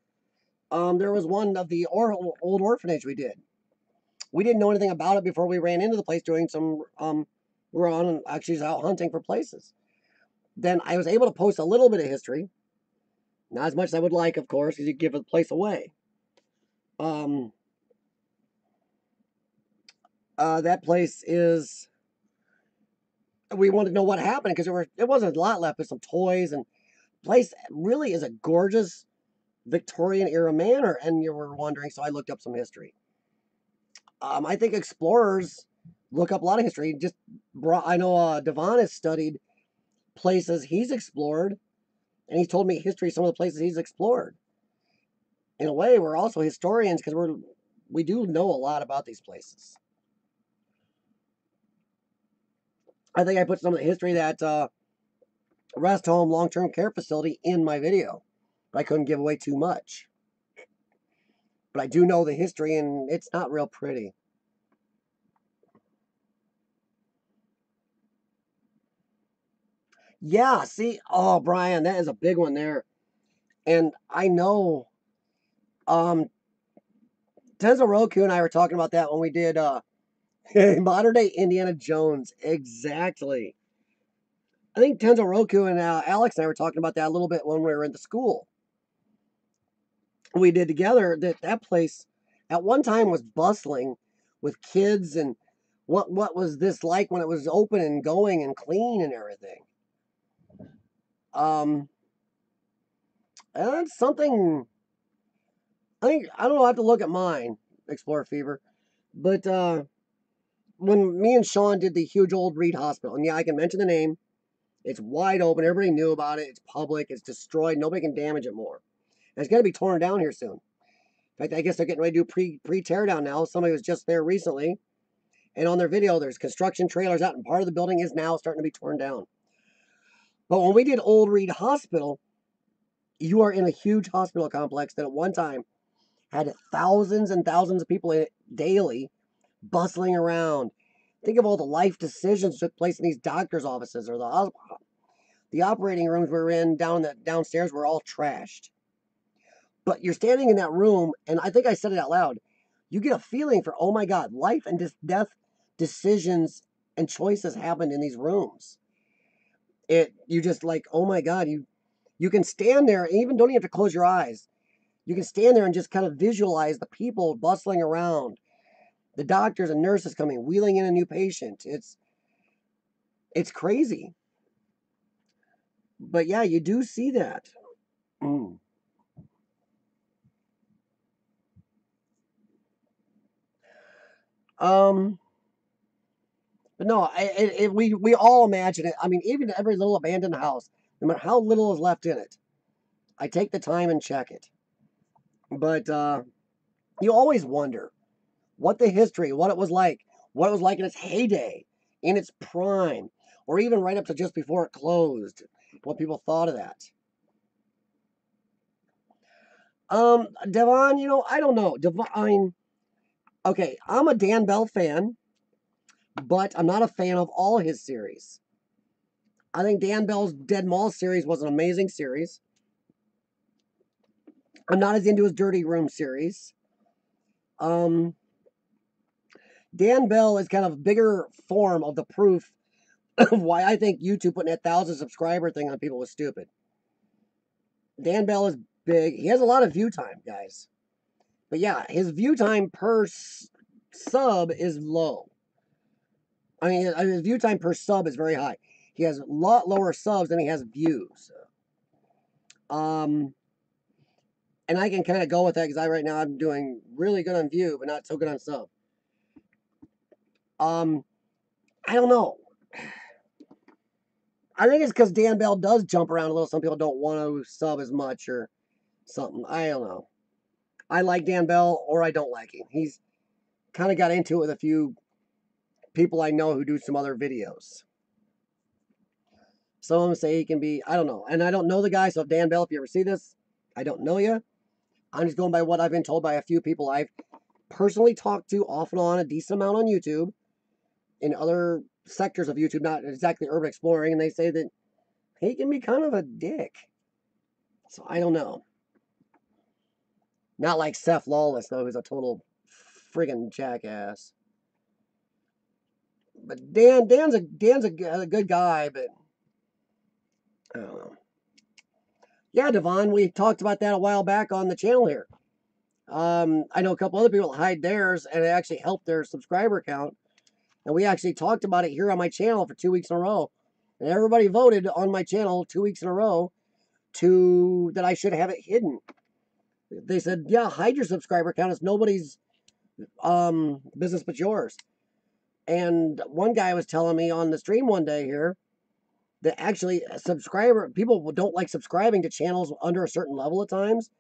There was one of the old orphanage we did. We didn't know anything about it before we ran into the place doing some, we were on, actually out hunting for places. Then I was able to post a little bit of history. Not as much as I would like, of course, because you give the place away. That place is, we wanted to know what happened because it wasn't a lot left, but some toys, and place really is a gorgeous Victorian era manor, and you were wondering, so I looked up some history. I think explorers look up a lot of history. Just I know Devon has studied places he's explored, and he's told me history of some of the places he's explored. In a way, we're also historians because we do know a lot about these places. I think I put some of the history that rest home long-term care facility in my video, but I couldn't give away too much. But I do know the history, and it's not real pretty. Yeah, see, oh, Brian, that is a big one there. And I know, um, Tenzo Roku and I were talking about that when we did modern day Indiana Jones. Exactly. I think Tenzo Roku and Alex and I were talking about that a little bit when we were in the school. We did together that place at one time was bustling with kids, and what was this like when it was open and going and clean and everything. Um, and that's something I think I don't know. I have to look at mine, Explorer Fever, but when me and Sean did the huge old Reed Hospital, and yeah, I can mention the name. It's wide open. Everybody knew about it. It's public. It's destroyed. Nobody can damage it more. And it's going to be torn down here soon. In fact, I guess they're getting ready to do pre tear down now. Somebody was just there recently, and on their video, there's construction trailers out, and part of the building is now starting to be torn down. But when we did Old Reed Hospital, you are in a huge hospital complex that at one time had thousands and thousands of people in it daily, bustling around. Think of all the life decisions that took place in these doctors' offices, or the operating rooms we were in downstairs were all trashed. But you're standing in that room, and I think I said it out loud. You get a feeling for, oh my God, life and death decisions and choices happened in these rooms. You just like, oh my God, you can stand there, and even don't even have to close your eyes. You can stand there and just kind of visualize the people bustling around, the doctors and nurses coming, wheeling in a new patient. It's crazy. But yeah, you do see that. Mm. Um, but no, we all imagine it. I mean, even every little abandoned house, no matter how little is left in it, I take the time and check it. But you always wonder what the history, what it was like in its heyday, in its prime, or even right up to just before it closed. What people thought of that. Devon, I don't know. Devon, I mean, okay, I'm a Dan Bell fan, but I'm not a fan of all his series. I think Dan Bell's Dead Mall series was an amazing series. I'm not as into his Dirty Room series. Um, Dan Bell is kind of a bigger form of the proof of why I think YouTube putting that 1,000 subscriber thing on people was stupid. Dan Bell is big. He has a lot of view time, guys. But yeah, his view time per sub is low. I mean, his view time per sub is very high. He has a lot lower subs than he has views. Um, and I can kind of go with that because right now I'm doing really good on view, but not so good on sub. I don't know. I think it's because Dan Bell does jump around a little. Some people don't want to sub as much or something. I don't know. I like Dan Bell or I don't like him. He's kind of got into it with a few people I know who do some other videos. Some of them say he can be, I don't know. And I don't know the guy, so if Dan Bell, if you ever see this, I don't know you. I'm just going by what I've been told by a few people I've personally talked to off and on a decent amount on YouTube, in other sectors of YouTube, not exactly urban exploring, and they say that he can be kind of a dick. So I don't know. Not like Seth Lawless, though, who's a total friggin' jackass. But Dan's a good guy, but I don't know. Yeah, Devon, we talked about that a while back on the channel here. I know a couple other people hide theirs, and it actually helped their subscriber count. And we actually talked about it here on my channel for 2 weeks in a row. And everybody voted on my channel 2 weeks in a row that I should have it hidden. They said, yeah, hide your subscriber count. It's nobody's business but yours. And one guy was telling me on the stream one day here that actually people don't like subscribing to channels under a certain level at times.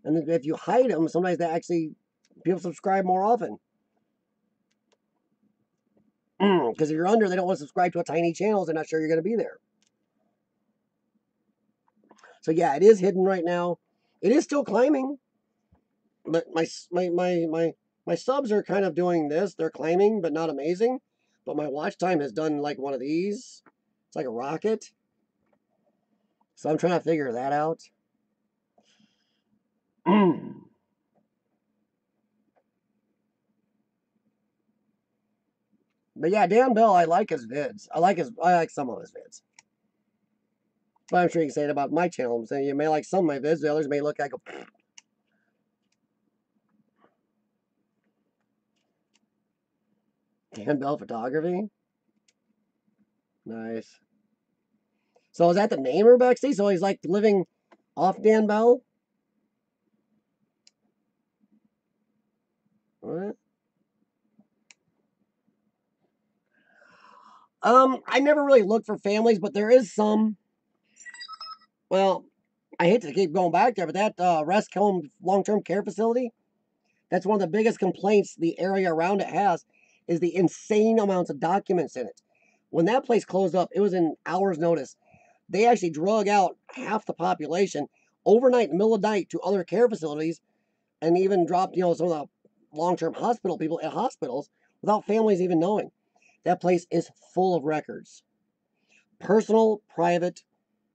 And then if you hide them, sometimes people subscribe more often. Because if you're under, they don't want to subscribe to a tiny channel. They're not sure you're going to be there. So yeah, it is hidden right now. It is still climbing. But my subs are kind of doing this. They're climbing, but not amazing. But my watch time has done like one of these. It's like a rocket. So I'm trying to figure that out. But yeah, Dan Bell, I like his vids. I like some of his vids. But I'm sure you can say it about my channel. I'm saying you may like some of my vids, the others may look like a Dan Bell photography. Nice. So is that the name of Bexy? So he's like living off Dan Bell? What? I never really looked for families, but there is some. Well, I hate to keep going back there, but that rest home long-term care facility, that's one of the biggest complaints the area around it has, is the insane amounts of documents in it. When that place closed up, it was in hours' notice. They actually drug out half the population overnight, in the middle of the night, to other care facilities, and even dropped, some of the long-term hospital people at hospitals without families even knowing. That place is full of records. Personal, private,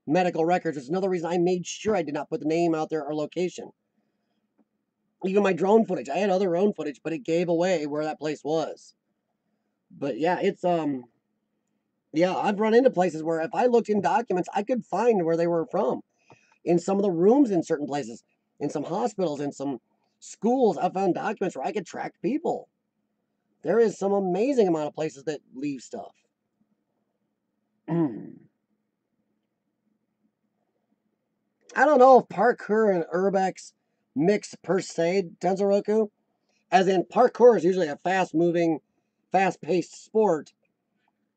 medical records. It's another reason I made sure I did not put the name out there or location. Even my drone footage. I had other drone footage, but it gave away where that place was. But yeah, I've run into places where if I looked in documents, I could find where they were from. In some of the rooms in certain places, in some hospitals, in some schools, I found documents where I could track people. There is some amazing amount of places that leave stuff. I don't know if parkour and urbex mix per se, Tensoroku. As in, parkour is usually a fast-moving, fast-paced sport.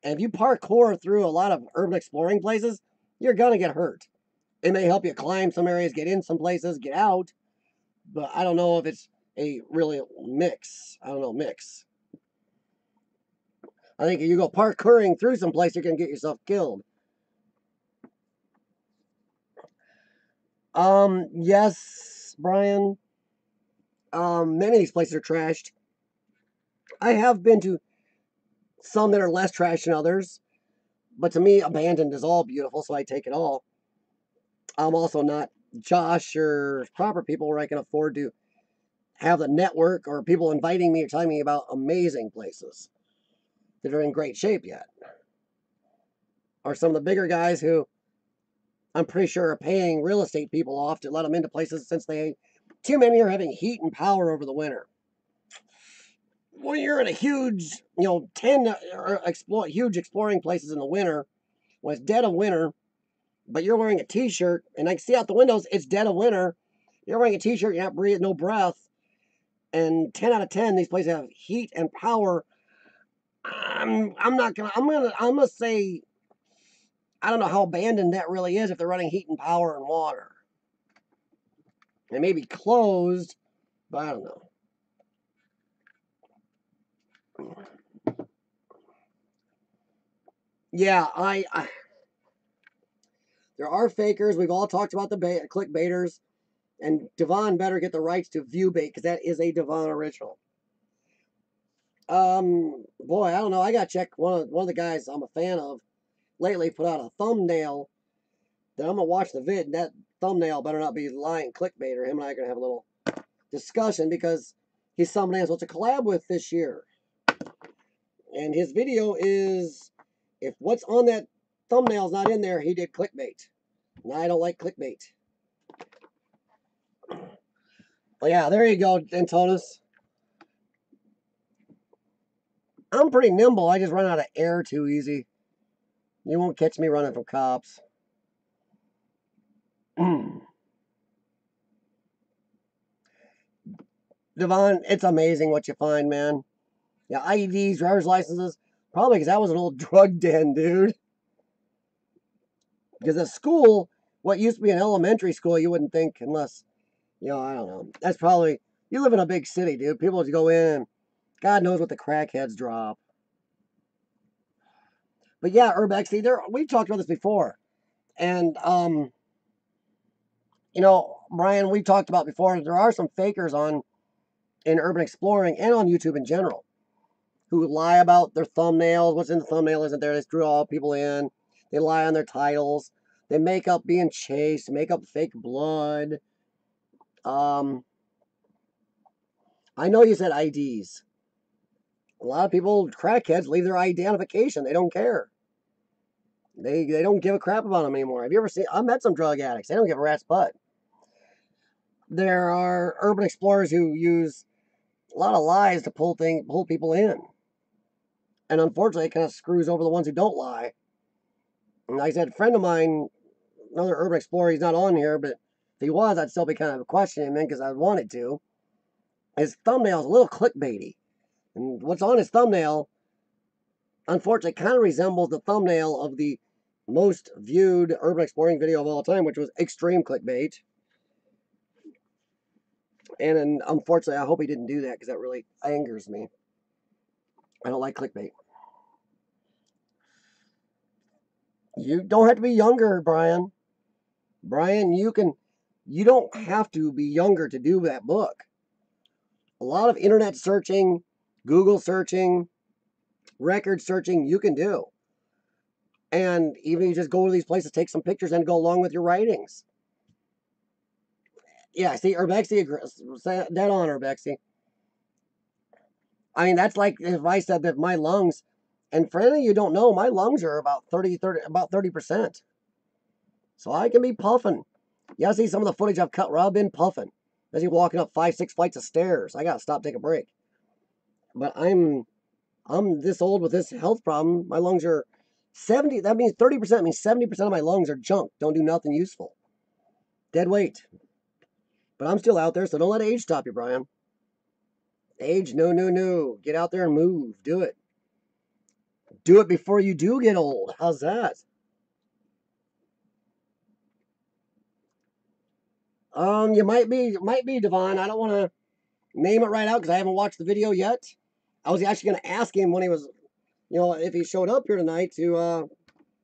And if you parkour through a lot of urban exploring places, you're going to get hurt. It may help you climb some areas, get in some places, get out. But I don't know if it's a really mix. I don't know, mix. I think if you go parkouring through some place, you're going to get yourself killed. Yes, Brian. Many of these places are trashed. I have been to some that are less trashed than others, but to me, abandoned is all beautiful, so I take it all. I'm also not Josh or proper people where I can afford to have the network or people inviting me or telling me about amazing places that are in great shape yet. Or some of the bigger guys who I'm pretty sure are paying real estate people off to let them into places since too many are having heat and power over the winter. When you're in a huge, 10 huge exploring places in the winter, when it's dead of winter, but you're wearing a t-shirt, and I can see out the windows, it's dead of winter. You're wearing a t-shirt, you're not breathing, no breath, and 10 out of 10, these places have heat and power. I'm gonna say, I don't know how abandoned that really is if they're running heat and power and water. It may be closed, but I don't know. Yeah, there are fakers. We've all talked about the clickbaiters, and Devon better get the rights to ViewBait because that is a Devon original. Boy, I don't know. I gotta check one of the guys I'm a fan of lately put out a thumbnail that I'm gonna watch the vid. And that thumbnail better not be lying clickbait, or him and I are gonna have a little discussion because He's somebody I'm supposed to collab with this year. And his video is, if what's on that thumbnail's not in there, he did clickbait. And I don't like clickbait. Well, yeah, there you go, Antonis. I'm pretty nimble. I just run out of air too easy. You won't catch me running from cops. Devon, it's amazing what you find, man. Yeah, IEDs, driver's licenses. Probably because that was an old drug den, dude. Because at school, what used to be an elementary school, you wouldn't think unless, I don't know. That's probably, you live in a big city, dude. People just go in, God knows what the crackheads drop. But yeah, Urbexy, we've talked about this before. And, Brian, we've talked about before, there are some fakers in urban exploring and on YouTube in general who lie about their thumbnails. What's in the thumbnail isn't there. They draw people in. They lie on their titles. They make up being chased, make up fake blood. I know you said IDs. A lot of people, crackheads, leave their identification. They don't care. They don't give a crap about them anymore. Have you ever seen? I've met some drug addicts. They don't give a rat's butt. There are urban explorers who use a lot of lies to pull people in, and unfortunately, it kind of screws over the ones who don't lie. And like I said, a friend of mine, another urban explorer, he's not on here, but if he was, I'd still be kind of questioning him because I wanted to. His thumbnail is a little clickbaity, and what's on his thumbnail, unfortunately, kind of resembles the thumbnail of the most viewed urban exploring video of all time, which was extreme clickbait. And unfortunately, I hope he didn't do that because that really angers me. I don't like clickbait. You don't have to be younger, Brian. Brian, you don't have to be younger to do that book. A lot of internet searching, Google searching, record searching, you can do. And even you just go to these places, take some pictures, and go along with your writings. Yeah, see, Urbexy, dead on, Urbexy. I mean, that's like if I said that my lungs, and for any of you don't know, my lungs are about 30%. So I can be puffing. You see some of the footage I've cut where I've been puffing. As you walking up 5-6 flights of stairs. I gotta stop, take a break. But I'm this old with this health problem. My lungs are 70. That means 30% means 70% of my lungs are junk. Don't do nothing useful. Dead weight. But I'm still out there, so don't let age stop you, Brian. Age, no. Get out there and move. Do it. Do it before you do get old. How's that? You might be Devon. I don't want to name it right out because I haven't watched the video yet. I was actually going to ask him when he was, if he showed up here tonight to, I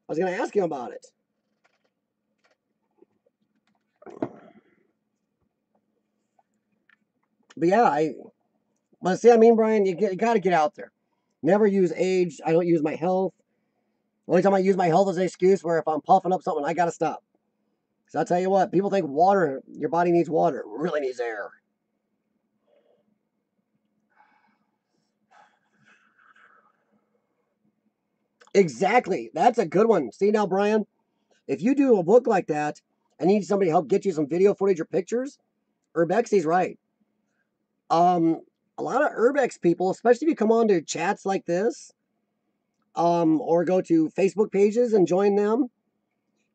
was going to ask him about it. But yeah, but see, I mean, Brian, you got to get out there. Never use age. I don't use my health. The only time I use my health as an excuse where if I'm puffing up something, I got to stop. Because I'll tell you what, people think water, your body needs water. It really needs air. Exactly. That's a good one. See now, Brian, if you do a book like that and you need somebody to help get you some video footage or pictures, Urbexy's right. A lot of Urbex people, especially if you come on to chats like this, or go to Facebook pages and join them,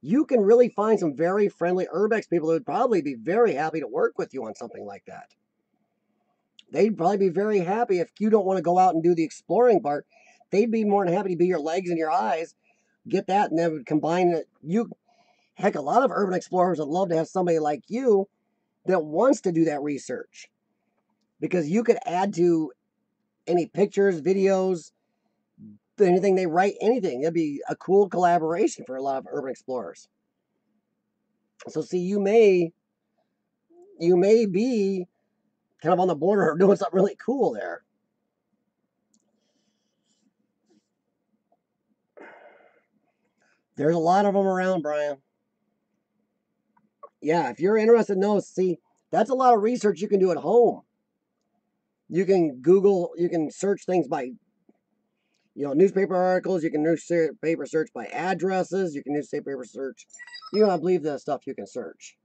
you can really find some very friendly Urbex people who would probably be very happy to work with you on something like that. They'd probably be very happy if you don't want to go out and do the exploring part. They'd be more than happy to be your legs and your eyes, get that, and then would combine it. Heck, a lot of urban explorers would love to have somebody like you that wants to do that research, because you could add to any pictures, videos, anything they write, anything. It'd be a cool collaboration for a lot of urban explorers. So see, you may be kind of on the border of doing something really cool there. There's a lot of them around, Brian. Yeah, if you're interested in those, see, that's a lot of research you can do at home. You can Google, you can search things by, newspaper articles. You can newspaper search by addresses. You can newspaper search. You don't believe the stuff you can search.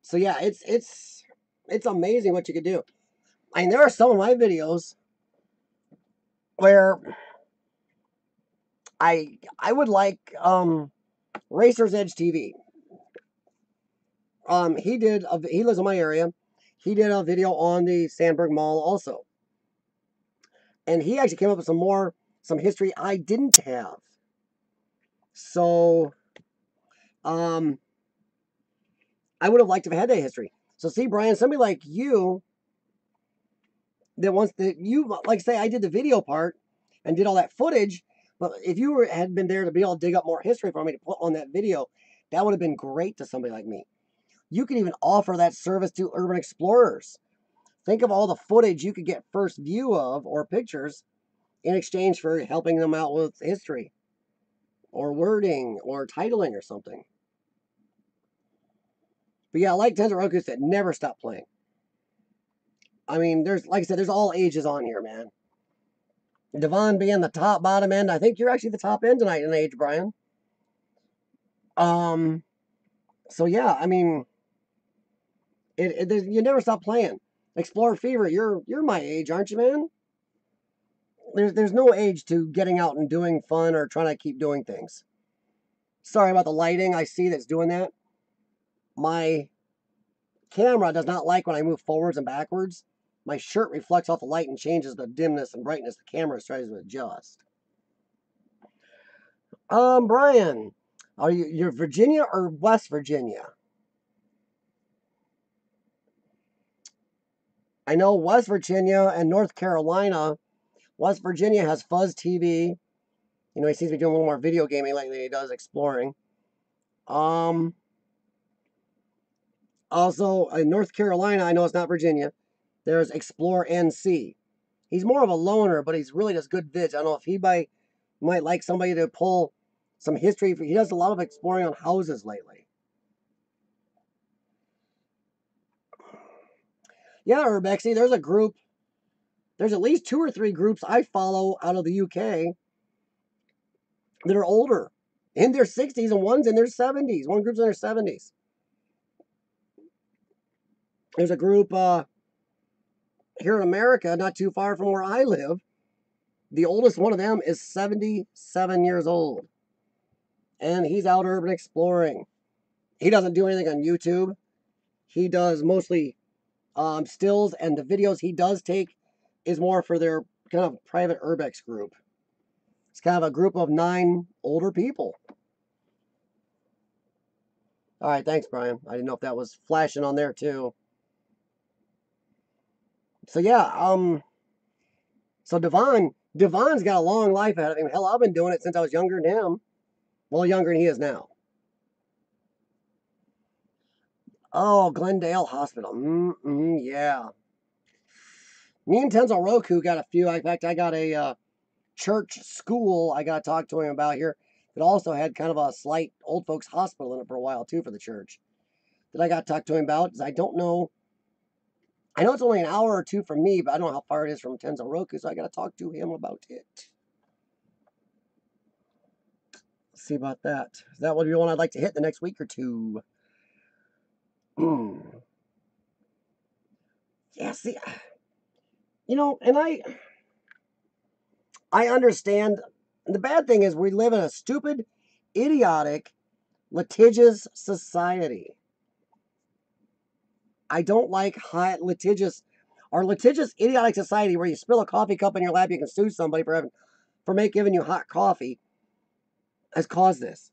So yeah, it's amazing what you can do. I mean, there are some of my videos where I would like Racer's Edge TV. He lives in my area. He did a video on the Sandburg Mall also. And he actually came up with some history I didn't have. So I would have liked to have had that history. So see, Brian, somebody like you that wants that you like say I did the video part and did all that footage, but if you had been there to be able to dig up more history for me to put on that video, that would have been great to somebody like me. You could even offer that service to urban explorers. Think of all the footage you could get first view of or pictures in exchange for helping them out with history or wording or titling or something. But yeah, like Tensoroku said, never stop playing. I mean, like I said, there's all ages on here, man. Devon being the top bottom end. I think you're actually the top end tonight in age, Brian. So yeah, I mean, you never stop playing. Explorer Fever, you're my age, aren't you, man? There's no age to getting out and doing fun or trying to keep doing things. Sorry about the lighting. I see that's doing that. My camera does not like when I move forwards and backwards. My shirt reflects off the light and changes the dimness and brightness the camera tries to adjust. Brian, you're Virginia or West Virginia? I know West Virginia and North Carolina. West Virginia has Fuzz TV. He seems to be doing a little more video gaming lately than he does exploring. Also, in North Carolina, I know it's not Virginia, there's Explore NC. He's more of a loner, but he's really does good vids. I don't know if he might like somebody to pull some history. He does a lot of exploring on houses lately. Yeah, Urbexy, there's a group. There's at least 2 or 3 groups I follow out of the UK that are older, in their 60s, and one's in their 70s. One group's in their 70s. There's a group here in America, not too far from where I live. The oldest one of them is 77 years old. And he's out urban exploring. He doesn't do anything on YouTube. He does mostly stills, and the videos he does take is more for their kind of private urbex group. It's kind of a group of 9 older people. All right, thanks, Brian. I didn't know if that was flashing on there too. So yeah, so Devon's got a long life ahead of him. Hell, I've been doing it since I was younger than him. Well, younger than he is now. Oh, Glendale Hospital. Yeah. Me and Tenzo Roku got a few. In fact, I got a church school I got to talk to him about here. It also had kind of a slight old folks hospital in it for a while too for the church. That I got to talk to him about. I don't know. I know it's only an hour or 2 from me, but I don't know how far it is from Tenzo Roku, so I got to talk to him about it. Let's see about that. Is that what you want I'd like to hit the next week or 2? Yeah, see, and I understand. The bad thing is we live in a stupid, idiotic, litigious society. I don't like litigious, idiotic society where you spill a coffee cup in your lap, you can sue somebody for giving you hot coffee, has caused this.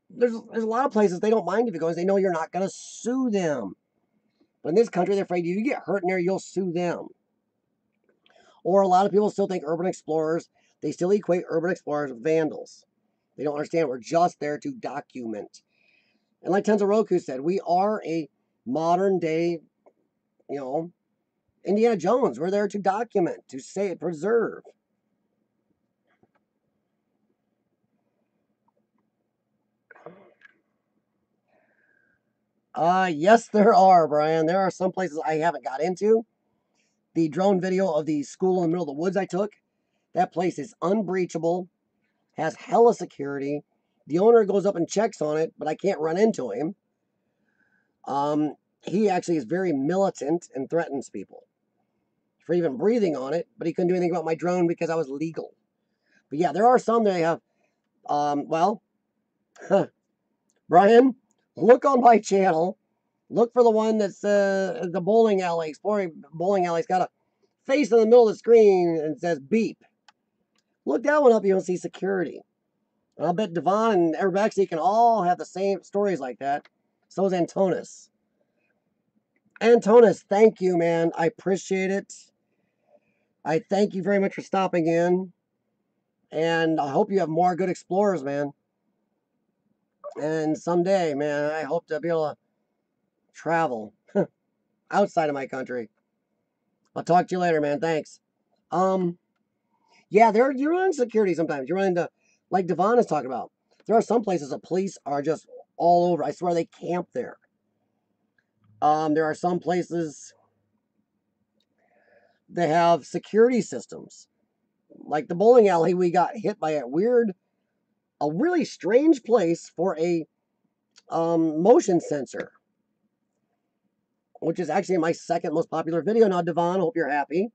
There's a lot of places they don't mind if you go, they know you're not going to sue them. But in this country, they're afraid if you get hurt in there, you'll sue them. Or a lot of people still think urban explorers, they still equate urban explorers with vandals. They don't understand we're just there to document. And like Tenzo Roku said, we are a modern day, Indiana Jones. We're there to document, to preserve. Yes, there are, Brian. There are some places I haven't got into. The drone video of the school in the middle of the woods I took, that place is unbreachable, has hella security. The owner goes up and checks on it, but I can't run into him. He actually is very militant and threatens people for even breathing on it, but he couldn't do anything about my drone because I was legal. But yeah, there are some that have, well, Brian, look on my channel. Look for the one that's the bowling alley, exploring bowling alley. It's got a face in the middle of the screen and it says beep. Look that one up, you'll see security. And I'll bet Devon and Erbexy can all have the same stories like that. So is Antonis. Antonis, thank you, man. I appreciate it. I thank you very much for stopping in. And I hope you have more good explorers, man. And someday, man, I hope to be able to travel outside of my country. I'll talk to you later, man. Thanks. Yeah, you run into security sometimes. You run into, like Devon is talking about. There are some places the police are just all over. I swear they camp there. There are some places they have security systems. Like the bowling alley, we got hit by a really strange place for a motion sensor, which is actually my second most popular video now. Devon, hope you're happy.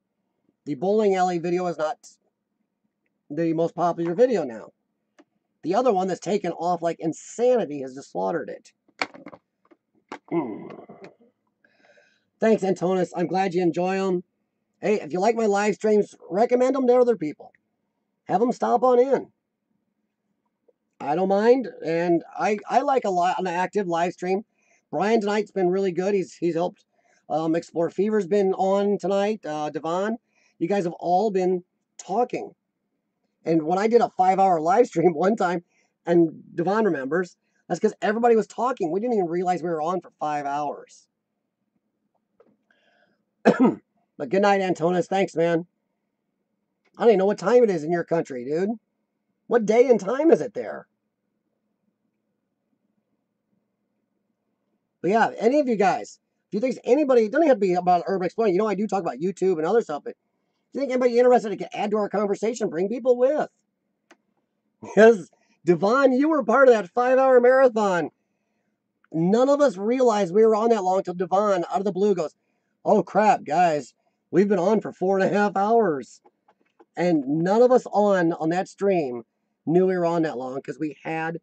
The bowling alley video is not the most popular video now. The other one that's taken off like insanity has just slaughtered it. Thanks, Antonis. I'm glad you enjoy them. Hey, if you like my live streams, recommend them to other people. Have them stop on in. I don't mind, and I like an active live stream. Brian tonight's been really good. He's helped Explore Fever's been on tonight. Devon, you guys have all been talking. And when I did a 5-hour live stream one time, and Devon remembers, that's because everybody was talking. We didn't even realize we were on for 5 hours. But good night, Antonis. Thanks, man. I don't even know what time it is in your country, dude. What day and time is it there? But yeah, any of you guys, if you think anybody, it doesn't have to be about urban exploring. You know, I do talk about YouTube and other stuff, but if you think anybody interested to add to our conversation, bring people with. Because, Devon, you were part of that 5-hour marathon. None of us realized we were on that long until Devon, out of the blue, goes, oh crap, guys, we've been on for 4.5 hours. And none of us on that stream knew we were on that long because we had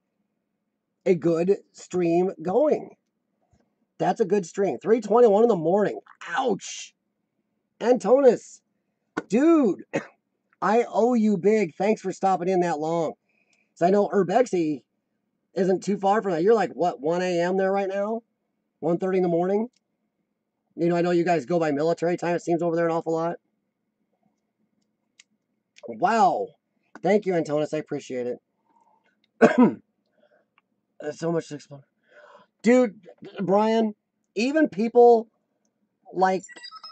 a good stream going. That's a good stream. 3:21 in the morning. Ouch. Antonis, dude, I owe you big. Thanks for stopping in that long. So I know Urbexy isn't too far from that. You're like, what, 1 a.m. there right now? 1:30 in the morning? You know, I know you guys go by military time. It seems over there an awful lot. Wow. Thank you, Antonis. I appreciate it. There's so much to explore. Dude, Brian, even people like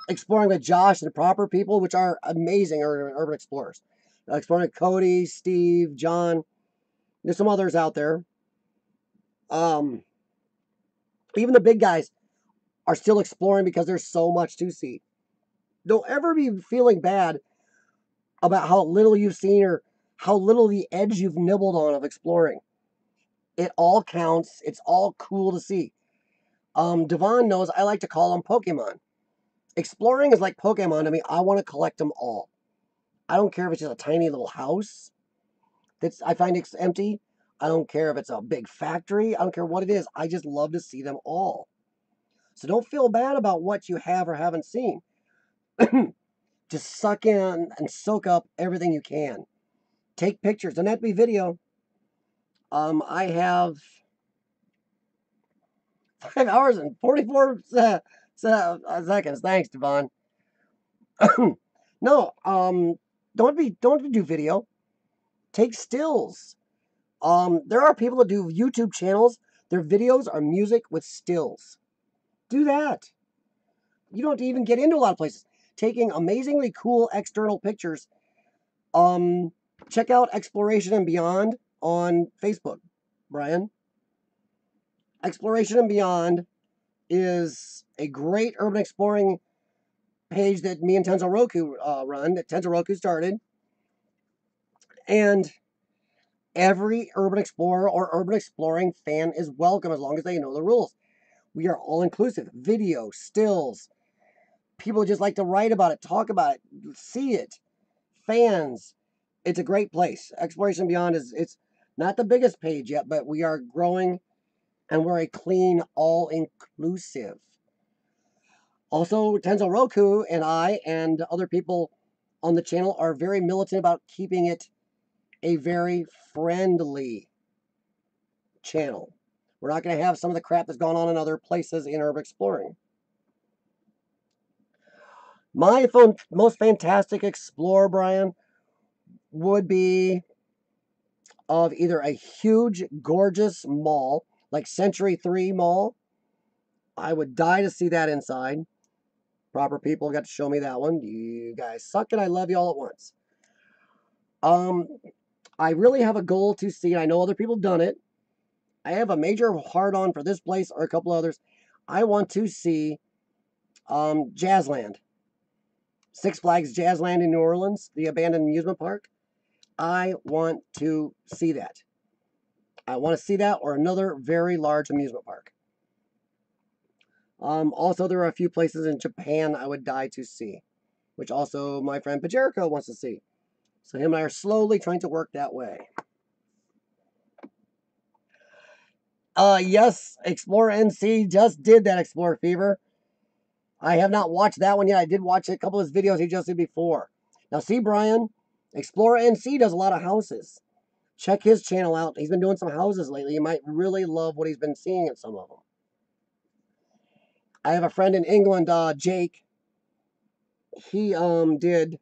exploring with Josh and the proper people, which are amazing urban explorers. Exploring Cody, Steve, John. There's some others out there. Even the big guys are still exploring because there's so much to see. Don't ever be feeling bad about how little you've seen or how little the edge you've nibbled on of exploring. It all counts. It's all cool to see. Devon knows I like to call them Pokemon. Exploring is like Pokemon to me. I want to collect them all. I don't care if it's just a tiny little house that's I find it's empty. I don't care if it's a big factory. I don't care what it is. I just love to see them all. So don't feel bad about what you have or haven't seen. Just suck in and soak up everything you can. Take pictures. Don't have to be video. I have 5 hours and 44 seconds. Thanks, Devon. No, don't do video. Take stills. There are people that do YouTube channels. Their videos are music with stills. Do that. You don't have to even get into a lot of places. Taking amazingly cool external pictures. Check out Exploration and Beyond on Facebook, Brian. Exploration and Beyond is a great urban exploring page that me and Tenzo Roku run, that Tenzo Roku started. And every urban explorer or urban exploring fan is welcome as long as they know the rules. We are all inclusive. Video, stills. People just like to write about it, talk about it, see it. Fans. It's a great place. Exploration Beyond it's not the biggest page yet, but we are growing and we're a clean, all-inclusive. Also, Tenzo Roku and I and other people on the channel are very militant about keeping it a very friendly channel. We're not going to have some of the crap that's gone on in other places in urban exploring. My most fantastic explore, Brian, would be of either a huge, gorgeous mall, like Century 3 Mall. I would die to see that inside. Proper people got to show me that one. You guys suck and I love you all at once. I really have a goal to see, I know other people have done it. I have a major hard-on for this place or a couple others. I want to see Jazzland. Six Flags Jazzland in New Orleans, the abandoned amusement park. I want to see that. I want to see that or another very large amusement park. Also, there are a few places in Japan I would die to see, which also my friend Pajerico wants to see. So him and I are slowly trying to work that way. Yes, Explorer NC just did that Explorer Fever. I have not watched that one yet. I did watch a couple of his videos he just did before. Now, see, Brian, Explorer NC does a lot of houses. Check his channel out. He's been doing some houses lately. You might really love what he's been seeing in some of them. I have a friend in England, Jake. He did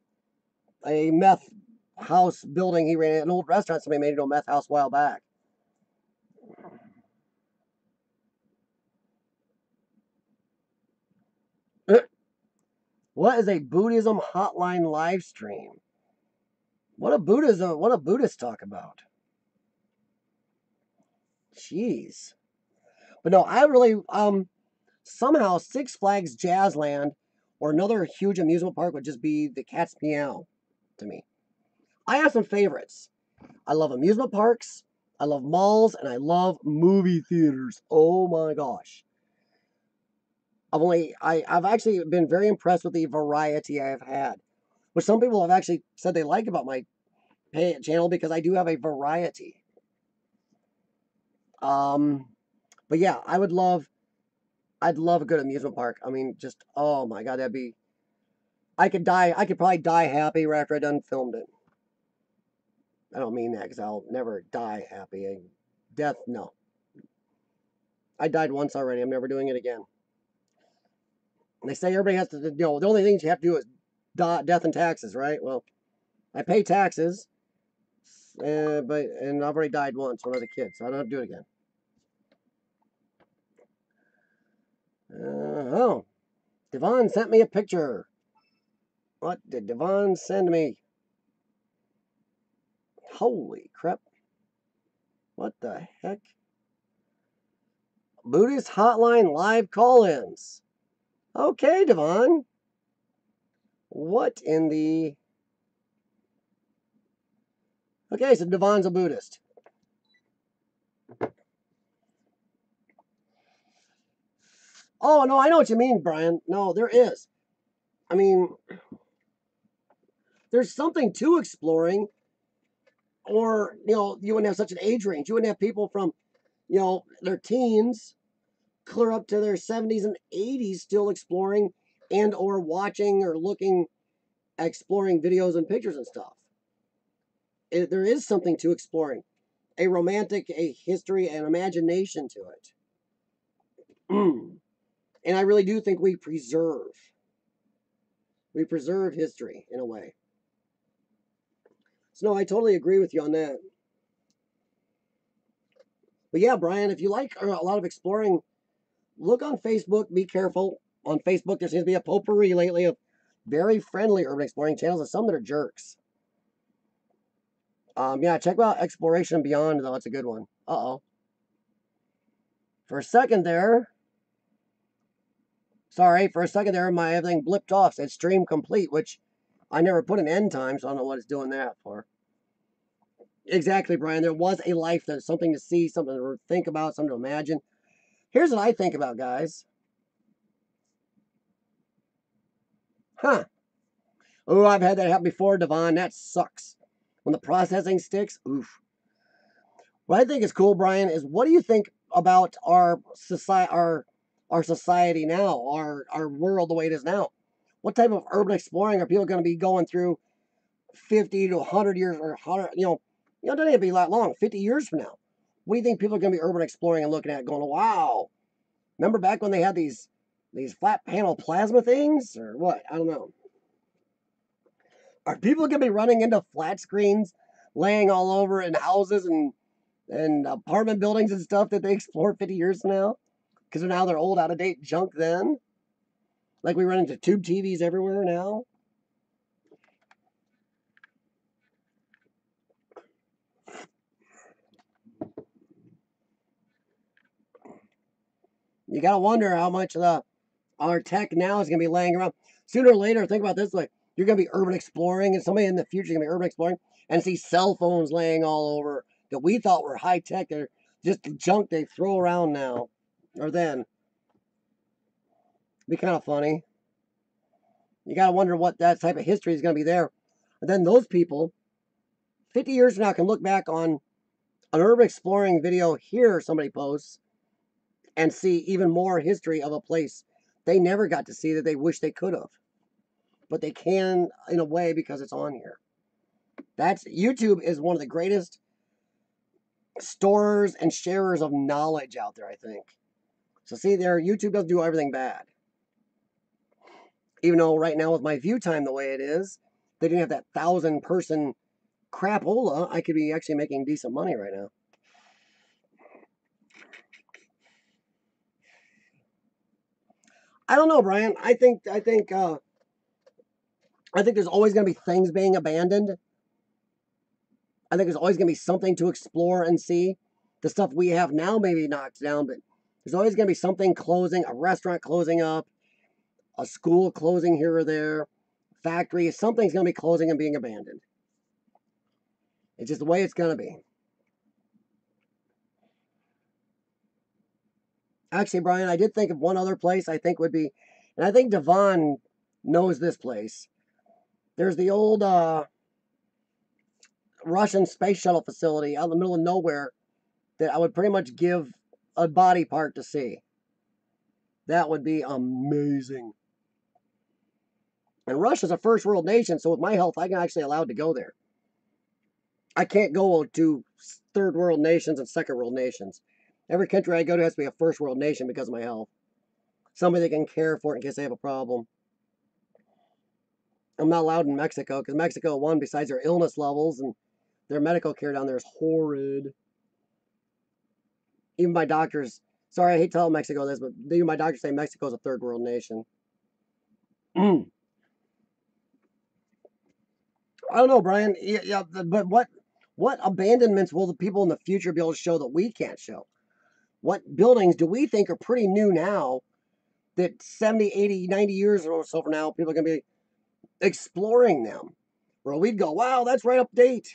a meth house building. He ran an old restaurant. Somebody made it a meth house a while back. What is a Buddhism hotline live stream? What a Buddhist talk about? Jeez. But no, I really somehow Six Flags Jazzland or another huge amusement park would just be the cat's meow to me. I have some favorites. I love amusement parks, I love malls, and I love movie theaters. Oh my gosh. I've actually been very impressed with the variety I have had. Which some people have actually said they like about my channel because I do have a variety. But yeah, I'd love a good amusement park. I mean, just oh my god, I could probably die happy right after I done filmed it. I don't mean that because I'll never die happy. Death, no. I died once already. I'm never doing it again. And they say everybody has to, the only things you have to do is death and taxes, right? Well, I pay taxes, and I've already died once when I was a kid, so I don't have to do it again. Oh, Devon sent me a picture. What did Devon send me? Holy crap. What the heck? Buddhist Hotline live call-ins. Okay, Devon. What in the... Okay, so Devon's a Buddhist. Oh, no, I know what you mean, Brian. No, there is. I mean, there's something to exploring, or, you wouldn't have such an age range. You wouldn't have people from, their teens clear up to their 70s and 80s still exploring and or watching or looking, exploring videos and pictures and stuff. There is something to exploring. A romantic, a history, an imagination to it. And I really do think we preserve history in a way. So no, I totally agree with you on that. But yeah, Brian, if you like a lot of exploring, look on Facebook. Be careful. On Facebook, there seems to be a potpourri lately of very friendly urban exploring channels and some that are jerks. Yeah, check out Exploration Beyond, though. It's a good one. Uh-oh. For a second there, Sorry, for a second there, my everything blipped off. Said stream complete, which I never put an end time, so I don't know what it's doing that for. Exactly, Brian. There was a life. There's something to see, something to think about, something to imagine. Here's what I think about, guys. Huh. Oh, I've had that happen before, Devon. That sucks. When the processing sticks, oof. What I think is cool, Brian, is what do you think about our society now, our world the way it is now? What type of urban exploring are people going to be going through 50 to 100 years or 100, it doesn't have to be that long, 50 years from now? What do you think people are going to be urban exploring and looking at going, wow, remember back when they had these flat panel plasma things or what? I don't know. Are people going to be running into flat screens laying all over in houses and apartment buildings and stuff that they explored 50 years from now? Because they're old, out of date junk then? Like we run into tube TVs everywhere now? You got to wonder how much of our tech now is going to be laying around. Sooner or later, think about this way. You're going to be urban exploring, and somebody in the future is going to be urban exploring and see cell phones laying all over that we thought were high tech. They're just junk they throw around now or then. Be kind of funny. You got to wonder what that type of history is going to be there. And then those people, 50 years from now, can look back on an urban exploring video here somebody posts and see even more history of a place they never got to see that they wish they could have. But they can in a way because it's on here. That's YouTube is one of the greatest storers and sharers of knowledge out there, I think. So see there, YouTube doesn't do everything bad. Even though right now with my view time the way it is, they didn't have that 1,000-person crapola, I could be actually making decent money right now. I don't know, Brian. I think there's always going to be things being abandoned. I think there's always going to be something to explore and see. The stuff we have now maybe knocked down, but there's always going to be something closing, a restaurant closing up, a school closing here or there, factory. Something's going to be closing and being abandoned. It's just the way it's going to be. Actually, Brian, I did think of one other place I think would be, and I think Devon knows this place. There's the old Russian space shuttle facility out in the middle of nowhere that I would pretty much give a body part to see. That would be amazing. And Russia's a first world nation, so with my health, I can actually allowed to go there. I can't go to third world nations and second world nations. Every country I go to has to be a first world nation because of my health. Somebody that can care for it in case they have a problem. I'm not allowed in Mexico because Mexico, one, besides their illness levels and their medical care down there is horrid. Even my doctors, sorry, I hate telling Mexico this, but even my doctors say Mexico is a third world nation. I don't know, Brian. Yeah, but what abandonments will the people in the future be able to show that we can't show? What buildings do we think are pretty new now that 70, 80, 90 years or so from now, people are going to be exploring them? Where we'd go, wow, that's right up date.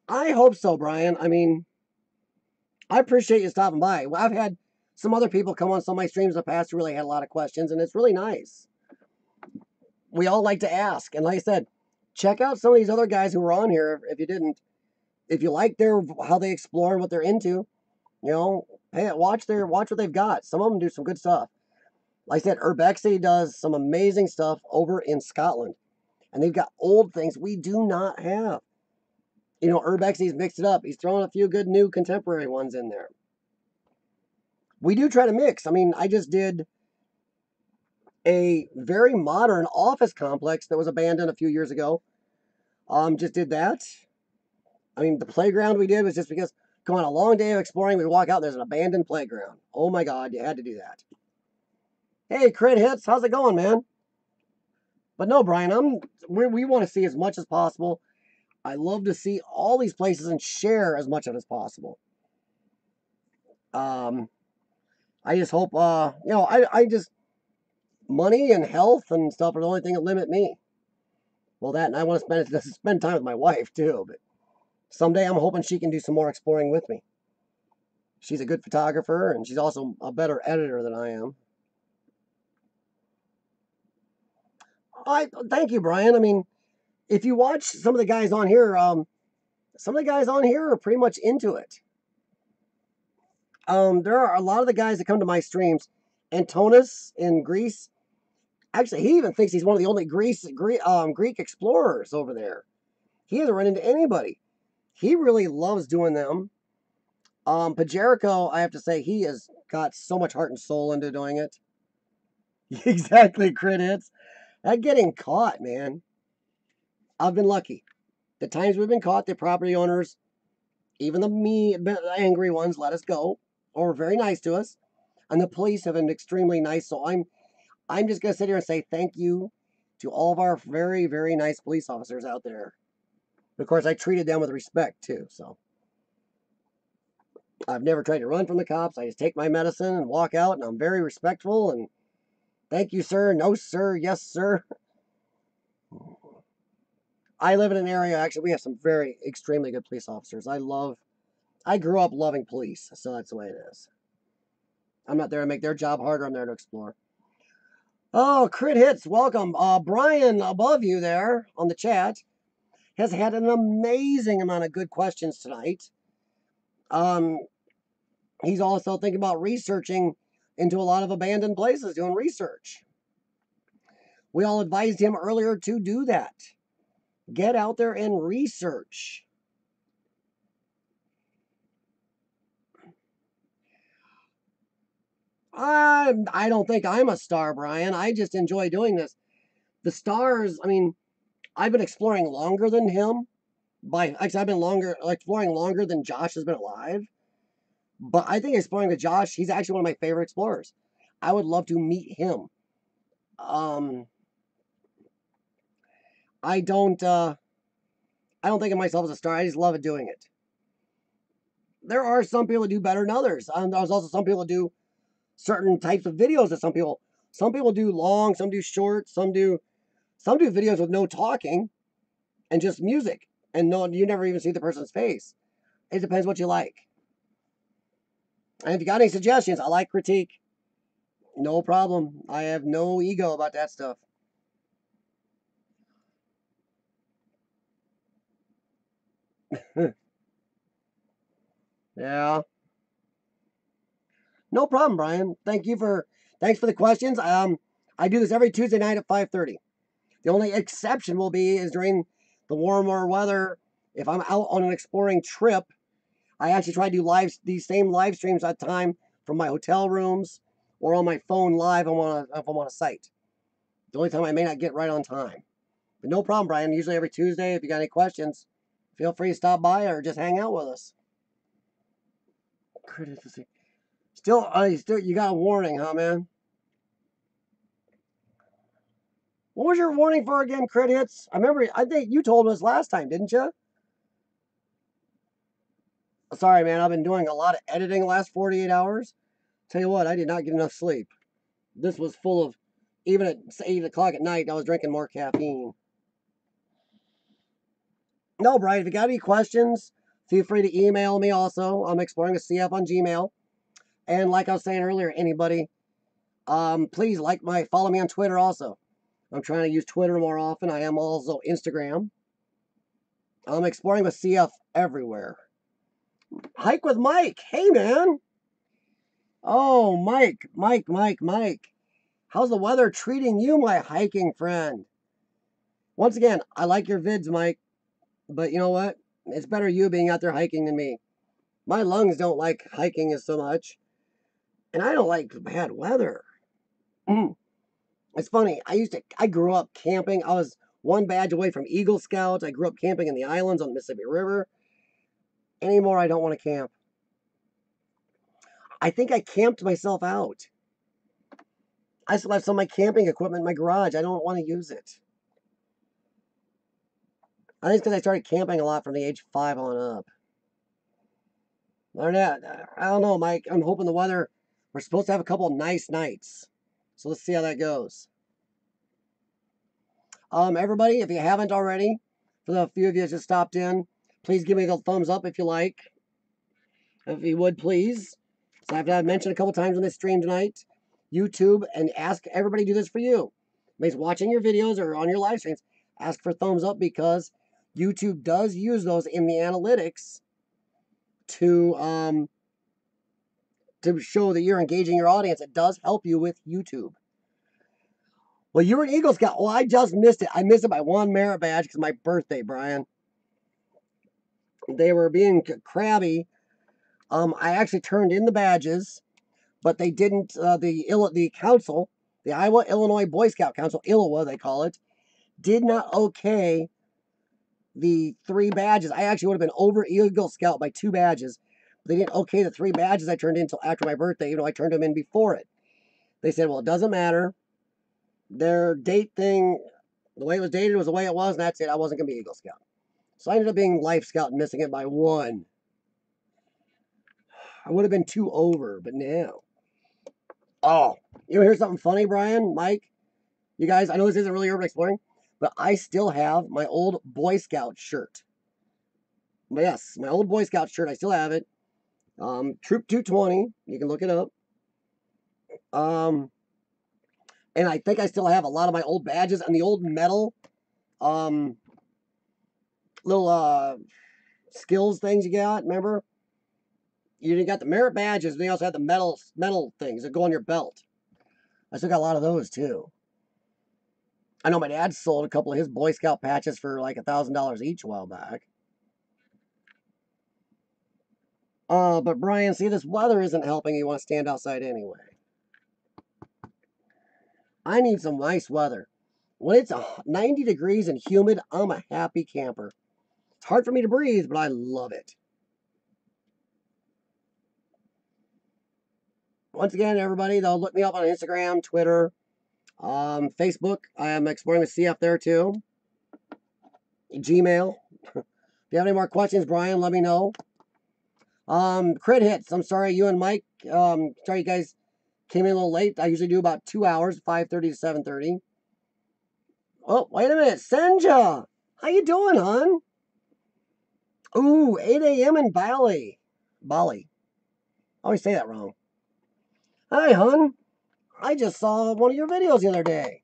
I hope so, Brian. I mean, I appreciate you stopping by. I've had some other people come on some of my streams in the past who really had a lot of questions, and it's really nice. We all like to ask. And like I said, check out some of these other guys who were on here if you didn't. If you like how they explore and what they're into, watch what they've got. Some of them do some good stuff. Like I said, Urbexy does some amazing stuff over in Scotland. And they've got old things we do not have. Urbexy's mixed it up. He's throwing a few good new contemporary ones in there. We do try to mix. I mean, I just did a very modern office complex that was abandoned a few years ago. Just did that. I mean, the playground we did was just because, come on, a long day of exploring, we walk out, there's an abandoned playground. Oh my God, you had to do that. Hey, Crit Hits, how's it going, man? But no, Brian, we want to see as much as possible. I love to see all these places and share as much of it as possible. I just hope, I just, money and health and stuff are the only thing that limit me. Well, that, and I want to spend time with my wife too, but someday I'm hoping she can do some more exploring with me. She's a good photographer, and she's also a better editor than I am. I thank you, Brian. I mean, if you watch some of the guys on here, some of the guys on here are pretty much into it. There are a lot of the guys that come to my streams. Antonis in Greece. Actually, he even thinks he's one of the only Greek explorers over there. He hasn't run into anybody. He really loves doing them. Pajerico, I have to say, he has got so much heart and soul into doing it. Exactly, crit hits. That getting caught, man. I've been lucky. The times we've been caught, the property owners, even the angry ones, let us go, or were very nice to us, and the police have been extremely nice. So I'm just gonna sit here and say thank you to all of our very, very nice police officers out there. Of course, I treated them with respect too. So I've never tried to run from the cops. I just take my medicine and walk out, and I'm very respectful. And thank you, sir. No, sir. Yes, sir. I live in an area. Actually, we have some very extremely good police officers. I grew up loving police, so that's the way it is. I'm not there to make their job harder. I'm there to explore. Oh, crit hits. Welcome. Brian above you there on the chat has had an amazing amount of good questions tonight. He's also thinking about researching into a lot of abandoned places, doing research. We all advised him earlier to do that. Get out there and research. I don't think I'm a star, Brian. I just enjoy doing this. The stars, I mean, I've been exploring longer than him. Actually, I've been exploring longer than Josh has been alive. But I think exploring with Josh, he's actually one of my favorite explorers. I would love to meet him. Um, I don't, uh, I don't think of myself as a star. I just love doing it. There are some people that do better than others. There's also some people that do certain types of videos that some people do long, some do short, some do videos with no talking and just music, and no, you never even see the person's face. It depends what you like. And if you got any suggestions, I like critique. No problem. I have no ego about that stuff. Yeah. No problem, Brian. Thanks for the questions. I do this every Tuesday night at 5:30. The only exception will be is during the warmer weather. If I'm out on an exploring trip, I actually try to do these same live streams at time from my hotel rooms or on my phone live if I'm on a site. The only time I may not get right on time. But no problem, Brian. Usually every Tuesday, if you got any questions, feel free to stop by or just hang out with us. Still, you got a warning, huh, man? What was your warning for again, crit hits? I think you told us last time, didn't you? Sorry, man, I've been doing a lot of editing the last 48 hours. Tell you what, I did not get enough sleep. This was full of, even at 8 o'clock at night, I was drinking more caffeine. No, Brian, if you got any questions, feel free to email me also. I'm exploring the CF on Gmail. And like I was saying earlier, anybody, please follow me on Twitter also. I'm trying to use Twitter more often. I am also Instagram. I'm exploring with CF everywhere. Hike with Mike. Hey, man. Oh, Mike. How's the weather treating you, my hiking friend? Once again, I like your vids, Mike. But you know what? It's better you being out there hiking than me. My lungs don't like hiking as so much. And I don't like bad weather. It's funny. I grew up camping. I was one badge away from Eagle Scouts. I grew up camping in the islands on the Mississippi River. Anymore, I don't want to camp. I think I camped myself out. I still have some of my camping equipment in my garage. I don't want to use it. I think it's because I started camping a lot from the age of 5 on up. Other than that, I don't know, Mike. I'm hoping the weather We're supposed to have a couple nice nights. So let's see how that goes. Everybody, if you haven't already, for the few of you that just stopped in, please give me the thumbs up if you like. If you would, please. So I've mentioned a couple times on this stream tonight, YouTube, and ask everybody to do this for you. Everybody's watching your videos or on your live streams, ask for thumbs up because YouTube does use those in the analytics to show that you're engaging your audience. It does help you with YouTube. Well, you were an Eagle Scout. Well, I just missed it. I missed it by one merit badge because my birthday, Brian. They were being crabby. I actually turned in the badges, but they didn't. The council, the Iowa Illinois Boy Scout Council, ILWA they call it, did not okay the 3 badges. I actually would have been over Eagle Scout by 2 badges. They didn't okay the 3 badges I turned in until after my birthday, even though I turned them in before it. They said, well, it doesn't matter. Their date thing, the way it was dated was the way it was, and that's it. I wasn't going to be Eagle Scout. So I ended up being Life Scout and missing it by 1. I would have been 2 over, but now. Oh, you want to hear something funny, Brian, Mike? You guys, I know this isn't really urban exploring, but I still have my old Boy Scout shirt. Yes, my old Boy Scout shirt. I still have it. Troop 220. You can look it up. And I think I still have a lot of my old badges and the old metal, little skills things you got. Remember? You got the merit badges, and they also had the metal things that go on your belt. I still got a lot of those too. I know my dad sold a couple of his Boy Scout patches for like $1,000 each a while back. But Brian, see, this weather isn't helping you want to stand outside anyway. I need some nice weather. When it's 90 degrees and humid, I'm a happy camper. It's hard for me to breathe, but I love it. Once again, everybody, they'll look me up on Instagram, Twitter, Facebook. I am exploring with CF there too. Gmail. If you have any more questions, Brian, let me know. Crit hits. I'm sorry, you and Mike. Sorry you guys came in a little late. I usually do about 2 hours, 5:30 to 7:30. Oh, wait a minute, Senja. How you doing, hon? Ooh, 8 a.m. in Bali. Bali. I always say that wrong. Hi, hon. I just saw one of your videos the other day.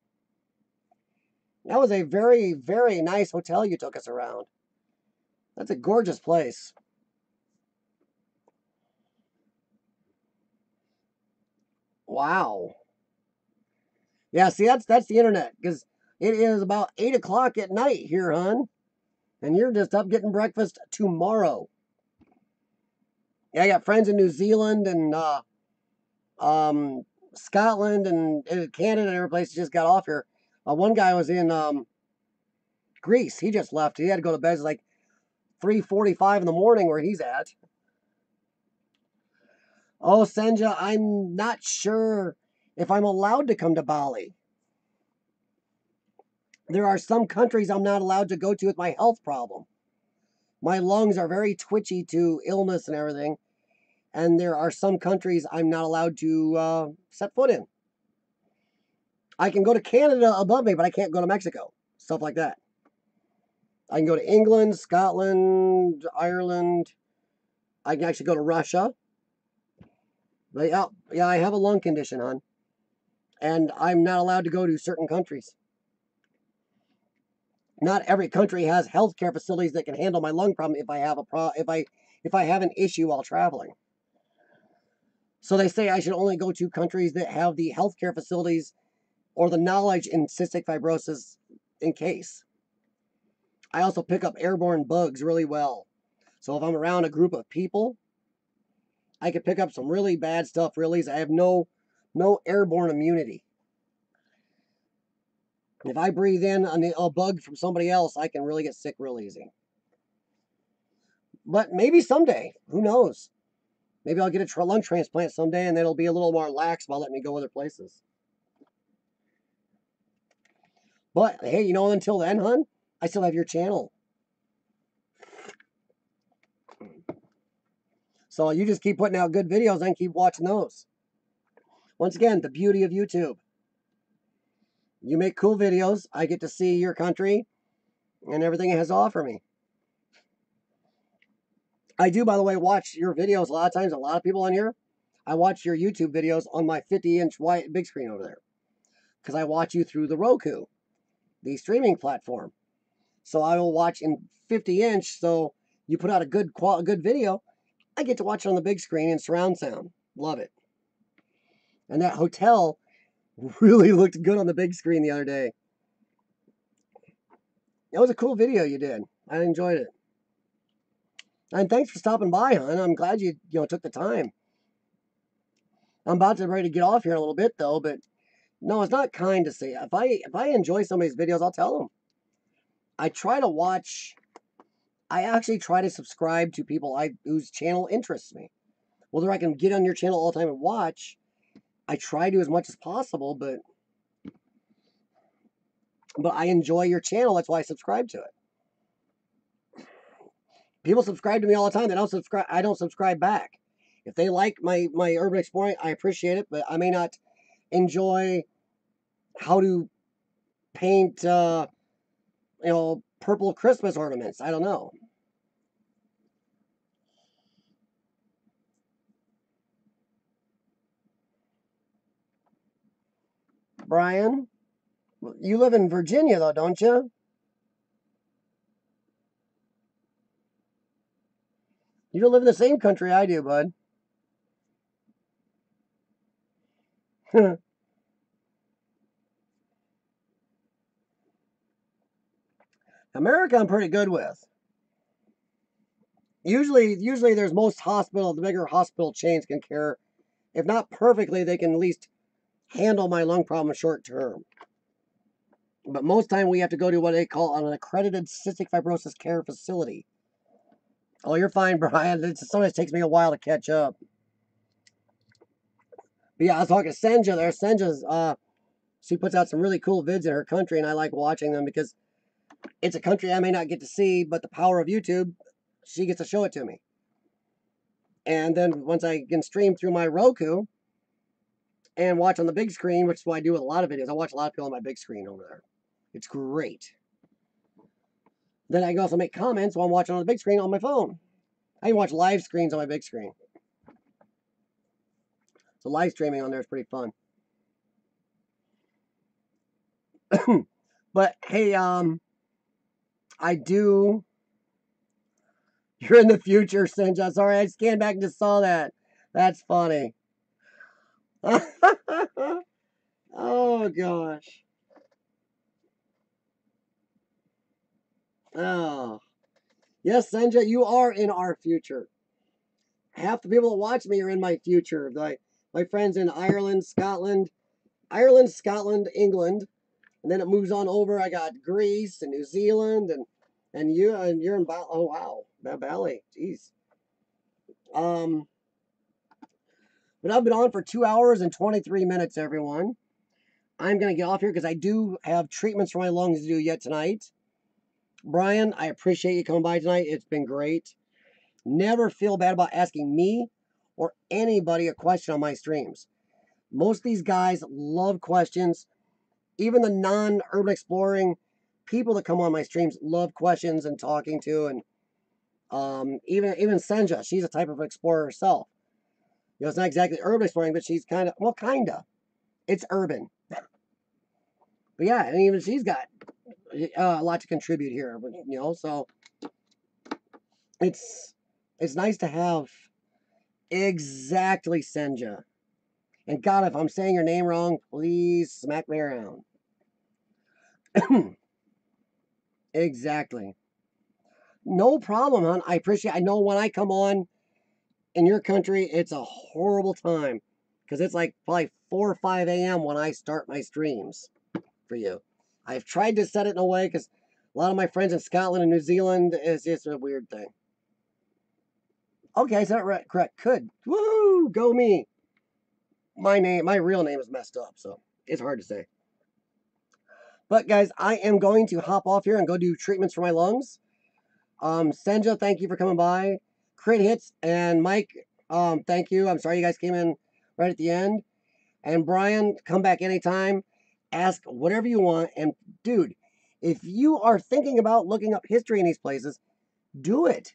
That was a very, very nice hotel you took us around. That's a gorgeous place. Wow. Yeah, see, that's the internet, because it is about 8 o'clock at night here, hon. And you're just up getting breakfast tomorrow. Yeah, I got friends in New Zealand and Scotland and Canada and every place just got off here. One guy was in Greece. He just left. He had to go to bed. It's like 3:45 in the morning where he's at. Oh, Senja, I'm not sure if I'm allowed to come to Bali. There are some countries I'm not allowed to go to with my health problem. My lungs are very twitchy to illness and everything. And there are some countries I'm not allowed to set foot in. I can go to Canada above me, but I can't go to Mexico. Stuff like that. I can go to England, Scotland, Ireland. I can actually go to Russia. But yeah, I have a lung condition, hon. And I'm not allowed to go to certain countries. Not every country has healthcare facilities that can handle my lung problem if I have if I have an issue while traveling. So they say I should only go to countries that have the healthcare facilities or the knowledge in cystic fibrosis in case. I also pick up airborne bugs really well. So if I'm around a group of people, I can pick up some really bad stuff really easy. I have no airborne immunity. If I breathe in a bug from somebody else, I can really get sick real easy. But maybe someday, who knows? Maybe I'll get a lung transplant someday and it'll be a little more lax about letting me go other places. But hey, you know, until then, hon, I still have your channel. So you just keep putting out good videos and keep watching those. Once again, the beauty of YouTube. You make cool videos. I get to see your country and everything it has to offer me. I do, by the way, watch your videos a lot of times. A lot of people on here, I watch your YouTube videos on my 50-inch white big screen over there because I watch you through the Roku, the streaming platform. So I will watch in 50-inch. So you put out a good video, I get to watch it on the big screen in surround sound. Love it. And that hotel really looked good on the big screen the other day. It was a cool video you did. I enjoyed it. And thanks for stopping by, hon. I'm glad you took the time. I'm about to ready to get off here in a little bit though, but no, it's not kind to say. If I enjoy somebody's videos, I'll tell them. I try to watch. I actually try to subscribe to people whose channel interests me. Whether I can get on your channel all the time and watch, I try to as much as possible, but I enjoy your channel. That's why I subscribe to it. People subscribe to me all the time. They don't subscribe. I don't subscribe back. If they like my urban exploring, I appreciate it, but I may not enjoy how to paint, purple Christmas ornaments. I don't know. Brian, you live in Virginia though, don't you? You don't live in the same country I do, bud. America, I'm pretty good with. Usually there's the bigger hospital chains can care. If not perfectly, they can at least handle my lung problem short term. But most time we have to go to what they call an accredited cystic fibrosis care facility. Oh, you're fine, Brian. It sometimes takes me a while to catch up. But yeah, I was talking to Senja there. Senja's, she puts out some really cool vids in her country, and I like watching them because it's a country I may not get to see, but the power of YouTube, she gets to show it to me. And then once I can stream through my Roku and watch on the big screen, which is what I do with a lot of videos. I watch a lot of people on my big screen over there. It's great. Then I can also make comments while I'm watching on the big screen on my phone. I can watch live screens on my big screen. So live streaming on there is pretty fun. But hey, I do. You're in the future, Sinja. Sorry, I scanned back and just saw that. That's funny. Oh gosh. Oh. Yes, Senja, you are in our future. Half the people that watch me are in my future. My friends in Ireland, Scotland, England, and then it moves on over. I got Greece and New Zealand, and you're in Bali. Oh wow, Bali, jeez. But I've been on for 2 hours and 23 minutes, everyone. I'm gonna get off here because I do have treatments for my lungs to do yet tonight. Brian, I appreciate you coming by tonight. It's been great. Never feel bad about asking me or anybody a question on my streams. Most of these guys love questions. Even the non-urban exploring people that come on my streams love questions and talking to. And even Senja, she's a type of explorer herself. It's not exactly urban exploring, but she's kind of. It's urban. But yeah, and even she's got a lot to contribute here. So it's nice to have exactly Senja. And God, if I'm saying your name wrong, please smack me around. Exactly. No problem, hon. I know when I come on in your country, it's a horrible time. Because it's like probably 4 or 5 a.m. when I start my streams for you. I've tried to set it in a way because a lot of my friends in Scotland and New Zealand is just a weird thing. Okay, I said it right, correct. Could. Woo! Go me. My real name is messed up, so it's hard to say. But guys, I am going to hop off here and go do treatments for my lungs. Senja, thank you for coming by. Crit Hits and Mike, thank you. I'm sorry you guys came in right at the end. And Brian, come back anytime. Ask whatever you want. And dude, if you are thinking about looking up history in these places, do it.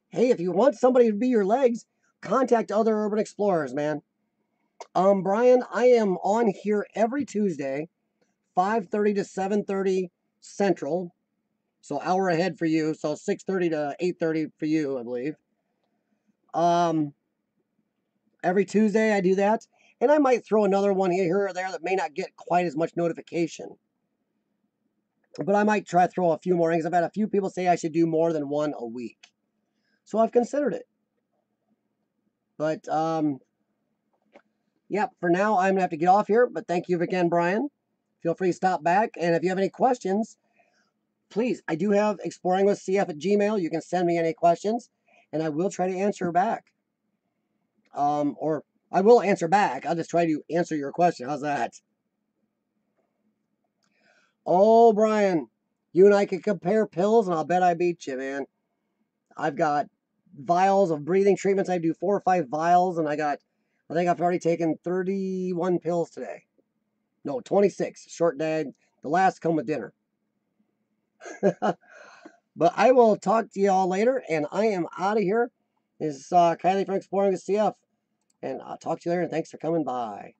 Hey, if you want somebody to be your legs, contact other urban explorers, man. Brian, I am on here every Tuesday, 5:30 to 7:30 Central. So hour ahead for you. So 6:30 to 8:30 for you, I believe. Um, every Tuesday I do that. And I might throw another one here or there that may not get quite as much notification. But I might try to throw a few more in because I've had a few people say I should do more than one a week. So I've considered it. But yeah, for now I'm gonna have to get off here. But thank you again, Brian. Feel free to stop back. And if you have any questions, please, I do have exploringwithcf at Gmail. You can send me any questions and I will try to answer back. Or I will answer back. I'll just try to answer your question. How's that? Oh, Brian, you and I can compare pills, and I'll bet I beat you, man. I've got vials of breathing treatments. I do 4 or 5 vials, and I think I've already taken 31 pills today. No, 26. Short day. The last come with dinner. But I will talk to you all later, and I am out of here. This is Kylie from Exploring the CF, and I'll talk to you later, and thanks for coming by.